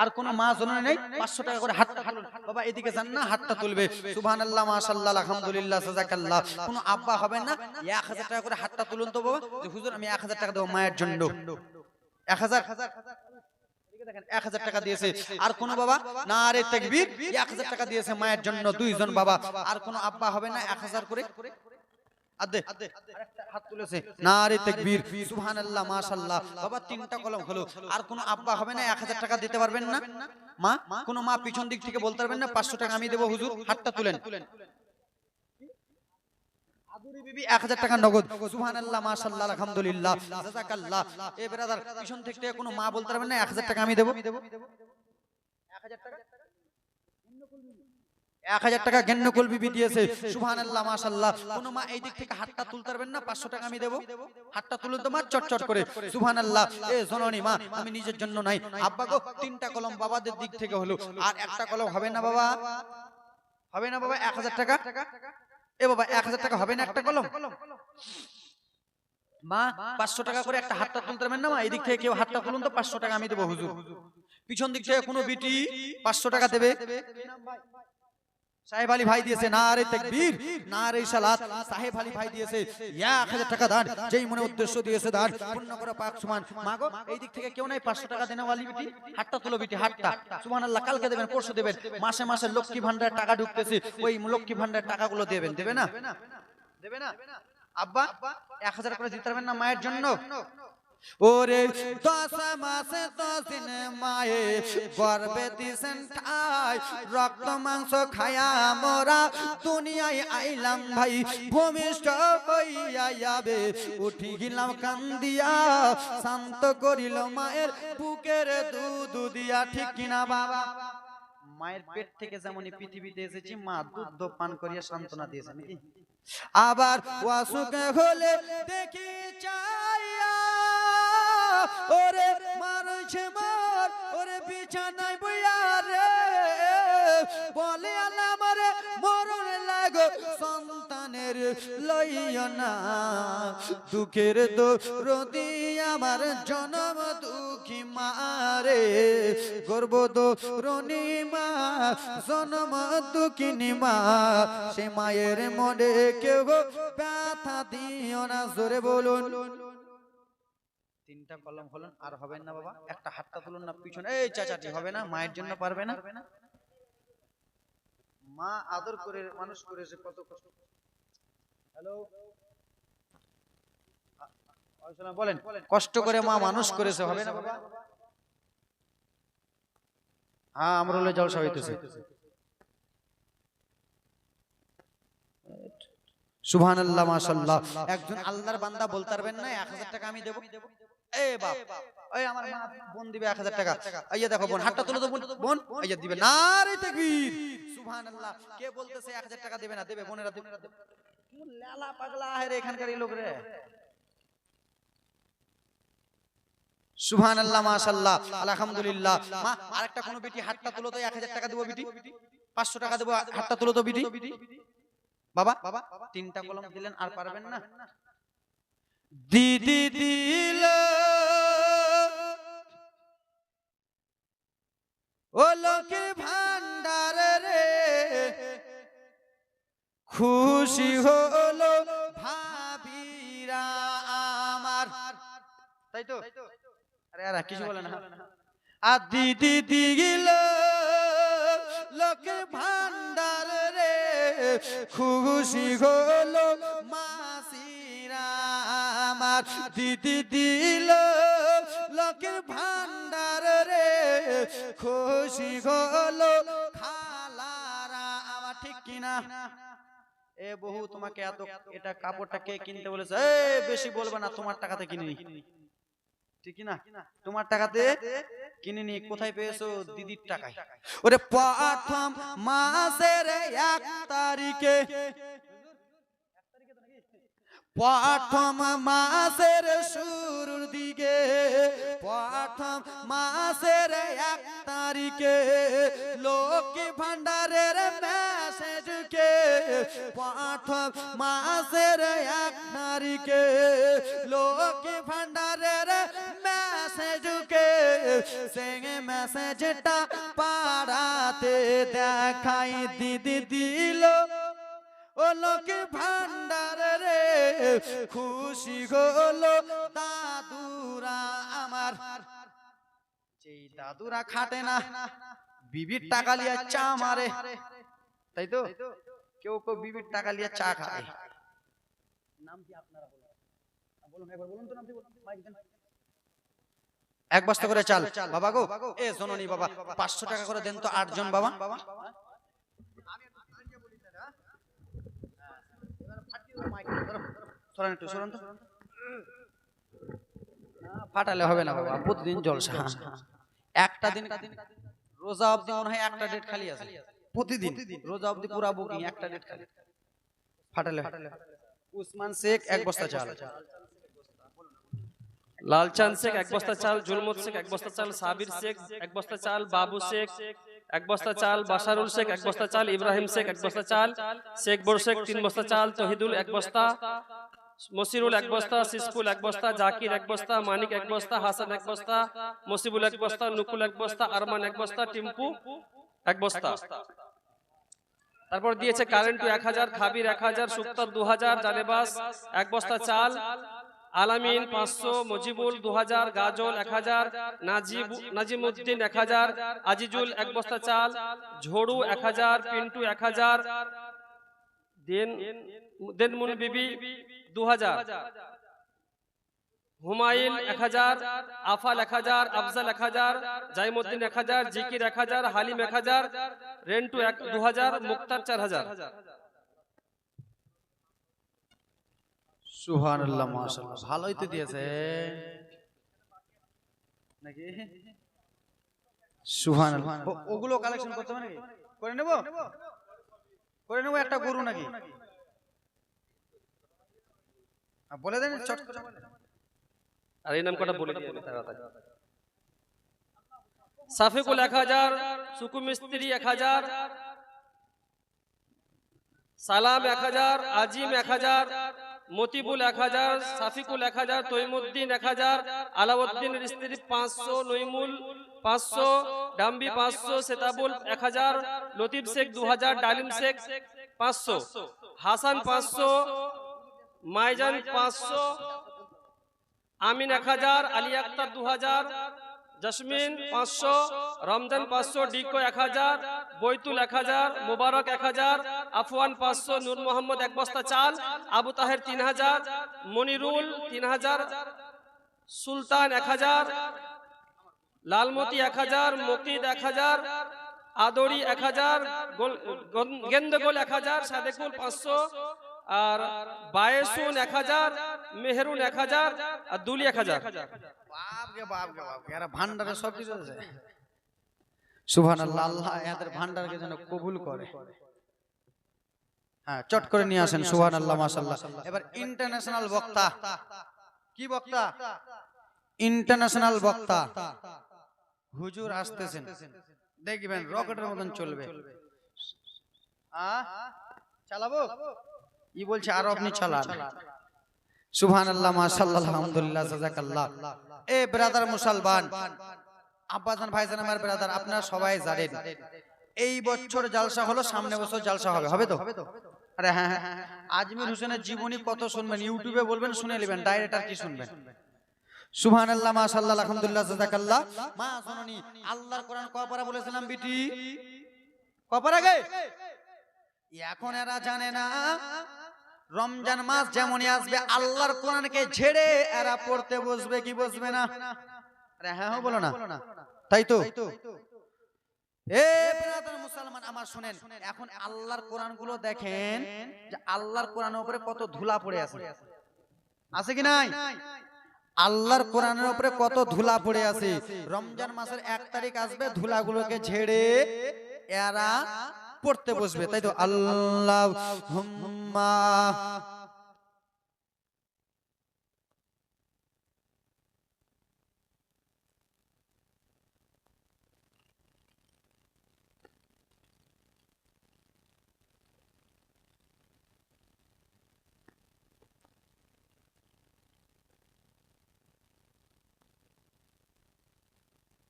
Speaker 1: আর কোন মা জননী নেই? 500 টাকা করে হাতটা তুলুন বাবা, এদিকে যান না, হাতটা তুলবে। সুবহানাল্লাহ মাশাআল্লাহ আলহামদুলিল্লাহ জাযাকাল্লাহ। কোন আব্বা হবেন না? 1000 টাকা করে হাতটা তুলুন তো বাবা, যে হুজুর আমি 1000 টাকা দেব মায়ের জন্য। 1000, দেখেন 1000 টাকা দিয়েছে। আর কোন বাবা? নারে তাকবীর, 1000 টাকা দিয়েছে মায়ের জন্য 2 জন বাবা। আর কোন আব্বা হবে না 1000 করে? আদে আরেকটা হাত তুলেছে। নারে তাকবীর, সুবহানাল্লাহ মাশাআল্লাহ। বাবা 3টা কলম হলো। আর কোন আব্বা হবে না 1000 টাকা দিতে পারবেন না? মা, কোন মা পিছন দিক থেকে বলতে পারবেন না 500 টাকা আমি দেব হুজুর? হাতটা তুলেন। আদুরি বিবি 1000 টাকা নগদ। সুবহানাল্লাহ মাশাআল্লাহ আলহামদুলিল্লাহ জাযাকাল্লাহ। এ ব্রাদার পিছন থেকে কোন মা বলতে পারবেন না 1000 টাকা আমি দেব? 1000 টাকা 1000 টাকা গেন্নকুল বিবি দিয়েছে। সুবহানাল্লাহ মাশাআল্লাহ। কোন মা এই দিক থেকে হাতটা তুলতে পারবেন না? 500 টাকা আমি দেব? হাতটা তুলুন তো মা চটচট করে। সুবহানাল্লাহ। এ জননী মা, আমি নিজের জন্য নাই, আব্বা গো 3টা কলম বাবাদের দিক থেকে হলো। আর একটা কলম হবে না বাবা? হবে না বাবা? 1000 টাকা। এ বাবা 1000 টাকা হবে না একটা কলম? মা 500 টাকা করে একটা হাতটা তুলতে পারবেন না মা? এই দিক থেকে কেউ হাতটা তুলুন তো, 500 টাকা আমি দেব হুজুর। পিছন দিক থেকে কোনো বিটি 500 টাকা দেবে? সাহেব আলী ভাই দিয়েছে নারে তাকবীর নারে সালাত। সাহেব আলী ভাই দিয়েছে 1000 টাকা দান, যেই মনে উদ্দেশ্য দিয়েছে দান পূর্ণ করে পাক সুবহান। মাগো এই দিক থেকে কেউ নাই 500 টাকা দেন ওয়ালি বিটি, হাতটা তুলো বিটি, হাতটা সুবহানাল্লাহ। কালকে দেবেন, পরশু দেবেন, মাসে মাসে লক্ষ্মী ভান্ডার টাকা ঢুকতেছে, ওই লক্ষ্মী ভান্ডার টাকাগুলো দেবেন, দেবে না? দেবে না? আব্বা 1000 করে দিতে পারবেন না মায়ের জন্য? ওরে 10 মাসে 10 দিন মায়ে গর্ভে দিছেন ঠাই, রক্ত মাংস খায়া মোরা দুনিয়ায় আইলাম ভাই, ভূমিষ্ঠ হইয়া যাবে উঠি গেলাম কান্দিয়া, শান্ত করিল মায়ের বুকের দুধ দিয়া, ঠিক কিনা বাবা? মায়ের পেট থেকে যেমনই পৃথিবীতে এসেছি মা দুধ পান করিয়া সান্ত্বনা দিয়েছে নাকি? আবার ওয়াসুকে হলে দেখি চাইয়া, ওরে মারছে মার, ওরে বিছানায় বইয়া রে, বলে আল্লাহ মরে মরণ লাগো সন্তানের লইও না, দুঃখের দরদি আমার জনম দুঃখী মারে, গর্ব দরনি মা জনম দুঃখিনী মা, সে মায়ের মনে কেউ ব্যথা দিও না, জোরে বলুন। 3টা কলম হলেন, আর হবেন না বাবা? একটা হাতটা তুলুন না পিছনে, এই চাচাটি হবে না? মায়ের জন্য পারবে না? মা আদর করে মানুষ করেছে, কত কষ্ট। হ্যালো বলেন, কষ্ট করে মা মানুষ করেছে, হবে না বাবা? হ্যাঁ, আমরুলের জলসা হইতেছে। সুবহানাল্লাহ মাশাআল্লাহ। একজন আল্লাহর বান্দা বলতে পারবেন না 1000 টাকা আমি দেব? এ বাপ, ওই আমার মা বোন দিবে 1000 টাকা। আইয়া দেখো বোন, হাতটা তুলে দাও বোন, আইয়া দিবে। নারে তাকবীর, সুবহানাল্লাহ। কে বলতেছে 1000 টাকা দেবে না? দেবে, বোনেরা দেবে। লালা পাগলা রে এখানকার এই লোক রে। সুবহানাল্লাহ মাশাআল্লাহ আলহামদুলিল্লাহ। মা আরেকটা কোন বেটি হাতটা তুলো তো, 1000 টাকা দেব বিটি, 500 টাকা দেব, হাতটা তুলো তো বিটি। বাবা 3টা কলম দিলেন, আর পারবেন না? দিদি দিল ও লক্ষ্মীর ভান্ডার রে, খুশি হলো ভাবিরা আমার, তাই তো? আরে আর কিছু বলে না। আর দিদি দিল লক্ষ্মীর ভান্ডার রে, খুশি হলো মাসিরা আমার, দিদি দিল লক্ষ্মীর ভান্ডার রে, খুশি হলো খালারা আমার, ঠিক কিনা? এ বহু তোমাকে এত এটা কাপড়টা কে কিনতে বলেছে? এই বেশি বলবে না, তোমার টাকাতে কিনিনি, ঠিক না? তোমার টাকাতে কিনিনি। কোথায় পেয়েছো? দিদির টাকায়। ওরে প্রথম মাসের 1 তারিখে, প্রথম মাসের শুরুর দিকে, প্রথম মাসের 1 তারিখে লক্ষ্মী ভান্ডারের মেসেজ কে, প্রথম মাসের 1 তারিখে লক্ষ্মী ভান্ডারের মেসেজ কে, সেই মেসেজটা পাড়াতে দেখাই দিদি দিল ও লক্ষ্মী ভান্ডার রে, খুশি হলো দাদুরা আমার। যেই দাদুরা খাটে না, বিবির টাকা লিয়া চা মারে, তাই তো? কেউ কেউ বিবির টাকা লিয়া চা খায়। নাম কি আপনারা বলুন, একবার বলুন তো নাম কি? মাইক দেন। 1 বস্তা করে চাল বাবা গো। এ জননী বাবা 500 টাকা করে দেন তো 8 জন বাবা। ফাটালে হবে না বাবা, প্রতিদিন জলসা। একটা দিন রোজা অবধি মনে হয় একটা ডেট খালি আছে, প্রতিদিন রোজা অবধি পুরা বুকিং, একটা ডেট খালি। ফাটালে উসমান শেখ 1 বস্তা চাল,
Speaker 2: লালচাঁদ শেখ 1 বস্তা চাল, জুলমত শেখ 1 বস্তা চাল, সাবির শেখ 1 বস্তা চাল, বাবু শেখ 1 বস্তা চাল, বাশারুল শেখ 1 বস্তা চাল, ইব্রাহিম শেখ 1 বস্তা চাল, শেখ বড় শেখ 3 বস্তা চাল, তহিদুল 1 বস্তা, মসিরুল 1 বস্তা, সিসফুল 1 বস্তা, জাকির 1 বস্তা, মানিক 1 বস্তা, হাসান 1 বস্তা, মসিবুল 1 বস্তা, নুকুল 1 বস্তা, আরমান 1 বস্তা, টিম্পু 1 বস্তা। তারপর দিয়েছে কারেন্টু 1000, খাবির 1000, সুক্তার 2000, জালেবাস 1 বস্তা চাল, আলামিন 500, মজিবুল 2000, গাজল 1000, নাজিমউদ্দিন 1000, আজিজুল 1 বস্তা চাল, ঝড়ু 1000, পিন্টু 1000, দেনমুন বিবি 2000, হুমায়ুন 1000, আফাল 1000, আফজাল 1000, জাইমউদ্দিন 1000, জিকির 1000, হালিম 1000, রেন্টু 2000, মুক্তার 4000।
Speaker 1: সুবহানাল্লাহ, মাশাআল্লাহ, ভালোই তো দিয়েছে নাকি? সুবহানাল্লাহ। ওগুলো কালেকশন করতে হবে নাকি? করে নেব, করে নেব একটা গরু নাকি? বলে দেন চট করে।
Speaker 2: আর এই নাম কটা বলে দিয়ে তাড়াতাড়ি। সাফিকুল 1000, সুকু মিস্ত্রি 1000, সালাম 1000, আজিম 1000, মতিবুল 1000, সাফিকুল 1000, তৈমুদ্দিন 1000, আলাউদ্দিনের স্ত্রী 500, নইমুল 500, ডাম্বি 500, সেতাবুল 1000, লতিফ শেখ 2000, ডালিম শেখ 500, হাসান 500, মাইজান 500, আমিন 1000, আলী আক্তার 2000, জসমিন 500, রমজান 500, ডিকো 1000, বৈতুল 1000, মুবারক 1000, আফওয়ান 500, নূর মোহাম্মদ 1 বস্তা চাল, আবু তাহের 3000, মনিরুল 3000, সুলতান 1000, লালমতি 1000, মুকিদ 1000, আদরি 1000, গেন্দগোল 1000, সাদেকুল 500, আর বায়েসুন 1000, মেহরুন 1000, আর দুলি 1000।
Speaker 1: বাপ গে বাপ গে বাপ, এরা ভান্ডারে সব কিছু আছে। সুবহানাল্লাহ, আল্লাহ এদের ভান্ডারকে যেন কবুল করে। হ্যাঁ, চট করে নিয়ে আসেন। সুবহানাল্লাহ, মাশাআল্লাহ। এবার ইন্টারন্যাশনাল বক্তা, কি বক্তা? ইন্টারন্যাশনাল বক্তা হুজুর আসতেছেন, দেখবেন রকেটের মতন চলবে। চালাবো ই বলছে, আর আপনি চালান। সুবহানাল্লাহ, মাশাআল্লাহ, আলহামদুলিল্লাহ, জাযাকাল্লাহ। এ ব্রাদার মুসলমান, আব্বাজান ভাইজান, আমার ব্রাদার, আপনারা সবাই জানেন এই বছর জালসা হলো, সামনে বছর জালসা হবে, হবে তো? আরে হ্যাঁ হ্যাঁ, আজমির হোসেনের জীবনী কত শুনবেন, ইউটিউবে বলবেন, শুনে নেবেন, ডাইরেক্ট আর কি শুনবেন। সুবহানাল্লাহ, মাশাআল্লাহ, আলহামদুলিল্লাহ, জাযাকাল্লাহ। মা শুনুনি, আল্লাহর কোরআন কপারা বলেছিলাম বিটি, কপার আগে। এখন এরা জানে না রমজান মাস যেমনই আসবে আল্লাহর কোরআনকে ঝেড়ে এরা পড়তে বসবে, কি বসবে না? আরে হ্যাঁ হ্যাঁ বলো না, তাই তো? এ ব্রাদার মুসলমান আমার শুনেন, এখন আল্লাহর কোরআন গুলো দেখেন যে আল্লাহর কোরআনের উপরে কত ধুলা পড়ে আছে, আছে কি নাই? আল্লাহর কোরআনের উপরে কত ধুলা পড়ে আছে। রমজান মাসের 1 তারিখ আসবে, ধুলাগুলোকে ঝেড়ে এরা পড়তে বসবে, তাই তো? আল্লাহুম্মা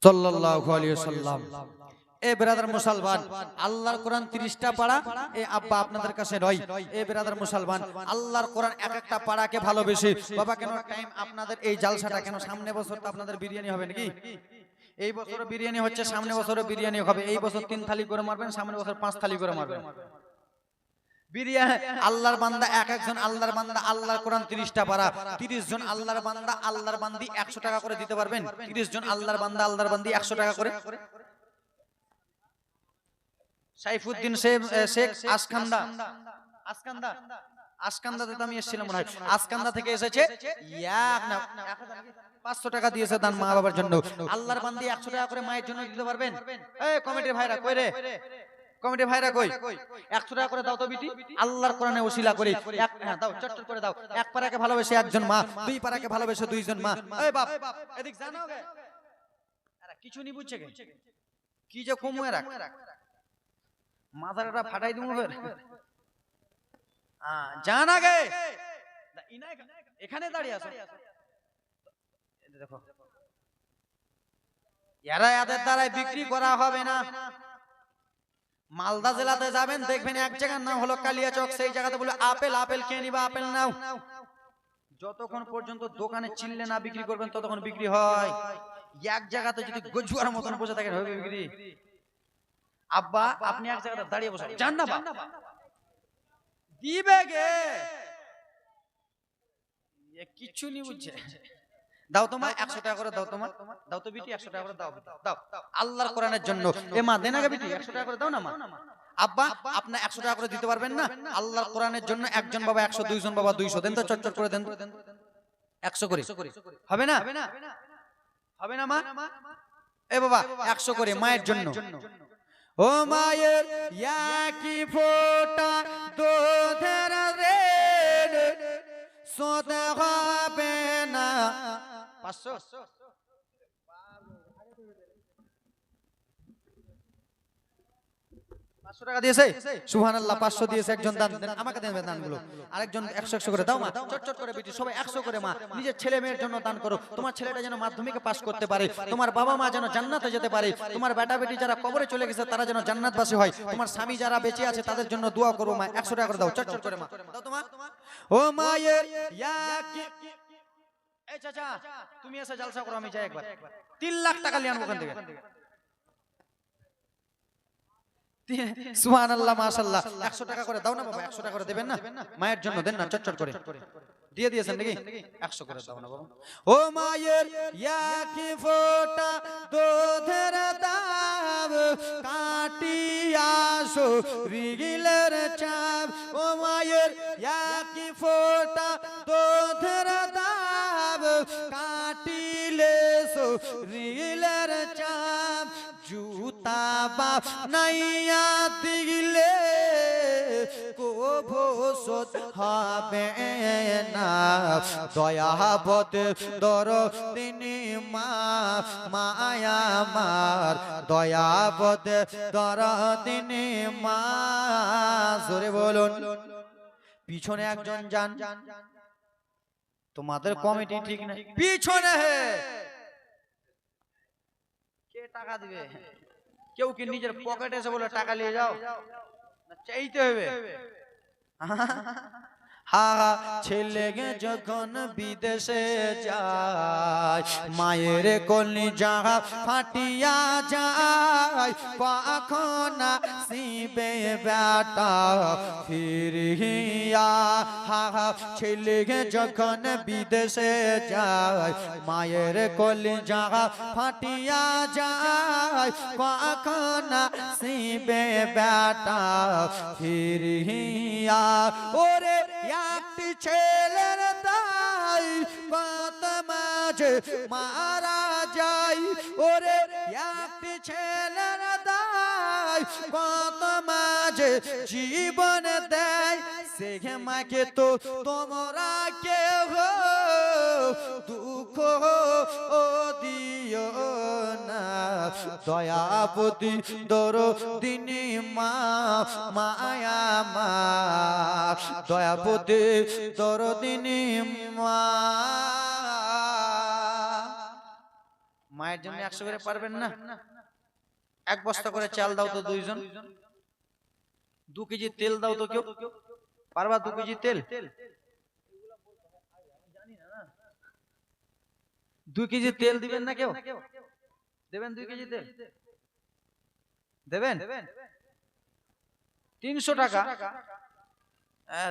Speaker 1: সাল্লাল্লাহু আলাইহি ওয়াসাল্লাম। এ ব্রাদার মুসলমান, আল্লাহর কোরআন 30টা পারা, এ আব্বা আপনাদের কাছে নয়। এ ব্রাদার মুসলমান, আল্লাহর কোরআন এক একটা পারাকে ভালোবেসে বাবা, কেন টাইম আপনাদের এই জালসাটা কেন? সামনে বছর তো আপনাদের বিরিয়ানি হবে নাকি? এই বছর বিরিয়ানি হচ্ছে, সামনে বছরও বিরিয়ানি হবে। এই বছর 3 থালি করে মারবেন, সামনে বছর 5 থালি করে মারবেন বিরিয়ানি। আল্লাহর বান্দা, এক একজন আল্লাহর বান্দা, আল্লাহর কোরআন 30টা পারা, 30 জন আল্লাহর বান্দা, আল্লাহর বান্দি 100 টাকা করে দিতে পারবেন? 30 জন আল্লাহর বান্দা, আল্লাহর বান্দি 100 টাকা করে। সাইফুদ্দিন শেখ আসকান্দা, আসকান্দাতে তো আমি এসেছিলাম মনে হয়, আসকান্দা থেকে এসেছে, 500 টাকা দিয়েছে দান মা বাবার জন্য। আল্লাহর বান্দি 100 টাকা করে মায়ের জন্য দিতে পারবেন? এই কমিটির ভাইরা কই রে, কমিটির ভাইরা কই? 100 টাকা করে দাও তো বিটি, আল্লাহর কোরআনে ওসিলা করে দাও, চটচট করে দাও। 1 পারাকে ভালোবেসে 1 জন মা, 2 পারাকে ভালোবেসে 2 জন মা। এই বাপ, এদিক জানো গে, আরে কিছু নি বুঝছে গে, কি যে কমুয়ে রাখ, মাথাটা ফাটাই দিমু ফের। জান আগে এখানে দাঁড়িয়ে আছে, দেখো এরা এদের দ্বারাই বিক্রি করা হবে না। মালদা জেলাতে যাবেন, দেখবেন এক জায়গার নাম হলো কালিয়াচক, সেই জায়গাতে বলে আপেল, আপেল কে নিবা, আপেল নাও। যতক্ষণ পর্যন্ত দোকানে চিল্লে না বিক্রি করবেন ততক্ষণ বিক্রি হয়। এক জায়গাতে যদি গজুয়ার মতন বসে থাকেন হবে বিক্রি। আব্বা আপনি এক জায়গাতে দাঁড়িয়ে বসে জান না দিবে গে, কিছু নি বুঝছে। দাও তোমা 100 টাকা করে দাও, তোমা দাও তো বিটি 100 টাকা করে দাও, দাও আল্লাহর কোরআনের জন্য। এ মা দেনা গে বিটি 100 টাকা করে দাও না মা। আব্বা আপনি 100 টাকা করে দিতে পারবেন না? আল্লাহর কোরআনের জন্য একজন বাবা 100, দুইজন বাবা 200 দেন তো, চটচট করে দেন 100 করে। হবে না? হবে না মা? এ বাবা 100 করে মায়ের জন্য। ও মায়ের একই ফোঁটা দুধের রে সোতে হবে না 500। 500 টাকা দিয়েছে, সুবহানাল্লাহ 500 দিয়েছে একজন, দান দেন আমাকে দেন দানগুলো। আরেকজন 100 করে দাও মা, চটচট করে বিটি সবাই 100 করে মা। নিজের ছেলে মেয়ের জন্য দান করো, তোমার ছেলেটা যেন মাধ্যমিকে পাস করতে পারে, তোমার বাবা মা যেন জান্নাতে যেতে পারে, তোমার বেটা বেটি যারা কবরে চলে গেছে তারা যেন জান্নাতবাসী হয়, তোমার স্বামী যারা বেঁচে আছে তাদের জন্য দোয়া করো মা। 100 টাকা করে দাও, চটচট করে মা দাও তোমা। ও মায়ের এই চাচা তুমি এসে জলসা করো, আমি যাই একবার 3 লাখ টাকা নিয়ে আনবো ওখান থেকে। সুবহানাল্লাহ মাশাআল্লাহ 100 টাকা করে দাও না বাবা, 100 টাকা করে দেবেন না মায়ের জন্য, দেন না চটচট করে দিয়ে দিয়েছেন নাকি? 100 করে দাও না বাবা। ও মায়ের একই ফোঁটা দুধের দাম কাটিয়া শরীরের চাপ, ও মায়ের একই ফোঁটা দুধের দাম কাটিলে শরীরের চাপ, জুতা বাপ নাইয়া দিলে কভু শোধ হবে না, দয়াবত দরদিনী মা মায়া মার, দয়াবত দরদিনী মা। জোরে বলুন। পিছনে একজন যান, তোমাদের কমিটি ঠিক না, পিছনে কে টাকা দিবে? কেউ কি নিজের পকেটে এসে বলে টাকা নিয়ে যাও, না চাইতে হবে? ছেলে যখন বিদেশে যায় মায়ের কলিজা ফাটিয়া যায়, কখন আসিবে বেটা ফিরিয়া। ছেলে যখন বিদেশে যায় মায়ের কলিজা ফাটিয়া যায়, কখন আসিবে বেটা ফিরিয়া। ওরে একটি ছেলের তাই কত মাঝে মারা যায়, ওরে একটি ছেলের তাই কত মাঝে জীবন দেয়, সে মাকে তো তোমরা কেহ দুঃখ ও দিও না, দয়াবতী দরদিনী মা মায়া মা, দয়াবতী দরদিনী মা। মায়ের জন্য 100 করে পারবেন না? 1 বস্তা করে চাল দাও তো দুইজন, 2 কেজি তেল দাও তো কেউ পারবা? 2 কেজি তেল, 2 কেজি তেল দিবেন না কেউ? দেবেন 2 কেজি তেল দেবেন? 300 টাকা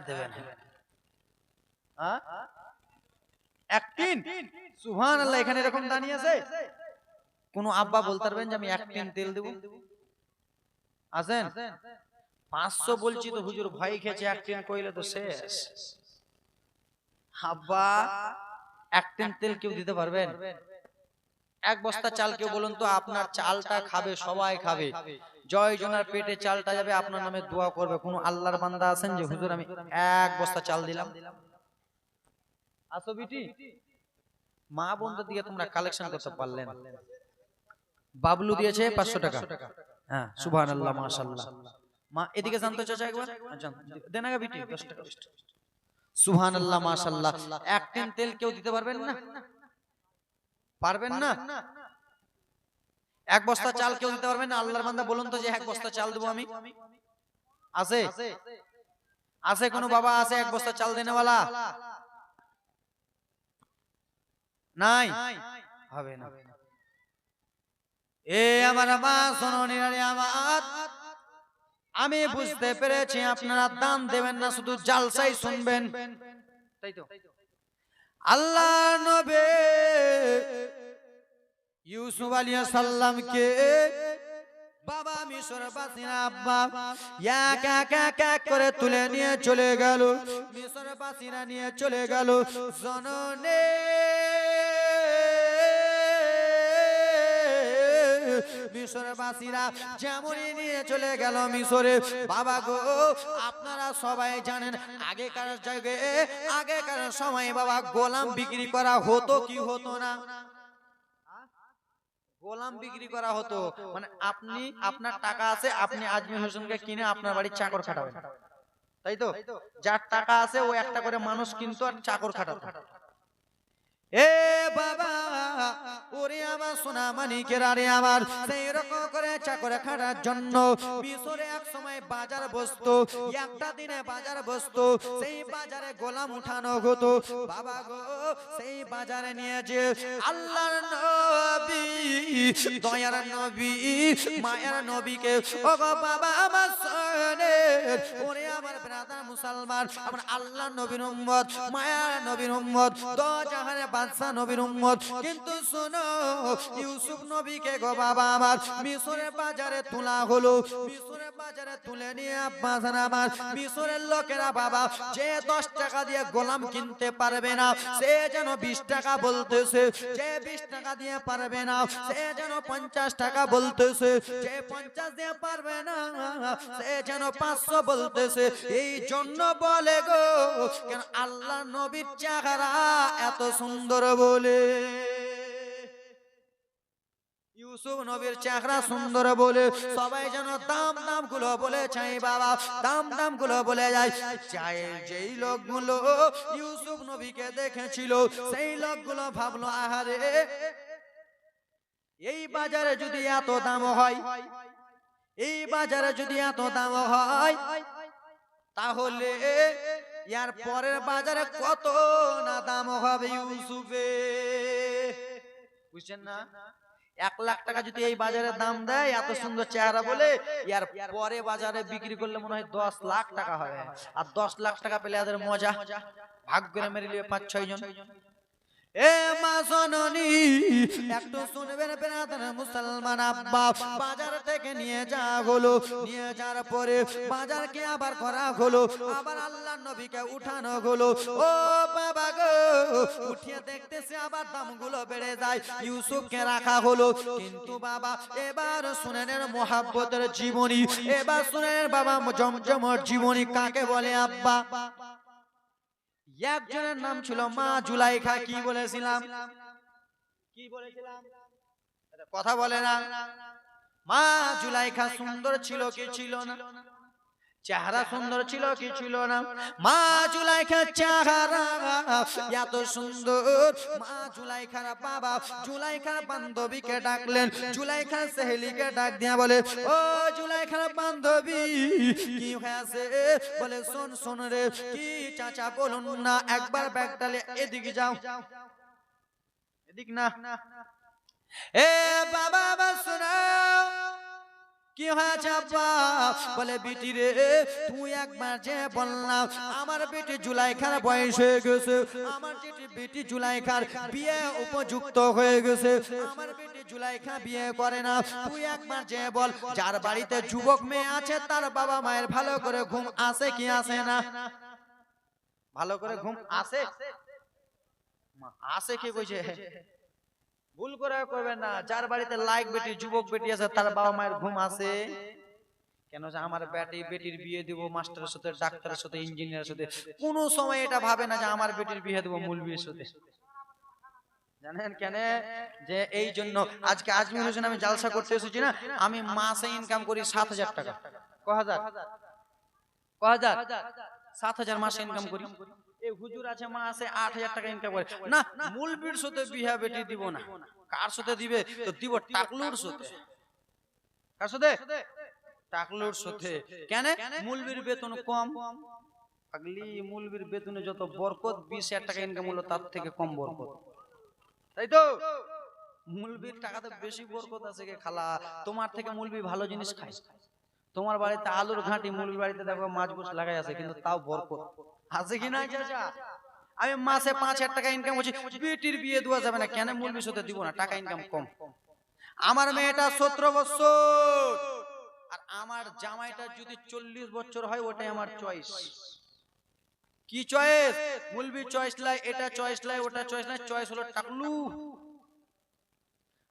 Speaker 1: দেবেন। এক টিন, সুবহানাল্লাহ এখানে এরকম দাঁড়িয়ে আছে, কোন আব্বা বলতে পারবেন যে আমি 1 টিন তেল দেব? আছেন? 500 বলছি তো হুজুর ভয় খেয়েছে, 1 টিন কইলে তো শেষ। আব্বা 1 টিন তেল কেউ দিতে পারবেন? 1 বস্তা চাল কেউ বলুন তো, আপনার চালটা খাবে সবাই খাবে, জয়জনার পেটে চালটা যাবে, আপনার নামে দোয়া করবে। কোন আল্লাহর বান্দা আছেন যে হুজুর আমি 1 বস্তা চাল দিলাম? আসো বিটি, মা বোনদের দিকে তোমরা কালেকশন করতে পারলেন। বাবলু দিয়েছে 500 টাকা। হ্যাঁ সুবহানাল্লাহ মাশাআল্লাহ। মা এদিকে জানতো চাচা একবার দেন আগে বিটি 10 টাকা। সুবহানাল্লাহ মাশাআল্লাহ। 1 টিন তেল কেউ দিতে পারবেন না? পারবেন না? এক বস্তা চাল কেউ দিতে পারবে না? আল্লাহর বান্দা বলুন তো যে এক বস্তা চাল দেবো আমি। আছে? আছে কোনো বাবা আছে এক বস্তা চাল দেনেওয়ালা? নাই, হবে না। এ আমার মা শোনো নিরানি আমার, আমি বুঝতে পেরেছি আপনারা দান দেবেন না, শুধু জালসাই শুনবেন, তাই তো? আল্লাহ নবী ইউসুফ আলাইহিস সালামকে বাবা মিশরবাসীরা আব্বা এক এক এক এক করে তুলে নিয়ে চলে গেল, মিশরবাসীরা নিয়ে চলে গেল জননে। মিশরবাসীরা যেমনই নিয়ে চলে গেল মিশরে, বাবা গো আপনারা সবাই জানেন আগেকার জায়গায় আগেকার সময় বাবা গোলাম বিক্রি করা হতো কি হতো না? গোলাম বিক্রি করা হতো। মানে আপনি আপনার টাকা আছে, আপনি আজমির হোসেনকে কিনে আপনার বাড়ির চাকর খাটাবেন, তাই তো? যার টাকা আছে ও একটা করে মানুষ কিনতো আর চাকর খাটাতো। এ বাবা ওরে আমার সোনা মানিকের আরে আমার, সেই রকম করে চাকর খাটার জন্য মিশরে এক সময় বাজার বসতো, একটা দিনে বাজার বসতো, সেই বাজারে গোলাম উঠানো হতো। বাবা গো সেই বাজারে নিয়ে যে আল্লাহর নবী দয়ার নবী মায়ের নবীকে, ও গো বাবা আমার সোনের ওরে আমার ব্রাদার মুসলমান, আমার আল্লাহর নবীর উম্মত মায়ের নবীর উম্মত দো জাহানের বাদশা নবীর উম্মত। কিন্তু শোনো ইউসুফ নবীকে গো বাবা আমার মিশরের বাজারে তোলা হলো, মিশরের বাজারে তুলে নিয়ে আব্বা জান আমার মিশরের লোকেরা বাবা যে 10 টাকা দিয়ে গোলাম কিনতে পারবে না সে যেন 20 টাকা বলতেছে, যে 20 টাকা দিয়ে পারবে না সে যেন 50 টাকা বলতেছে, যে 50 দিয়ে পারবে না সে যেন 500 বলতেছে। এই জন্য বলে গো কেন আল্লাহ নবীর চেহারা এত সুন্দর বলে, ইউসুফ নবীর চেহারা সুন্দর বলে সবাই যেন দাম দাম গুলো বলে চাই বাবা, দাম দাম গুলো বলে যায়। চাই যেই লোকগুলো ইউসুফ নবীকে দেখেছিল সেই লোকগুলো ভাবলো আহারে এই বাজারে যদি এত দাম হয়, এই বাজারে যদি এত দাম হয় তাহলে ইয়ার পরের বাজারে কত না দাম হবে ইউসুফে, বুঝছেন না? 1 লাখ টাকা যদি এই বাজারে দাম দেয় এত সুন্দর চেহারা বলে, ইয়ার পরে বাজারে বিক্রি করলে মনে হয় 10 লাখ টাকা হবে। আর 10 লাখ টাকা পেলে এদের মজা, ভাগ করে মেরে নিবে 5-6 জন। এ মা জননী একটু শুনবেন ব্রাদার মুসলমান আব্বা, বাজার থেকে নিয়ে যাওয়া হলো, নিয়ে যাওয়ার পরে বাজারকে আবার করা হলো, আবার আল্লাহর নবীকে উঠানো হলো। ও বাবা গো উঠিয়ে দেখতেছে আবার দামগুলো বেড়ে যায়, ইউসুফকে রাখা হলো। কিন্তু বাবা এবার শুনেন মোহাব্বতের জীবনী, এবার শুনেন বাবা জমজমর জীবনী কাকে বলে আব্বা। একজনের নাম ছিল মা জুলাইখা। কি বলেছিলাম? কি বলেছিলাম? কথা বলে না। মা জুলাইখা সুন্দর ছিল কি ছিল না? চেহারা সুন্দর ছিল কি ছিল না? মা জুলাইখার চেহারা এত সুন্দর, মা জুলাইখার বাবা জুলাইখার বান্ধবীকে ডাকলেন, জুলাইখার সহেলিকে ডাক দিয়া বলে, ও জুলাইখার বান্ধবী কি হয়েছে? বলে শোন শোন রে, কি চাচা বলুন না, একবার ব্যাগটালে এদিকে যাও, এদিক না। এ বাবা বাবা শোনা কি হয়েছে আব্বা? বলে বিটি রে তুই একবার যে বললাম আমার বেটি জুলাইখার বয়স হয়ে গেছে, আমার বেটি জুলাইখার বিয়ে উপযুক্ত হয়ে গেছে, আমার বেটি জুলাইখা বিয়ে করে না, তুই একবার যে বল যার বাড়িতে যুবক মেয়ে আছে তার বাবা মায়ের ভালো করে ঘুম আসে কি আসে না? ভালো করে ঘুম আসে? আসে কি কইছে? ভুল করে করবেন না, যার বাড়িতে লাইক বেটি যুবক বেটি আছে তার বাবা মায়ের ঘুম আসে কেন? যে আমার বেটির বিয়ে দেবো মাস্টারের সাথে, ডাক্তারের সাথে, ইঞ্জিনিয়ারের সাথে, কোন সময় এটা ভাবে না যে আমার বেটির বিয়ে দেবো মৌলবীর সাথে। জানেন কেন? যে এই জন্য আজকে আজমির হোসেন আমি জালসা করতে এসেছি না, আমি মাসে ইনকাম করি 7,000 টাকা। ক হাজার 7,000 মাসে ইনকাম করি। এই হুজুর আছে মাসে 8,000 টাকা ইনকাম করে, না মুলবির সাথে বিয়া বেটি দিব না। কার সাথে দিবে? তো দিব টাকলুর সাথে। কার সাথে? টাকলুর সাথে। কেন? মুলবির বেতন কম। পাগলি, মুলবির বেতনে যত বরকত, 20,000 টাকা ইনকাম হলো তার থেকে কম বরকত, তাই তো? মুলবির টাকাতে বেশি বরকত আছে কে খালা? তোমার থেকে মুলবি ভালো জিনিস খায়। তোমার বাড়িতে আলুর ঘাঁটি, মুলবির বাড়িতে দেখো মাছ গোছ লাগাই আছে, কিন্তু তাও বরকত আছে কি না? চাচা, আমি মাসে 5,000 টাকা ইনকাম করছি, বেটির বিয়ে দেওয়া যাবে না। কেন? মুলবির সাথে দিব না, টাকা ইনকাম কম। আমার মেয়েটা 17 বছর, আর আমার জামাইটা যদি 40 বছর হয়, ওটাই আমার চয়েস। কি চয়েস? মুলবি চয়েস লাই, এটা চয়েস লাই, ওটা চয়েস লাই, চয়েস হলো টাকলু।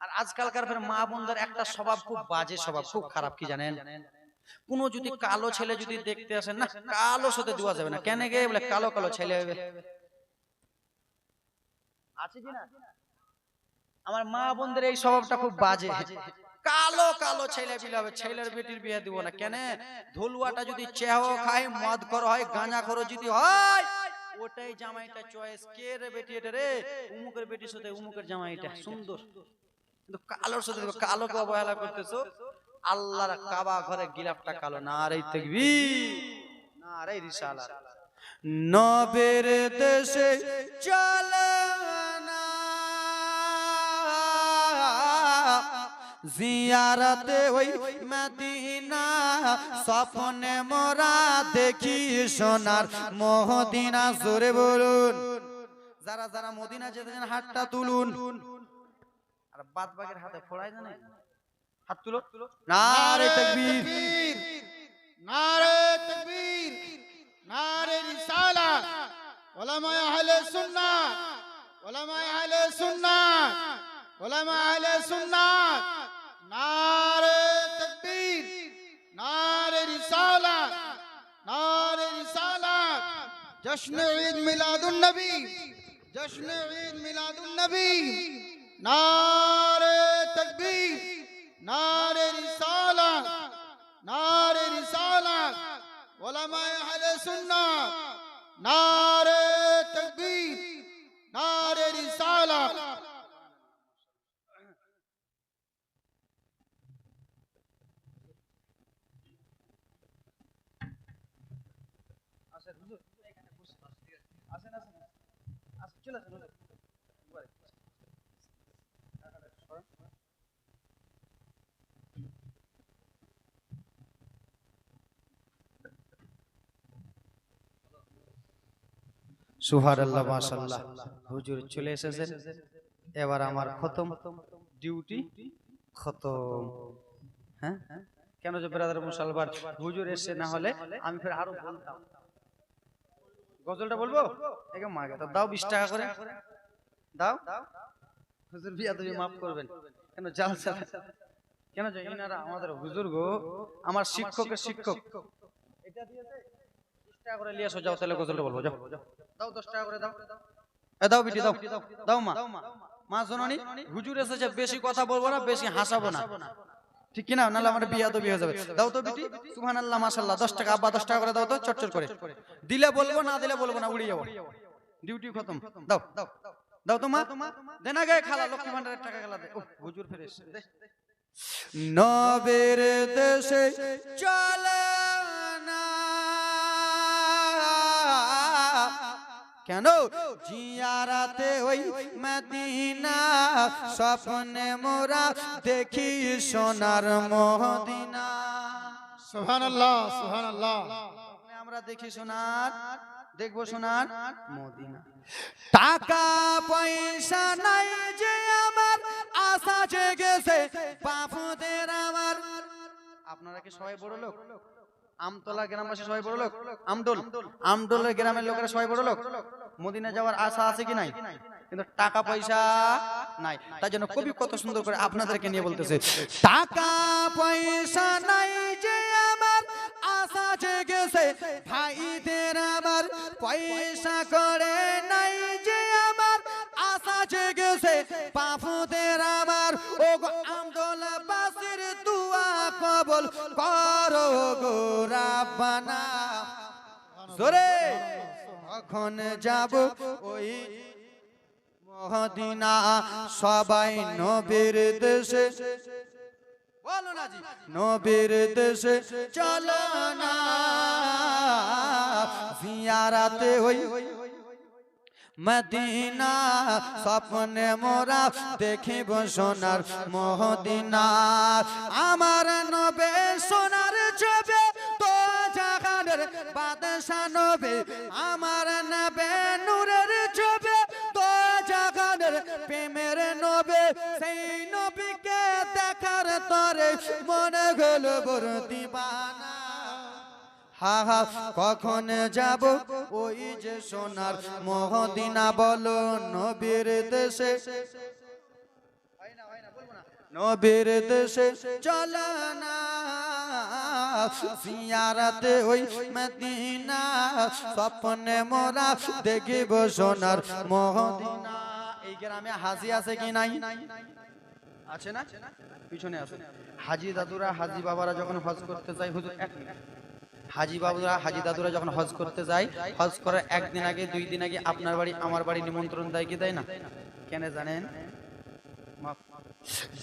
Speaker 1: আর আজকালকার ফের মা বোনদের একটা স্বভাব, খুব বাজে স্বভাব, খুব খারাপ। কি জানেন? কোন যদি কালো ছেলে যদি দেখতে আসেন না, কালো সাথে দেওয়া যাবে না। কেন গে? বলে কালো কালো ছেলে হবে। আছে কি না? আমার মা বোনদের এই স্বভাবটা খুব বাজে। কালো কালো ছেলে বিলাবে, ছেলের বেটির বিয়ে দিব না। কেন? ধুলুয়াটা যদি চেহাও খায়, মদ কর হয়, গাঁজা করো যদি হয়, ওটাই জামাইটা চয়েস। কে রে বেটি এটা রে? উমুকের বেটির সাথে উমুকের জামাইটা সুন্দর, কিন্তু কালোর সাথে কালোকে অবহেলা করতেছো। আল্লাহর কাবা ঘরে গিলাফটা কালো। নারে তাকবীর, নারে রিসালাত। নবের দেশে চলে না জিয়ারতে ওই মদিনা, স্বপ্নে মোরা দেখি সোনার মদিনা। জোরে বলুন, যারা যারা মদিনা যেতেছেন হাতটা তুলুন। আর বাদ বাগের হাতে ফোড়াই জানে, হাত তুলো। নারে তাকবীর,
Speaker 3: নারে তাকবীর, নারে রিসালাত। উলামায়ে আহলে সুন্নাত, উলামায়ে আহলে সুন্নাত, উলামায়ে আহলে সুন্নাত। নারে তাকবীর, নারে রিসালাত, নারে রিসালাত। জশ্ন ঈদ মিলাদুন নবী, জশ্ন ঈদ মিলাদুন নবী। নারে তাকবীর, নারে রিসালাত, নারে রিসালাত। উলামায়ে আহলে সুন্নাত। নারে তাকবীর, নারে রিসালাত।
Speaker 1: সুবহানাল্লাহ, মাশাআল্লাহ। হুজুর চলে এসেছেন, এবার আমার খতম ডিউটি খতম। হ্যাঁ, কেন যে ব্রাদার মুসলমান হুজুর এসে, না হলে আমি ফের আরো বলতাম। গজলটা বলবো? একে মাগে তো দাও 20 টাকা করে দাও। হুজুর বিয়া তুমি মাফ করবেন। কেন জালসা? কেন যে ইনারা আমাদের হুজুর গো, আমার শিক্ষকের শিক্ষক। এটা দিয়েছে 20 টাকা করে নিয়ে এসো, যাও তাহলে গজলটা বলবো। যাও দাও 10 টাকা করে দাও। দাও বিটি দাও, দাও মা। মা জননী, হুজুর এসেছে, বেশি কথা বলবো না, বেশি হাসাবো না, ঠিক কি না? নাহলে আমার বিয়া তো বিয়ে হয়ে যাবে। দাও তো বিটি। সুবহানাল্লাহ, মাশাআল্লাহ। 10 টাকা আব্বা, 10 টাকা করে দাও তো, চটচট করে। দিলে বলবো, না দিলে বলবো না, উড়ে যাবো। ডিউটি খতম। দাও দাও দাও তো মা। দেনা গে খালা, লক্ষ্মী ভান্ডারের টাকা গেলা দে। ও হুজুর ফের এসে। নবের দেশে চলে না কেন? জিয়ারাতে ওই মদিনা, স্বপ্নে মোরা দেখি সোনার মদিনা।
Speaker 3: সুবহানাল্লাহ, সুবহানাল্লাহ।
Speaker 1: আমরা দেখি সোনার, দেখবো সোনার মদিনা। টাকা পয়সা নাই যে আমার, আশা জেগেছে বাপুদের আমার। আপনারা কি সবাই বড় লোক? আমতলা গ্রামবাসী সবাই বড় লোক? আমডোল, আমডোলের গ্রামের লোকেরা সবাই বড় লোক? মদিনা যাওয়ার আশা আছে কি নাই? কিন্তু টাকা পয়সা নাই। তাই জন্য কবি কত সুন্দর করে আপনাদেরকে নিয়ে বলতেছে, টাকা পয়সা নাই যে আমার, আশা জেগেছে ভাইদের আমার। পয়সা করে নাই যে আমার, আশা জেগেছে বাপুদের আমার। ও গো আমদোলাবাসীর দুয়া কবুল করো গো রাব্বানা। জোরে কখন যাব ওই মদিনা সবাই নবীর দেশে বলো না জি নবীর দেশে চলো না জিয়ারাতে ওই মদিনা স্বপ্নে মোরা দেখিব সোনার মদিনা আমার নবে সোনার ছবি তো জাহানের বাদশা নবে আমার নবে নূরের ছবি তো জাহানের প্রেমের নবে সেই নবীকে দেখার তরে মনে গেল বড় দিবানা হা হা কখন যাব ওই যে সোনার মদিনা বলো নবীর দেশে নবীর দেশে চলো না জিয়ারতে ওই মদিনা স্বপ্নে মোরা দেখিব সোনার মদিনা এই গ্রামে হাজি আছে কি নাই আছে না পিছনে আছে হাজি দাদুরা হাজি বাবারা যখন হজ করতে যায় হুজুর এক মিনিট হাজি বাবুরা হাজি দাদুরা যখন হজ করতে যায় হজ করার একদিন আগে 2 দিন আগে আপনার বাড়ি আমার বাড়ি নিমন্ত্রণ দেয় কি দেয় না কেন জানেন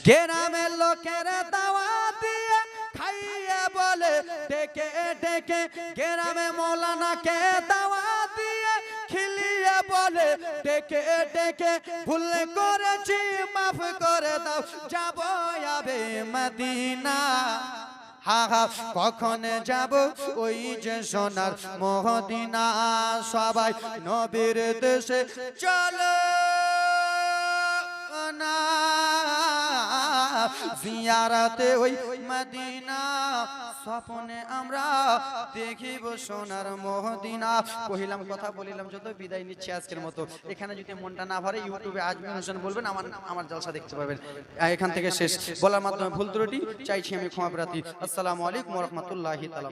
Speaker 1: গ্রামের লোকের দাওয়াত দিয়ে খাইয়ে বলে ডেকে ডেকে গ্রামে মৌলানাকে দাওয়াত দিয়ে খিলিয়ে বলে ডেকে ডেকে ভুল করেছি মাফ করে দাও যাবো আবে মদিনা হা হা কখন যাব ওই যে সোনার মদিনা সবাই নবীর দেশে চলো না জিয়ারতে ওই মদিনা স্বপ্নে আমরা দেখিব সোনার মদিনা কহিলাম কথা বলিলাম যত বিদায় নিচ্ছি আজকের মতো এখানে যদি মনটা না ভরে ইউটিউবে আজমির হোসেন বলবেন আমার জলসা দেখতে পাবেন এখান থেকে শেষ বলার মাধ্যমে ভুল ত্রুটি চাইছি আমি ক্ষমা প্রার্থী আসসালামু আলাইকুম ওয়া রাহমাতুল্লাহি তাআলা।